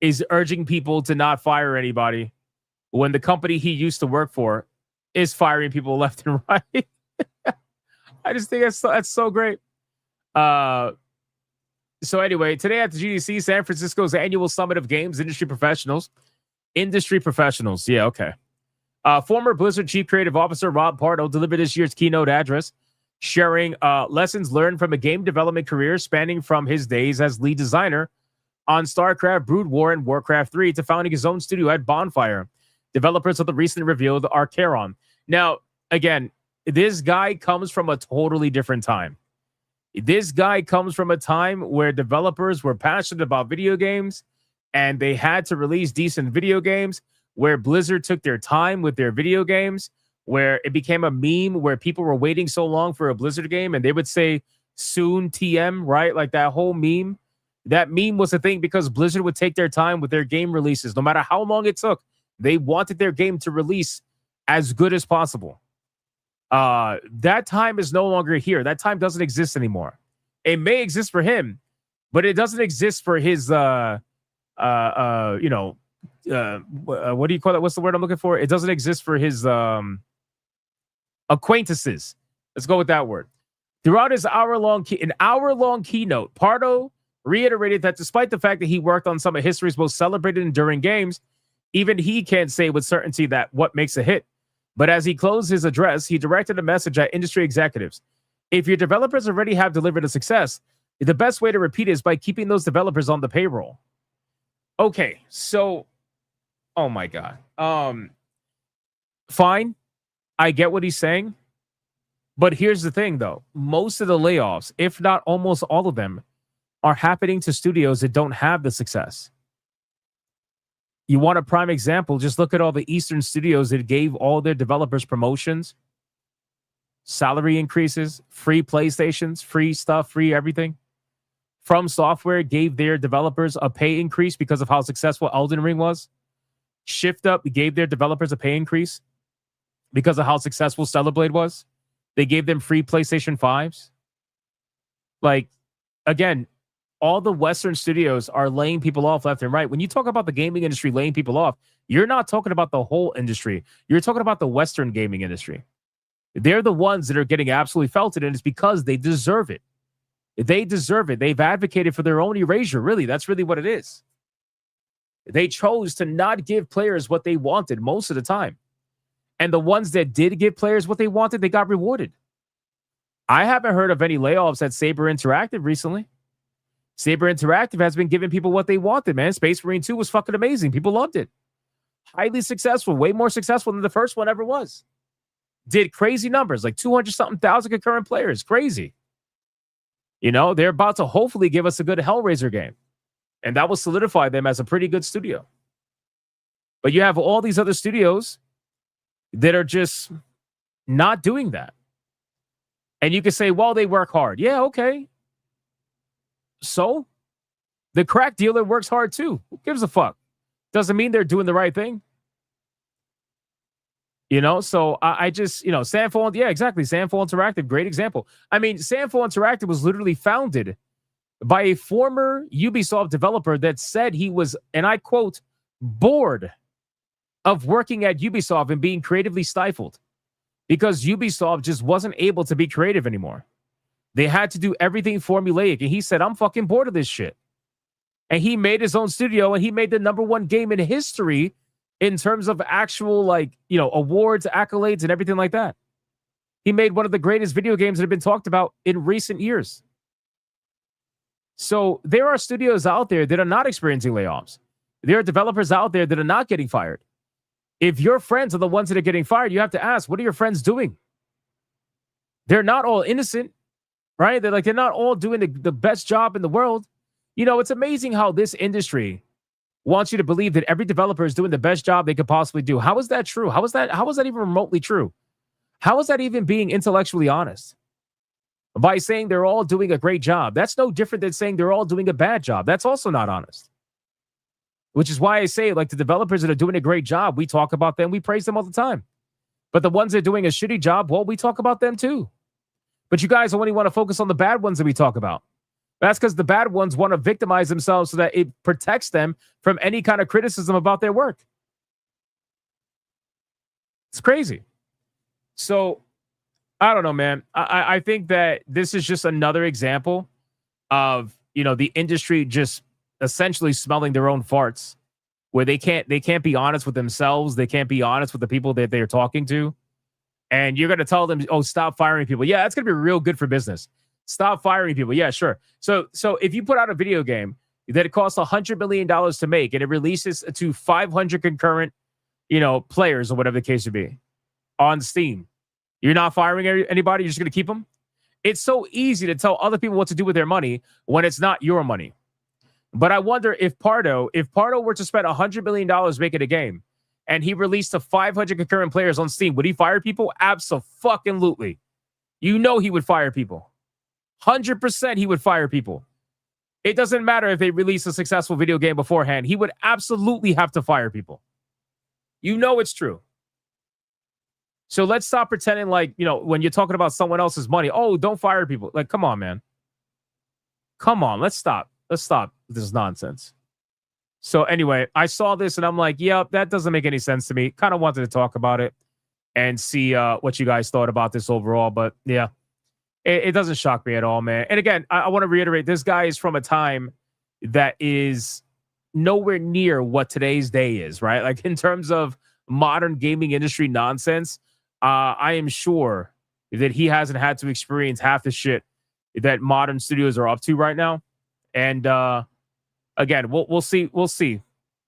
is urging people to not fire anybody when the company he used to work for is firing people left and right. I just think that's so great. So anyway, today at the GDC, San Francisco's annual summit of games industry professionals. Yeah, okay. Former Blizzard Chief Creative Officer Rob Pardo delivered this year's keynote address, sharing lessons learned from a game development career spanning from his days as lead designer on StarCraft, Brood War, and Warcraft 3 to founding his own studio at Bonfire, developers of the recently revealed Archeron. Now, again, this guy comes from a totally different time. This guy comes from a time where developers were passionate about video games and they had to release decent video games, where Blizzard took their time with their video games, where it became a meme where people were waiting so long for a Blizzard game and they would say soon TM, right? Like that whole meme. That meme was a thing because Blizzard would take their time with their game releases. No matter how long it took, they wanted their game to release as good as possible. That time is no longer here. That time doesn't exist anymore. It may exist for him, but it doesn't exist for his what do you call it? What's the word I'm looking for? It doesn't exist for his acquaintances. Let's go with that word. Throughout his hour-long keynote, Pardo reiterated that despite the fact that he worked on some of history's most celebrated and enduring games, even he can't say with certainty that what makes a hit. But as he closed his address, he directed a message at industry executives. If your developers already have delivered a success, the best way to repeat it is by keeping those developers on the payroll. Okay, so, oh my God. Fine, I get what he's saying. But here's the thing, though. Most of the layoffs, if not almost all of them, are happening to studios that don't have the success. You want a prime example? Just look at all the Eastern studios that gave all their developers promotions, salary increases, free PlayStations, free stuff, free everything. From Software gave their developers a pay increase because of how successful Elden Ring was. Shift Up gave their developers a pay increase because of how successful Stellar Blade was. They gave them free PlayStation 5s. Like, again, all the Western studios are laying people off left and right. When you talk about the gaming industry laying people off, you're not talking about the whole industry. You're talking about the Western gaming industry. They're the ones that are getting absolutely felted, and it's because they deserve it. They deserve it. They've advocated for their own erasure, really. That's really what it is. They chose to not give players what they wanted most of the time. And the ones that did give players what they wanted, they got rewarded. I haven't heard of any layoffs at Saber Interactive recently. Saber Interactive has been giving people what they wanted, man. Space Marine 2 was fucking amazing. People loved it. Highly successful, way more successful than the first one ever was. Did crazy numbers, like 200-something thousand concurrent players. Crazy. You know, they're about to hopefully give us a good Hellraiser game. And that will solidify them as a pretty good studio. But you have all these other studios that are just not doing that. And you can say, well, they work hard. Yeah, okay. So? The crack dealer works hard too. Who gives a fuck? Doesn't mean they're doing the right thing. You know, so I just, you know, Sandfall, yeah, exactly. Sandfall Interactive, great example. I mean, Sandfall Interactive was literally founded by a former Ubisoft developer that said he was, and I quote, bored of working at Ubisoft and being creatively stifled because Ubisoft just wasn't able to be creative anymore. They had to do everything formulaic. And he said, I'm fucking bored of this shit. And he made his own studio and he made the #1 game in history in terms of actual, like, you know, awards, accolades, and everything like that. He made one of the greatest video games that have been talked about in recent years. So there are studios out there that are not experiencing layoffs. There are developers out there that are not getting fired. If your friends are the ones that are getting fired, you have to ask, what are your friends doing? They're not all innocent, right? They're not all doing the best job in the world. You know, it's amazing how this industry wants you to believe that every developer is doing the best job they could possibly do. How is that true? How is that even remotely true? How is that even being intellectually honest? By saying they're all doing a great job. That's no different than saying they're all doing a bad job. That's also not honest. Which is why I say, like, the developers that are doing a great job, we talk about them, we praise them all the time. But the ones that are doing a shitty job, well, we talk about them too. But you guys only want to focus on the bad ones that we talk about. That's because the bad ones want to victimize themselves so that it protects them from any kind of criticism about their work. It's crazy. So, I don't know, man. I think that this is just another example of, you know, the industry just essentially smelling their own farts, where they can't be honest with themselves. They can't be honest with the people that they're talking to. And you're going to tell them, oh, stop firing people. Yeah, that's going to be real good for business. Stop firing people. Yeah, sure. So if you put out a video game that it costs $100 million to make, and it releases to 500 concurrent, players or whatever the case would be on Steam. You're not firing anybody. You're just going to keep them. It's so easy to tell other people what to do with their money when it's not your money. But I wonder if Pardo were to spend $100 million making a game and he released to 500 concurrent players on Steam, would he fire people? Abso-fucking-lutely. He would fire people. 100% he would fire people. It doesn't matter if they release a successful video game beforehand. He would absolutely have to fire people. It's true. So let's stop pretending like, when you're talking about someone else's money, oh, don't fire people. Like, come on, man. Come on, let's stop. Let's stop this nonsense. So anyway, I saw this and I'm like, yeah, that doesn't make any sense to me. Kind of wanted to talk about it and see what you guys thought about this overall. But yeah, it doesn't shock me at all, man. And again, I want to reiterate, this guy is from a time that is nowhere near what today's day is, right? Like in terms of modern gaming industry nonsense, I am sure that he hasn't had to experience half the shit that modern studios are up to right now. And again, we'll see. We'll see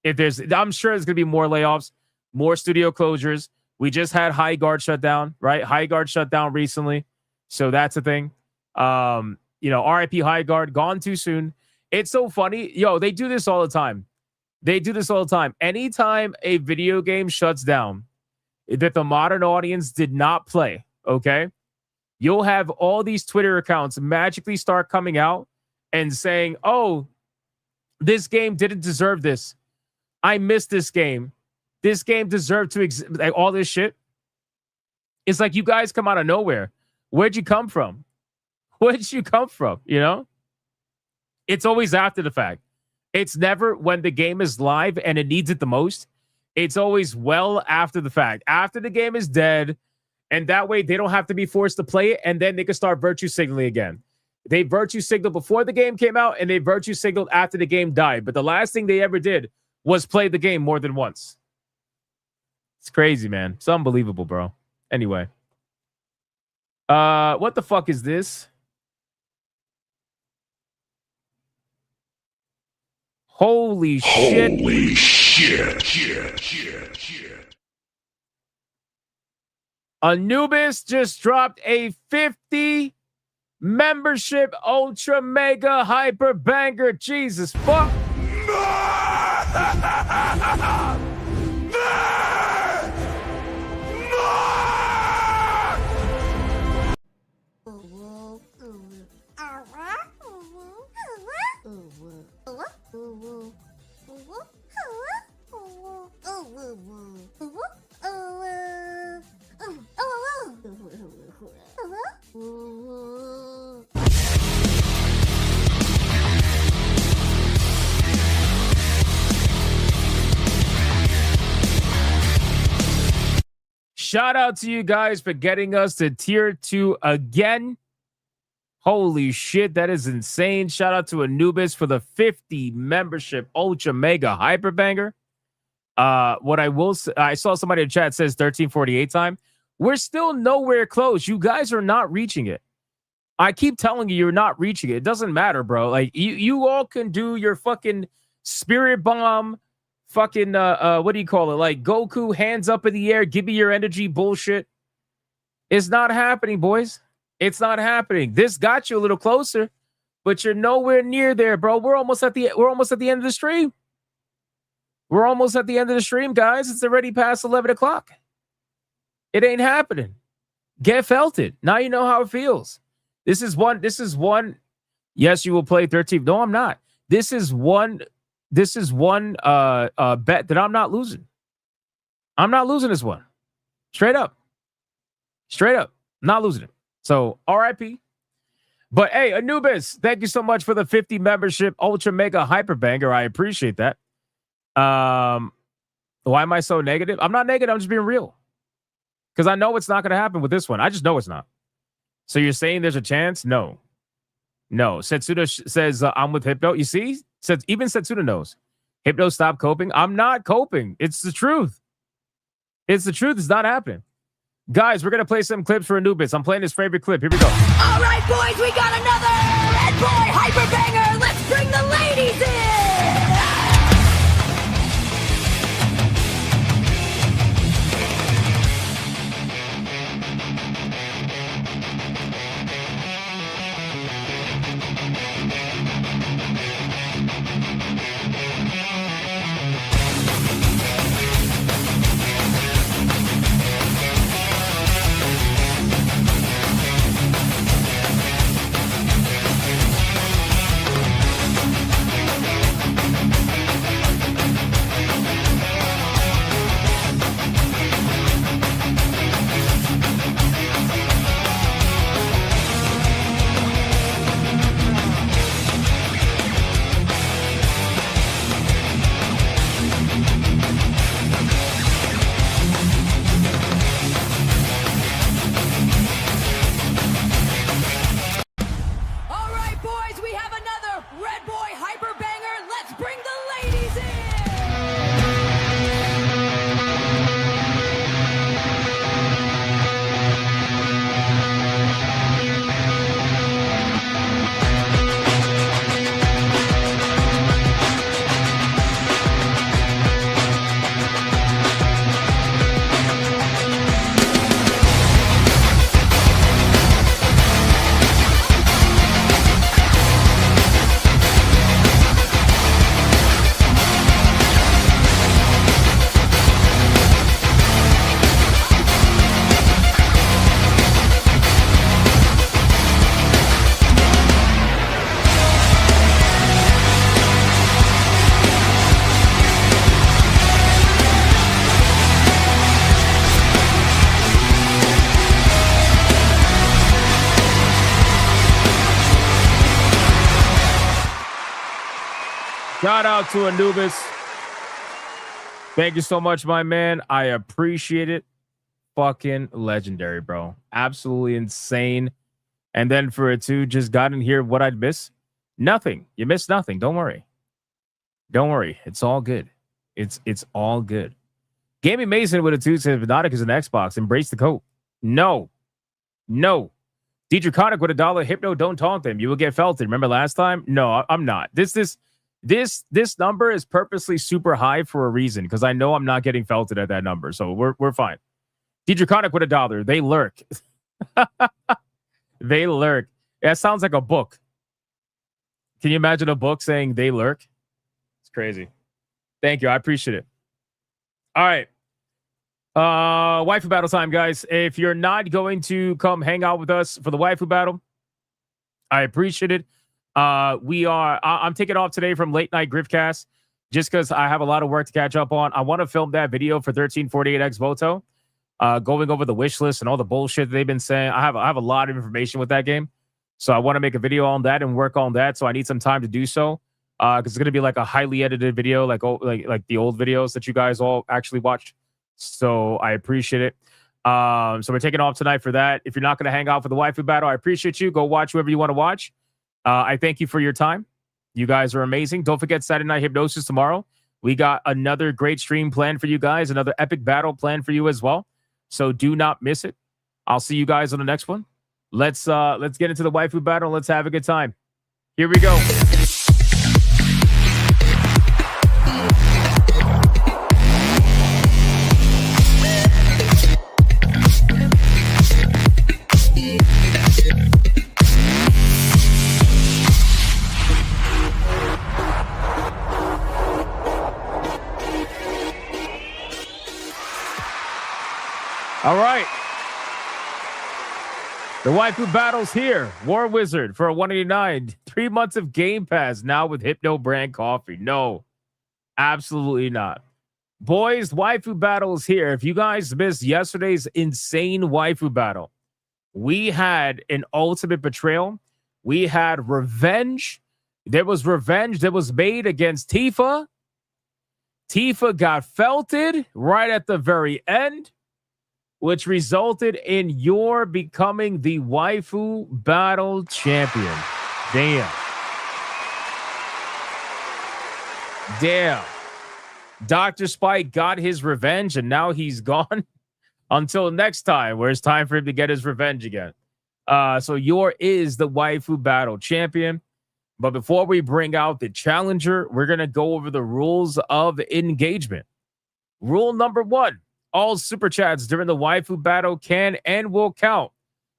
if I'm sure there's going to be more layoffs, more studio closures. We just had High Guard shut down, right? High Guard shut down recently. So that's a thing. RIP High Guard, gone too soon. It's so funny. They do this all the time. Anytime a video game shuts down that the modern audience did not play, okay? You'll have all these Twitter accounts magically start coming out and saying, oh, this game didn't deserve this. I missed this game. This game deserved to like all this shit. It's like you guys come out of nowhere. Where'd you come from? It's always after the fact. It's never when the game is live and it needs it the most. It's always well after the fact. After the game is dead, and that way they don't have to be forced to play it, and then they can start virtue signaling again. They virtue signaled before the game came out, and they virtue signaled after the game died. But the last thing they ever did was play the game more than once. It's crazy, man. It's unbelievable, bro. Anyway. What the fuck is this? Holy shit.
Holy shit.
Anubis just dropped a 50 membership ultra mega hyper banger. Jesus fuck. Shout out to you guys for getting us to tier 2 again. Holy shit, that is insane. Shout out to Anubis for the 50 membership ultra mega hyper banger. What I will say, I saw somebody in chat says 1348 time. We're still nowhere close. You guys are not reaching it. I keep telling you, you're not reaching it. It doesn't matter, bro. Like you all can do your fucking spirit bomb, fucking what do you call it? Like Goku, hands up in the air, give me your energy bullshit. It's not happening, boys. It's not happening. This got you a little closer, but you're nowhere near there, bro. We're almost at the end of the stream. We're almost at the end of the stream, guys. It's already past 11 o'clock. It ain't happening. Get felt it. Now you know how it feels. This is one. Yes, you will play 13. No, I'm not. This is one bet that I'm not losing. I'm not losing this one. Straight up. Not losing it. So, RIP. But hey, Anubis, thank you so much for the 50 membership ultra mega hyper banger. I appreciate that. Why am I so negative? I'm not negative. I'm just being real. Because I know it's not going to happen with this one. I just know it's not. So you're saying there's a chance? No. Setsuna says, I'm with Hypno. You see? Even Setsuna knows. Hypno, stop coping. I'm not coping. It's the truth. It's not happening. Guys, we're going to play some clips for Anubis. I'm playing his favorite clip. Here we go.
All right, boys, we got another Red Boy Hyper Banger. Let's bring the ladies in.
Shout out to Anubis. Thank you so much, my man. I appreciate it. Fucking legendary, bro. Absolutely insane. And then for it to just got in here, what I'd miss? Nothing. You missed nothing. Don't worry. Don't worry. It's all good. It's all good. Gaming Mason with a 2 says Hypnotic is an Xbox. Embrace the code. No. Dietrich Conic with $1. Hypno, don't taunt them. You will get felted. Remember last time? No, I'm not. This number is purposely super high for a reason because I know I'm not getting felted at that number. So we're fine. Dietrich Conic with $1. They lurk. They lurk. That sounds like a book. Can you imagine a book saying they lurk? It's crazy. Thank you. I appreciate it. All right. Waifu battle time, guys. If you're not going to come hang out with us for the waifu battle, I appreciate it. I'm taking off today from late night Griffcast just because I have a lot of work to catch up on. I want to film that video for 1348X Voto, going over the wish list and all the bullshit that they've been saying. I have a lot of information with that game, so I want to make a video on that and work on that. So I need some time to do so because it's going to be like a highly edited video, like the old videos that you guys all actually watched. So I appreciate it. So we're taking off tonight for that. If you're not going to hang out for the waifu battle, I appreciate you. Go watch whoever you want to watch. I thank you for your time. You guys are amazing. Don't forget Saturday Night Hypnosis tomorrow. We got another great stream planned for you guys, another epic battle planned for you as well. So do not miss it. I'll see you guys on the next one. Let's get into the waifu battle. Let's have a good time. Here we go. All right. The waifu battle's here. War Wizard for a 189. 3 months of Game Pass now with Hypno brand coffee. No, absolutely not. Boys, waifu battle is here. If you guys missed yesterday's insane waifu battle, we had an ultimate betrayal. We had revenge. There was revenge that was made against Tifa. Tifa got felted right at the very end, which resulted in your becoming the waifu battle champion. Damn. Dr. Spike got his revenge, and now he's gone until next time, where it's time for him to get his revenge again. So Yor is the waifu battle champion. But before we bring out the challenger, we're going to go over the rules of engagement. Rule number 1. All super chats during the waifu battle can and will count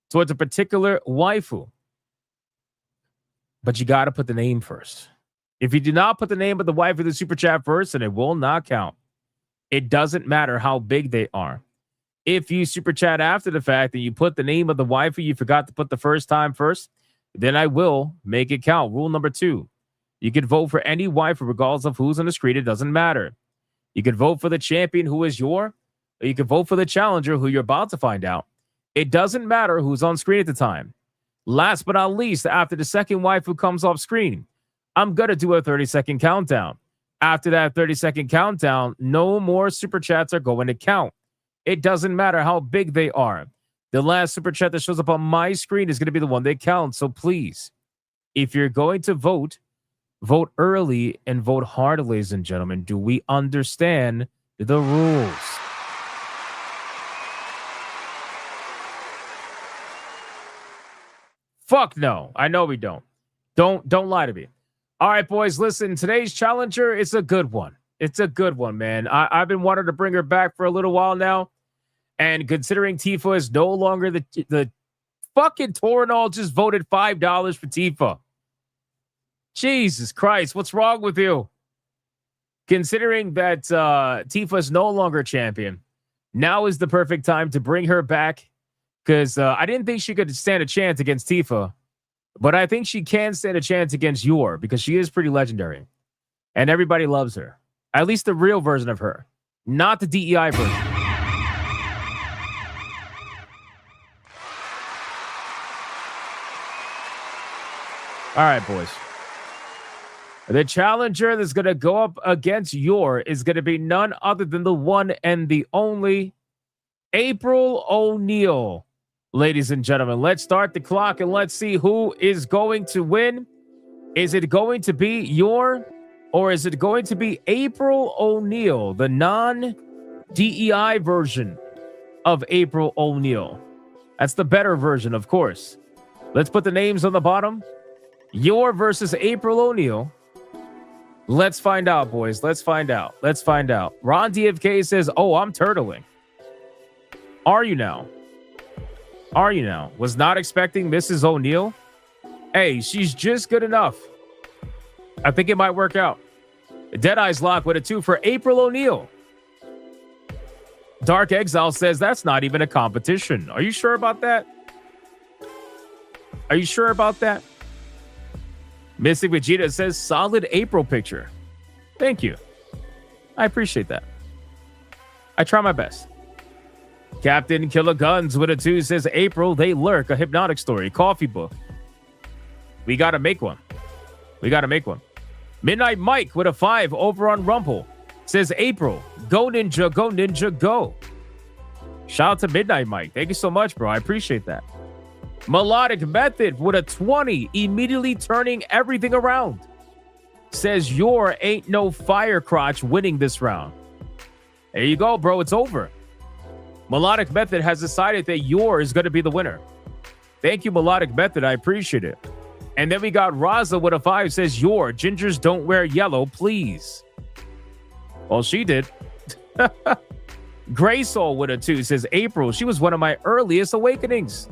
towards a particular waifu. But you got to put the name first. If you do not put the name of the waifu in the super chat first, then it will not count. It doesn't matter how big they are. If you super chat after the fact and you put the name of the waifu you forgot to put the first time first, then I will make it count. Rule number 2. You can vote for any waifu regardless of who's on the screen. It doesn't matter. You can vote for the champion who is your, or you can vote for the challenger who you're about to find out. It doesn't matter who's on screen at the time. Last but not least, after the second waifu comes off screen, I'm going to do a 30-second countdown. After that 30-second countdown, no more super chats are going to count. It doesn't matter how big they are. The last super chat that shows up on my screen is going to be the one that counts. So please, if you're going to vote, vote early and vote hard, ladies and gentlemen. Do we understand the rules? Fuck no. I know we don't. Don't lie to me. All right, boys, listen. Today's challenger is a good one. It's a good one, man. I've been wanting to bring her back for a little while now. And considering Tifa is no longer the fucking Torinol just voted $5 for Tifa. Jesus Christ, what's wrong with you? Considering that Tifa is no longer champion, now is the perfect time to bring her back. Because I didn't think she could stand a chance against Tifa. But I think she can stand a chance against Yor because she is pretty legendary. And everybody loves her. At least the real version of her. Not the DEI version. All right, boys. The challenger that's going to go up against Yor is going to be none other than the one and the only April O'Neil. Ladies and gentlemen, let's start the clock and let's see who is going to win. Is it going to be Yor or is it going to be April O'Neil, the non-DEI version of April O'Neil? That's the better version, of course. Let's put the names on the bottom. Yor versus April O'Neil. Let's find out, boys. Let's find out. Let's find out. Ron DFK says, oh, I'm turtling. Are you now? Are you now? Was not expecting Mrs. O'Neil. Hey, she's just good enough. I think it might work out. Deadeye's Lock with a 2 for April O'Neil. Dark Exile says that's not even a competition. Are you sure about that? Are you sure about that? Mystic Vegeta says solid April picture. Thank you. I appreciate that. I try my best. Captain Killer Guns with a 2 says April, they lurk, a hypnotic story, coffee book. We got to make one. We got to make one. Midnight Mike with a 5 over on Rumble says April, go ninja, go ninja, go. Shout out to Midnight Mike. Thank you so much, bro. I appreciate that. Melodic Method with a 20, immediately turning everything around. Says Yor ain't no fire crotch winning this round. There you go, bro. It's over. Melodic Method has decided that Yor is going to be the winner. Thank you, Melodic Method. I appreciate it. And then we got Raza with a 5 says Yor, gingers don't wear yellow, please. Well, she did. Gray Soul with a 2 says April, she was one of my earliest awakenings.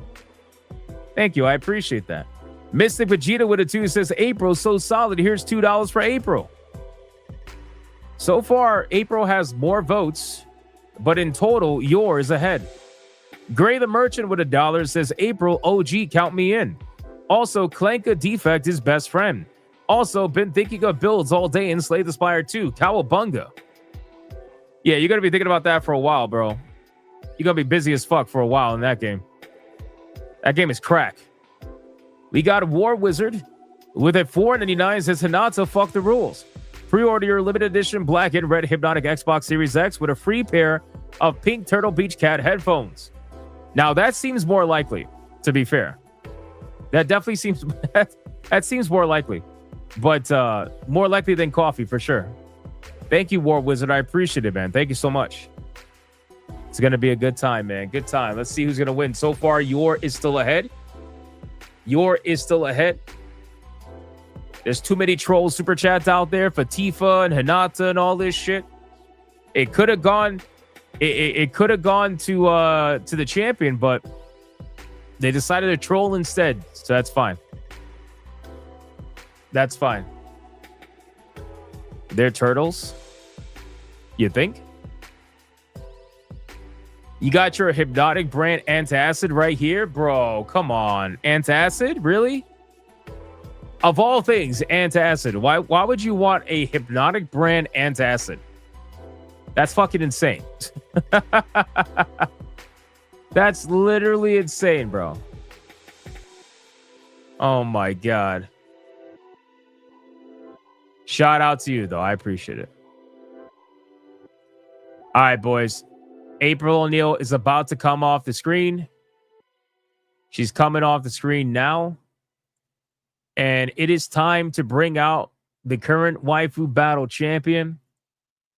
Thank you. I appreciate that. Mystic Vegeta with a 2 says April, so solid. Here's $2 for April. So far, April has more votes, but in total, Yor is ahead. Gray the Merchant with $1 says April, OG, count me in. Also, Clanka Defect is best friend. Also, been thinking of builds all day in Slay the Spire 2. Cowabunga. Yeah, you're going to be thinking about that for a while, bro. You're going to be busy as fuck for a while in that game. That game is crack. We got a War Wizard with a $4.99 says Hinata, fuck the rules. Pre-order your limited edition black and red Hypnotic Xbox Series X with a free pair of pink Turtle Beach Cat headphones. Now, that seems more likely, to be fair. That definitely seems... that seems more likely. But more likely than coffee, for sure. Thank you, War Wizard. I appreciate it, man. Thank you so much. It's going to be a good time, man. Good time. Let's see who's going to win. So far, Yor is still ahead. Yor is still ahead. There's too many troll super chats out there for Tifa and Hinata and all this shit. It could have gone... It could have gone to the champion, but they decided to troll instead. So that's fine. That's fine. They're turtles? You think? You got your Hypnotic brand antacid right here? Bro, come on. Antacid? Really? Of all things, antacid. Why would you want a Hypnotic brand antacid? That's fucking insane. That's literally insane, bro. Oh my God. Shout out to you, though. I appreciate it. All right, boys. April O'Neil is about to come off the screen. She's coming off the screen now. And it is time to bring out the current waifu battle champion,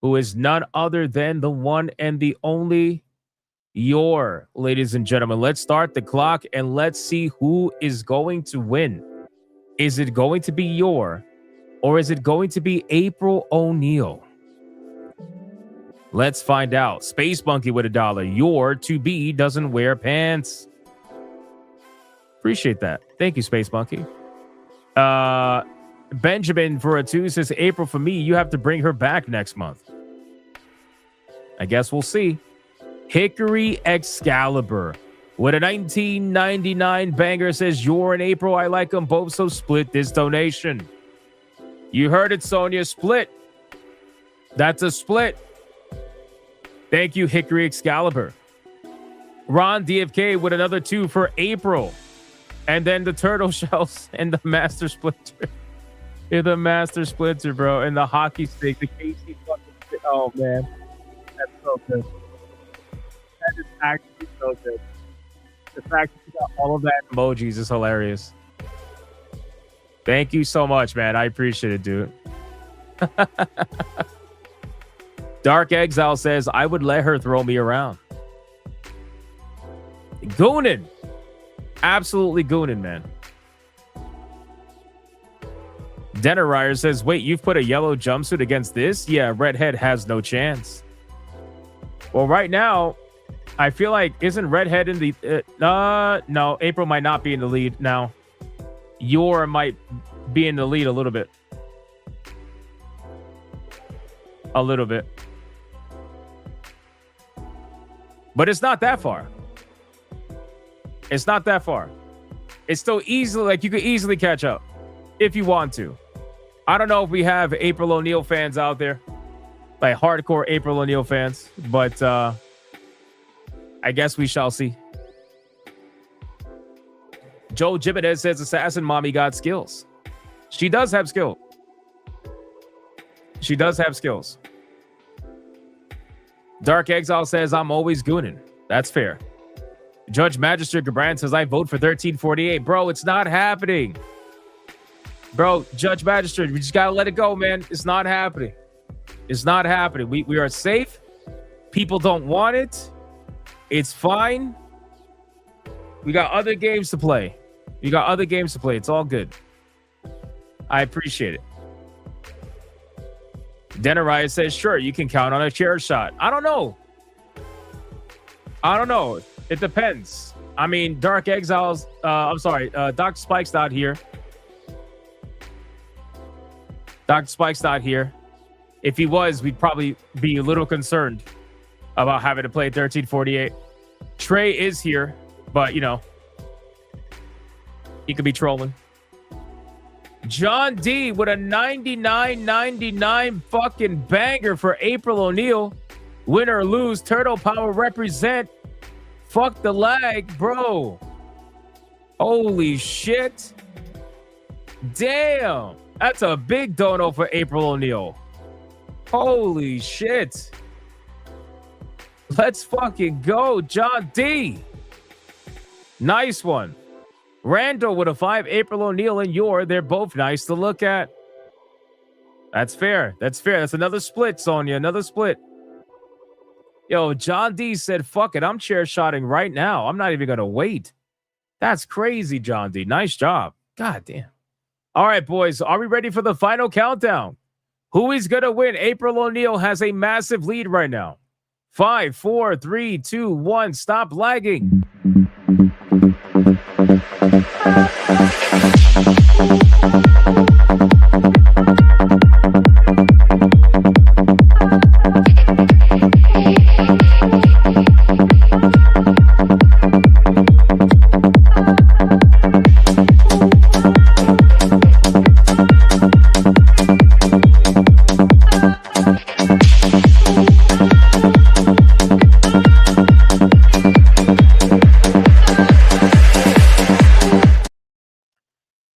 who is none other than the one and the only Yor, ladies and gentlemen. Let's start the clock and let's see who is going to win. Is it going to be Yor or is it going to be April O'Neil? Let's find out. Space Monkey with $1. Yor to be doesn't wear pants. Appreciate that. Thank you, Space Monkey. Benjamin for a 2 says April for me. You have to bring her back next month. I guess we'll see. Hickory Excalibur with a 1999 banger says Yor and April. I like them both, so split this donation. You heard it, Sonia. Split. That's a split. Thank you, Hickory Excalibur. Ron DFK with another 2 for April. And then the turtle shells and the master splinter. You're the master splinter, bro. And the hockey stick, the Casey fucking stick. Oh, man. That's so good. That is actually so good. The fact that you got all of that emojis is hilarious. Thank you so much, man. I appreciate it, dude. Dark Exile says, I would let her throw me around. Goonin. Absolutely goonin, man. Denarier says, wait, you've put a yellow jumpsuit against this? Yeah, Redhead has no chance. Well, right now, I feel like, isn't Redhead in the... no, April might not be in the lead now. Yor might be in the lead a little bit. A little bit. But it's not that far. It's not that far. It's still easily, like, you could easily catch up if you want to. I don't know if we have April O'Neil fans out there, like hardcore April O'Neil fans, but I guess we shall see. Joe Jimenez says Assassin Mommy got skills. She does have skill. She does have skills. Dark Exile says I'm always gooning. That's fair. Judge Magistrate Gabran says I vote for 1348. Bro, it's not happening. Bro, Judge Magistrate, we just gotta let it go, man. It's not happening. It's not happening. We are safe. People don't want it. It's fine. We got other games to play. You got other games to play. It's all good. I appreciate it. Denariah says, sure, you can count on a chair shot. I don't know. I don't know. It depends. I mean, Dark Exiles, I'm sorry, Dr. Spike's not here. Dr. Spike's not here. If he was, we'd probably be a little concerned about having to play 1348. Trey is here, but, you know, he could be trolling. John D with a 99.99 fucking banger for April O'Neil. Win or lose, Turtle Power represent. Fuck the lag, bro. Holy shit. Damn. That's a big dono for April O'Neil. Holy shit. Let's fucking go, John D. Nice one. Randall with a 5. April O'Neil and Yor, they're both nice to look at. That's fair. That's fair. That's another split, Sonia. Another split. Yo, John D said, fuck it. I'm chair shotting right now. I'm not even going to wait. That's crazy, John D. Nice job. God damn. All right, boys. Are we ready for the final countdown? Who is going to win? April O'Neil has a massive lead right now. 5, 4, 3, 2, 1. Stop lagging.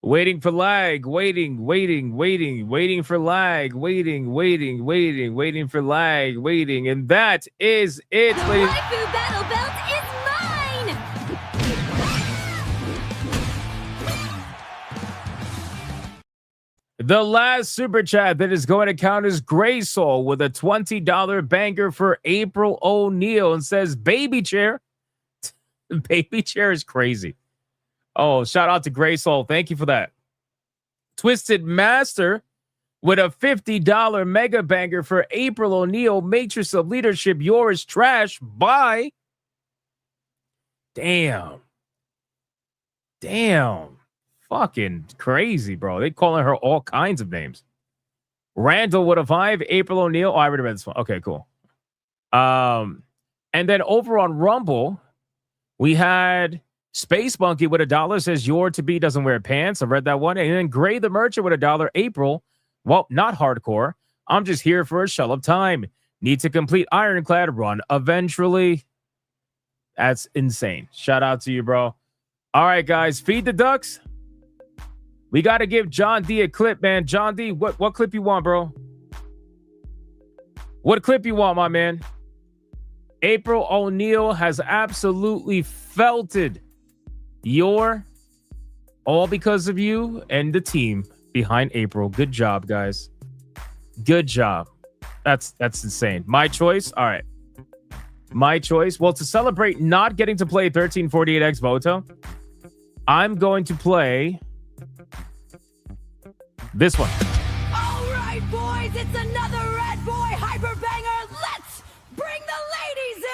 Waiting for lag, waiting for lag, waiting for lag, and that is it, ladies.
My food battle belt is mine!
The last super chat that is going to count is Gray Soul with a $20 banger for April O'Neil and says, baby chair. Baby chair is crazy. Oh, shout out to Gray Soul. Thank you for that. Twisted Master with a $50 mega banger for April O'Neil. Matrix of Leadership, yours trash. Bye. Damn. Fucking crazy, bro. They calling her all kinds of names. Randall with a 5. April O'Neil. Oh, I already read this one. Okay, cool. And then over on Rumble, we had Space Monkey with $1 says your to be doesn't wear pants. I read that one. And then Gray the Merchant with $1. April, well, not hardcore. I'm just here for a shell of time. Need to complete Ironclad run eventually. That's insane. Shout out to you, bro. All right, guys, feed the ducks. We got to give John D a clip, man. John D, what clip you want, bro? What clip you want, my man? April O'Neil has absolutely felted your all because of you and the team behind April. Good job, guys. Good job. That's insane. My choice. All right. My choice. Well, to celebrate not getting to play 1348X Voto, I'm going to play this one.
All right, boys, it's another Red Boy Hyper Banger. Let's bring the ladies in.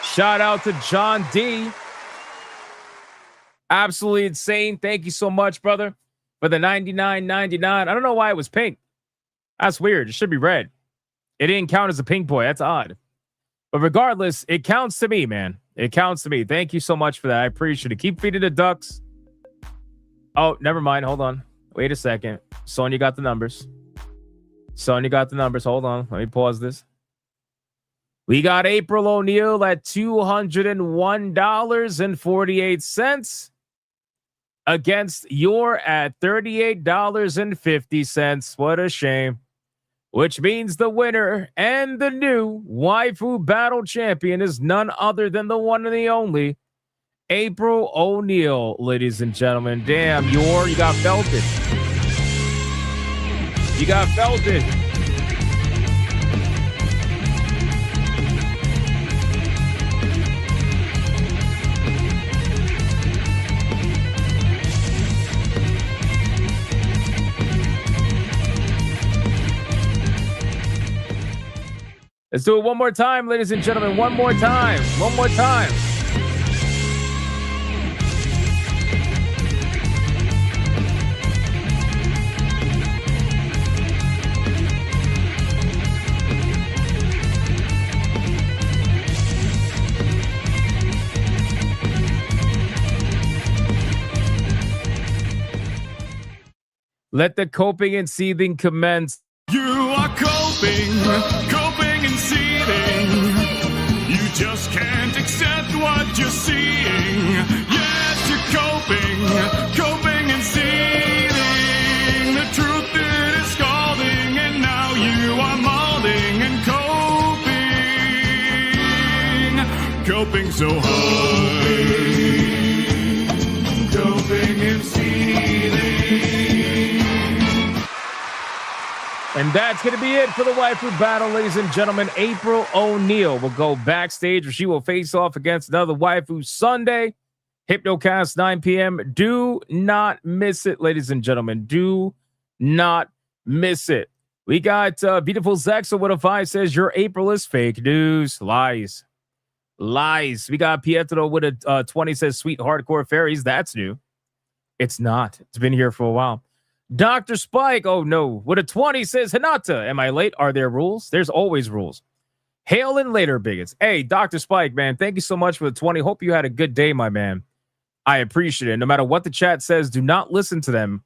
Shout out to John D. Absolutely insane. Thank you so much, brother, for the $99.99. I don't know why it was pink. That's weird. It should be red. It didn't count as a pink boy. That's odd. But regardless, it counts to me, man. It counts to me. Thank you so much for that. I appreciate it. Keep feeding the ducks. Oh, never mind. Hold on. Wait a second. Sonya got the numbers. Sonya got the numbers. Hold on. Let me pause this. We got April O'Neil at $201.48 against your at $38.50. What a shame. Which means the winner and the new waifu battle champion is none other than the one and the only April O'Neil, ladies and gentlemen. Damn, you got felted. You got felted. Let's do it one more time, ladies and gentlemen. One more time. One more time. Let the coping and seething commence.
You are coping and seething. You just can't accept what you're seeing. Yes, you're coping and seething. The truth it is scalding, and now you are molding and coping so hard. Coping and seething.
And that's going to be it for the waifu battle, ladies and gentlemen. April O'Neil will go backstage where she will face off against another waifu Sunday. Hypnocast, 9 p.m. Do not miss it, ladies and gentlemen. Do not miss it. We got Beautiful Zexa with a 5 says, your April is fake news. Lies. Lies. We got Pietro with a 20 says, sweet hardcore fairies. That's new. It's not. It's been here for a while. Dr. Spike, oh no, with a 20 says, Hinata, am I late? Are there rules? There's always rules. Hail in later, bigots. Hey, Dr. Spike, man, thank you so much for the 20. Hope you had a good day, my man. I appreciate it. No matter what the chat says, do not listen to them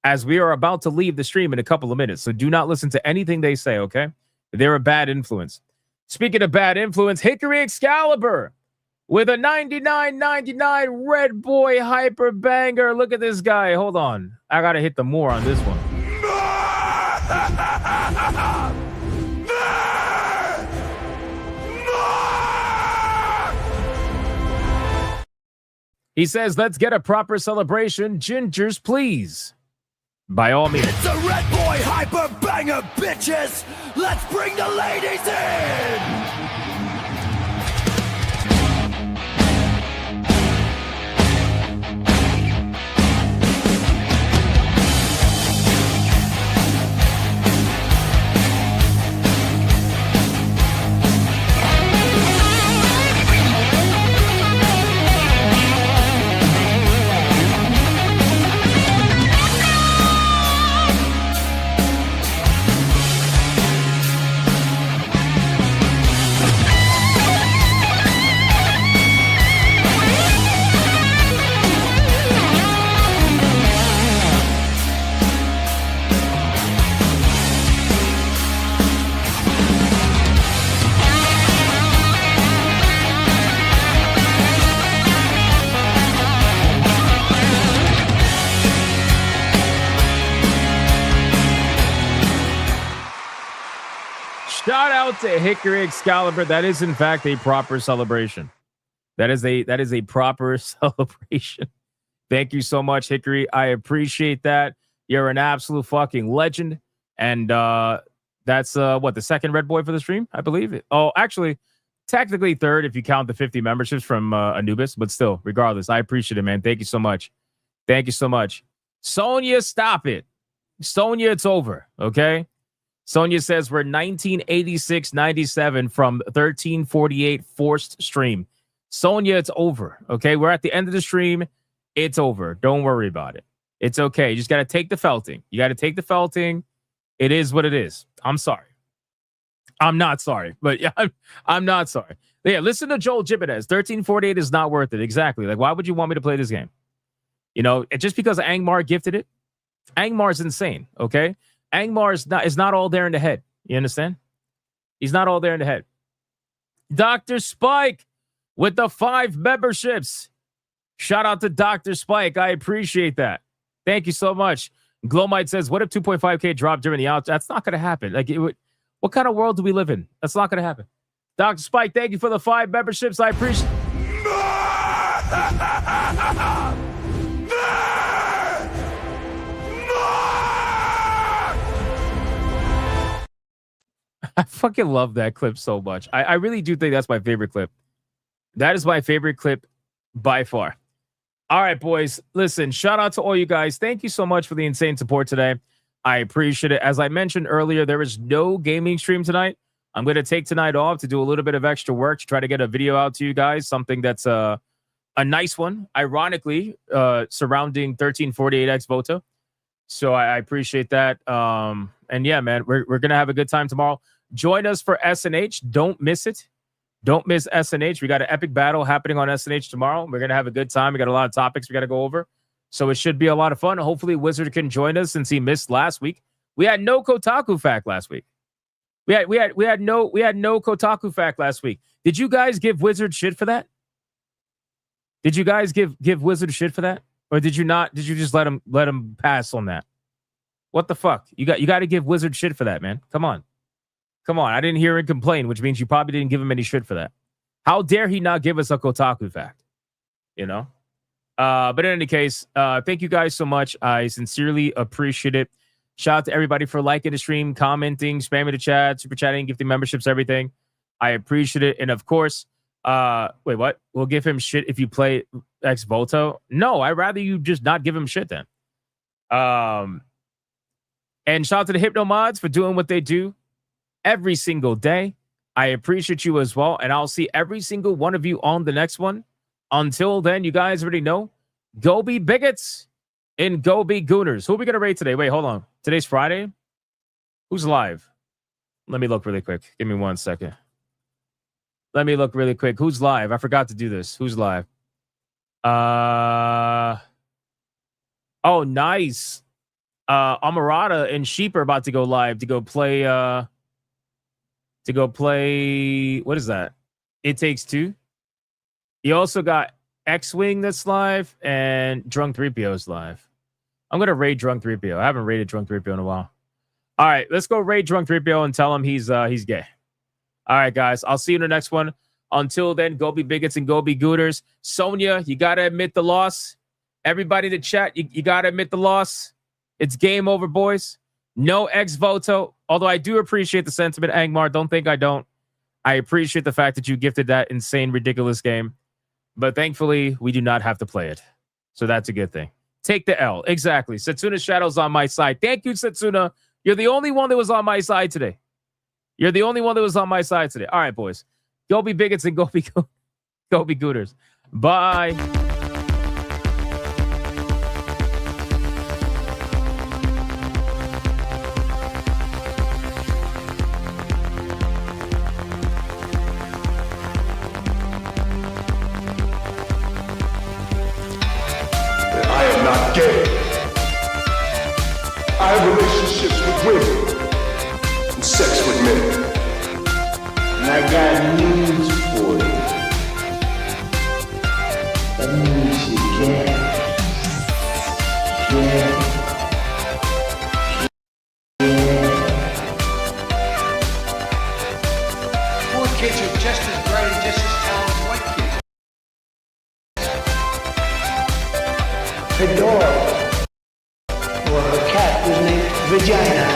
as we are about to leave the stream in a couple of minutes. So do not listen to anything they say, okay? They're a bad influence. Speaking of bad influence, Hickory Excalibur with a $99.99 Red Boy Hyper Banger. Look at this guy. Hold on. I got to hit the more on this one. He says, let's get a proper celebration. Gingers, please. By all means.
It's a Red Boy Hyper Banger, bitches! Let's bring the ladies in!
Shout out to Hickory Excalibur. That is, in fact, a proper celebration. That is a proper celebration. Thank you so much, Hickory. I appreciate that. You're an absolute fucking legend. And that's what, the second Red Boy for the stream, I believe. Oh, actually, technically third if you count the 50 memberships from Anubis, but still, regardless, I appreciate it, man. Thank you so much. Thank you so much. Sonia, stop it. Sonia, it's over, okay? Sonia says we're 1986-97 from 1348 forced stream. Sonia, it's over. Okay, we're at the end of the stream. It's over. Don't worry about it. It's okay. You just got to take the felting. You got to take the felting. It is what it is. I'm sorry. I'm not sorry, but yeah, I'm not sorry. But yeah, listen to Joel Jimenez. 1348 is not worth it. Exactly. Like, why would you want me to play this game? You know, just because Angmar gifted it. Angmar's insane. Okay. Angmar is not all there in the head. You understand? He's not all there in the head. Dr. Spike with the 5 memberships. Shout out to Dr. Spike. I appreciate that. Thank you so much. Glowmite says, what if 2.5K dropped during the out? That's not going to happen. Like, what kind of world do we live in? That's not going to happen. Dr. Spike, thank you for the 5 memberships. I appreciate I fucking love that clip so much. I really do think that's my favorite clip. That is my favorite clip by far. All right, boys. Listen, shout out to all you guys. Thank you so much for the insane support today. I appreciate it. As I mentioned earlier, there is no gaming stream tonight. I'm going to take tonight off to do a little bit of extra work to try to get a video out to you guys. Something that's a nice one, ironically, surrounding 1348X Voto. So I appreciate that. And yeah, man, we're going to have a good time tomorrow. Join us for SNH. Don't miss it. Don't miss SNH. We got an epic battle happening on SNH tomorrow. We're going to have a good time. We got a lot of topics we got to go over. So it should be a lot of fun. Hopefully Wizard can join us since he missed last week. We had no Kotaku fact last week. We had no Kotaku fact last week. Did you guys give Wizard shit for that? Did you guys give Wizard shit for that? Or did you not? Did you just let him pass on that? What the fuck? You got to give Wizard shit for that, man. Come on. I didn't hear him complain, which means you probably didn't give him any shit for that. How dare he not give us a Kotaku fact? You know? But in any case, thank you guys so much. I sincerely appreciate it. Shout out to everybody for liking the stream, commenting, spamming the chat, super chatting, gifting memberships, everything. I appreciate it. And of course, wait, what? We'll give him shit if you play Ex Voto? No, I'd rather you just not give him shit then. And shout out to the Hypno Mods for doing what they do every single day. I appreciate you as well. And I'll see every single one of you on the next one. Until then, you guys already know, go be bigots and go be gooners. Who are we going to rate today? Wait, hold on. Today's Friday. Who's live? Let me look really quick. Give me 1 second. Let me look really quick. Who's live? I forgot to do this. Who's live? Oh, nice. Amarada and Sheep are about to go live to go play what is that? It Takes Two. You also got X-Wing that's live and Drunk 3PO is live. I'm gonna raid Drunk 3PO. I haven't raided Drunk 3PO in a while. All right, let's go raid Drunk 3PO and tell him he's gay. All right, guys. I'll see you in the next one. Until then, go be bigots and go be gooters. Sonia, you gotta admit the loss. Everybody in the chat, you gotta admit the loss. It's game over, boys. No ex voto. Although I do appreciate the sentiment, Angmar. Don't think I don't. I appreciate the fact that you gifted that insane, ridiculous game. But thankfully, we do not have to play it. So that's a good thing. Take the L. Exactly. Setsuna Shadow's on my side. Thank you, Setsuna. You're the only one that was on my side today. You're the only one that was on my side today. All right, boys. Go be bigots and go be gooters. Bye.
I am not gay. I have relationships with women and sex with men. And I got news for you. That means you gay.
Poor kids are just as bright and just as talented as white kids.
Her dog, or her cat, was named Vagina.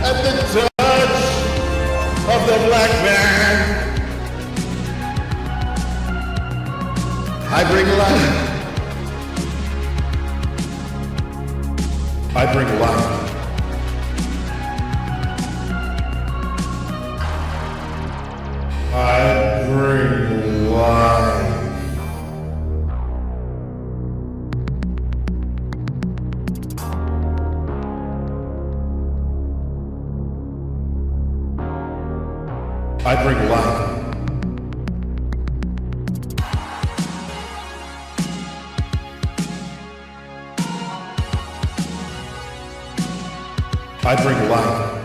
At the touch of the black man, I bring life. I bring life. I bring life. I bring life. I bring life.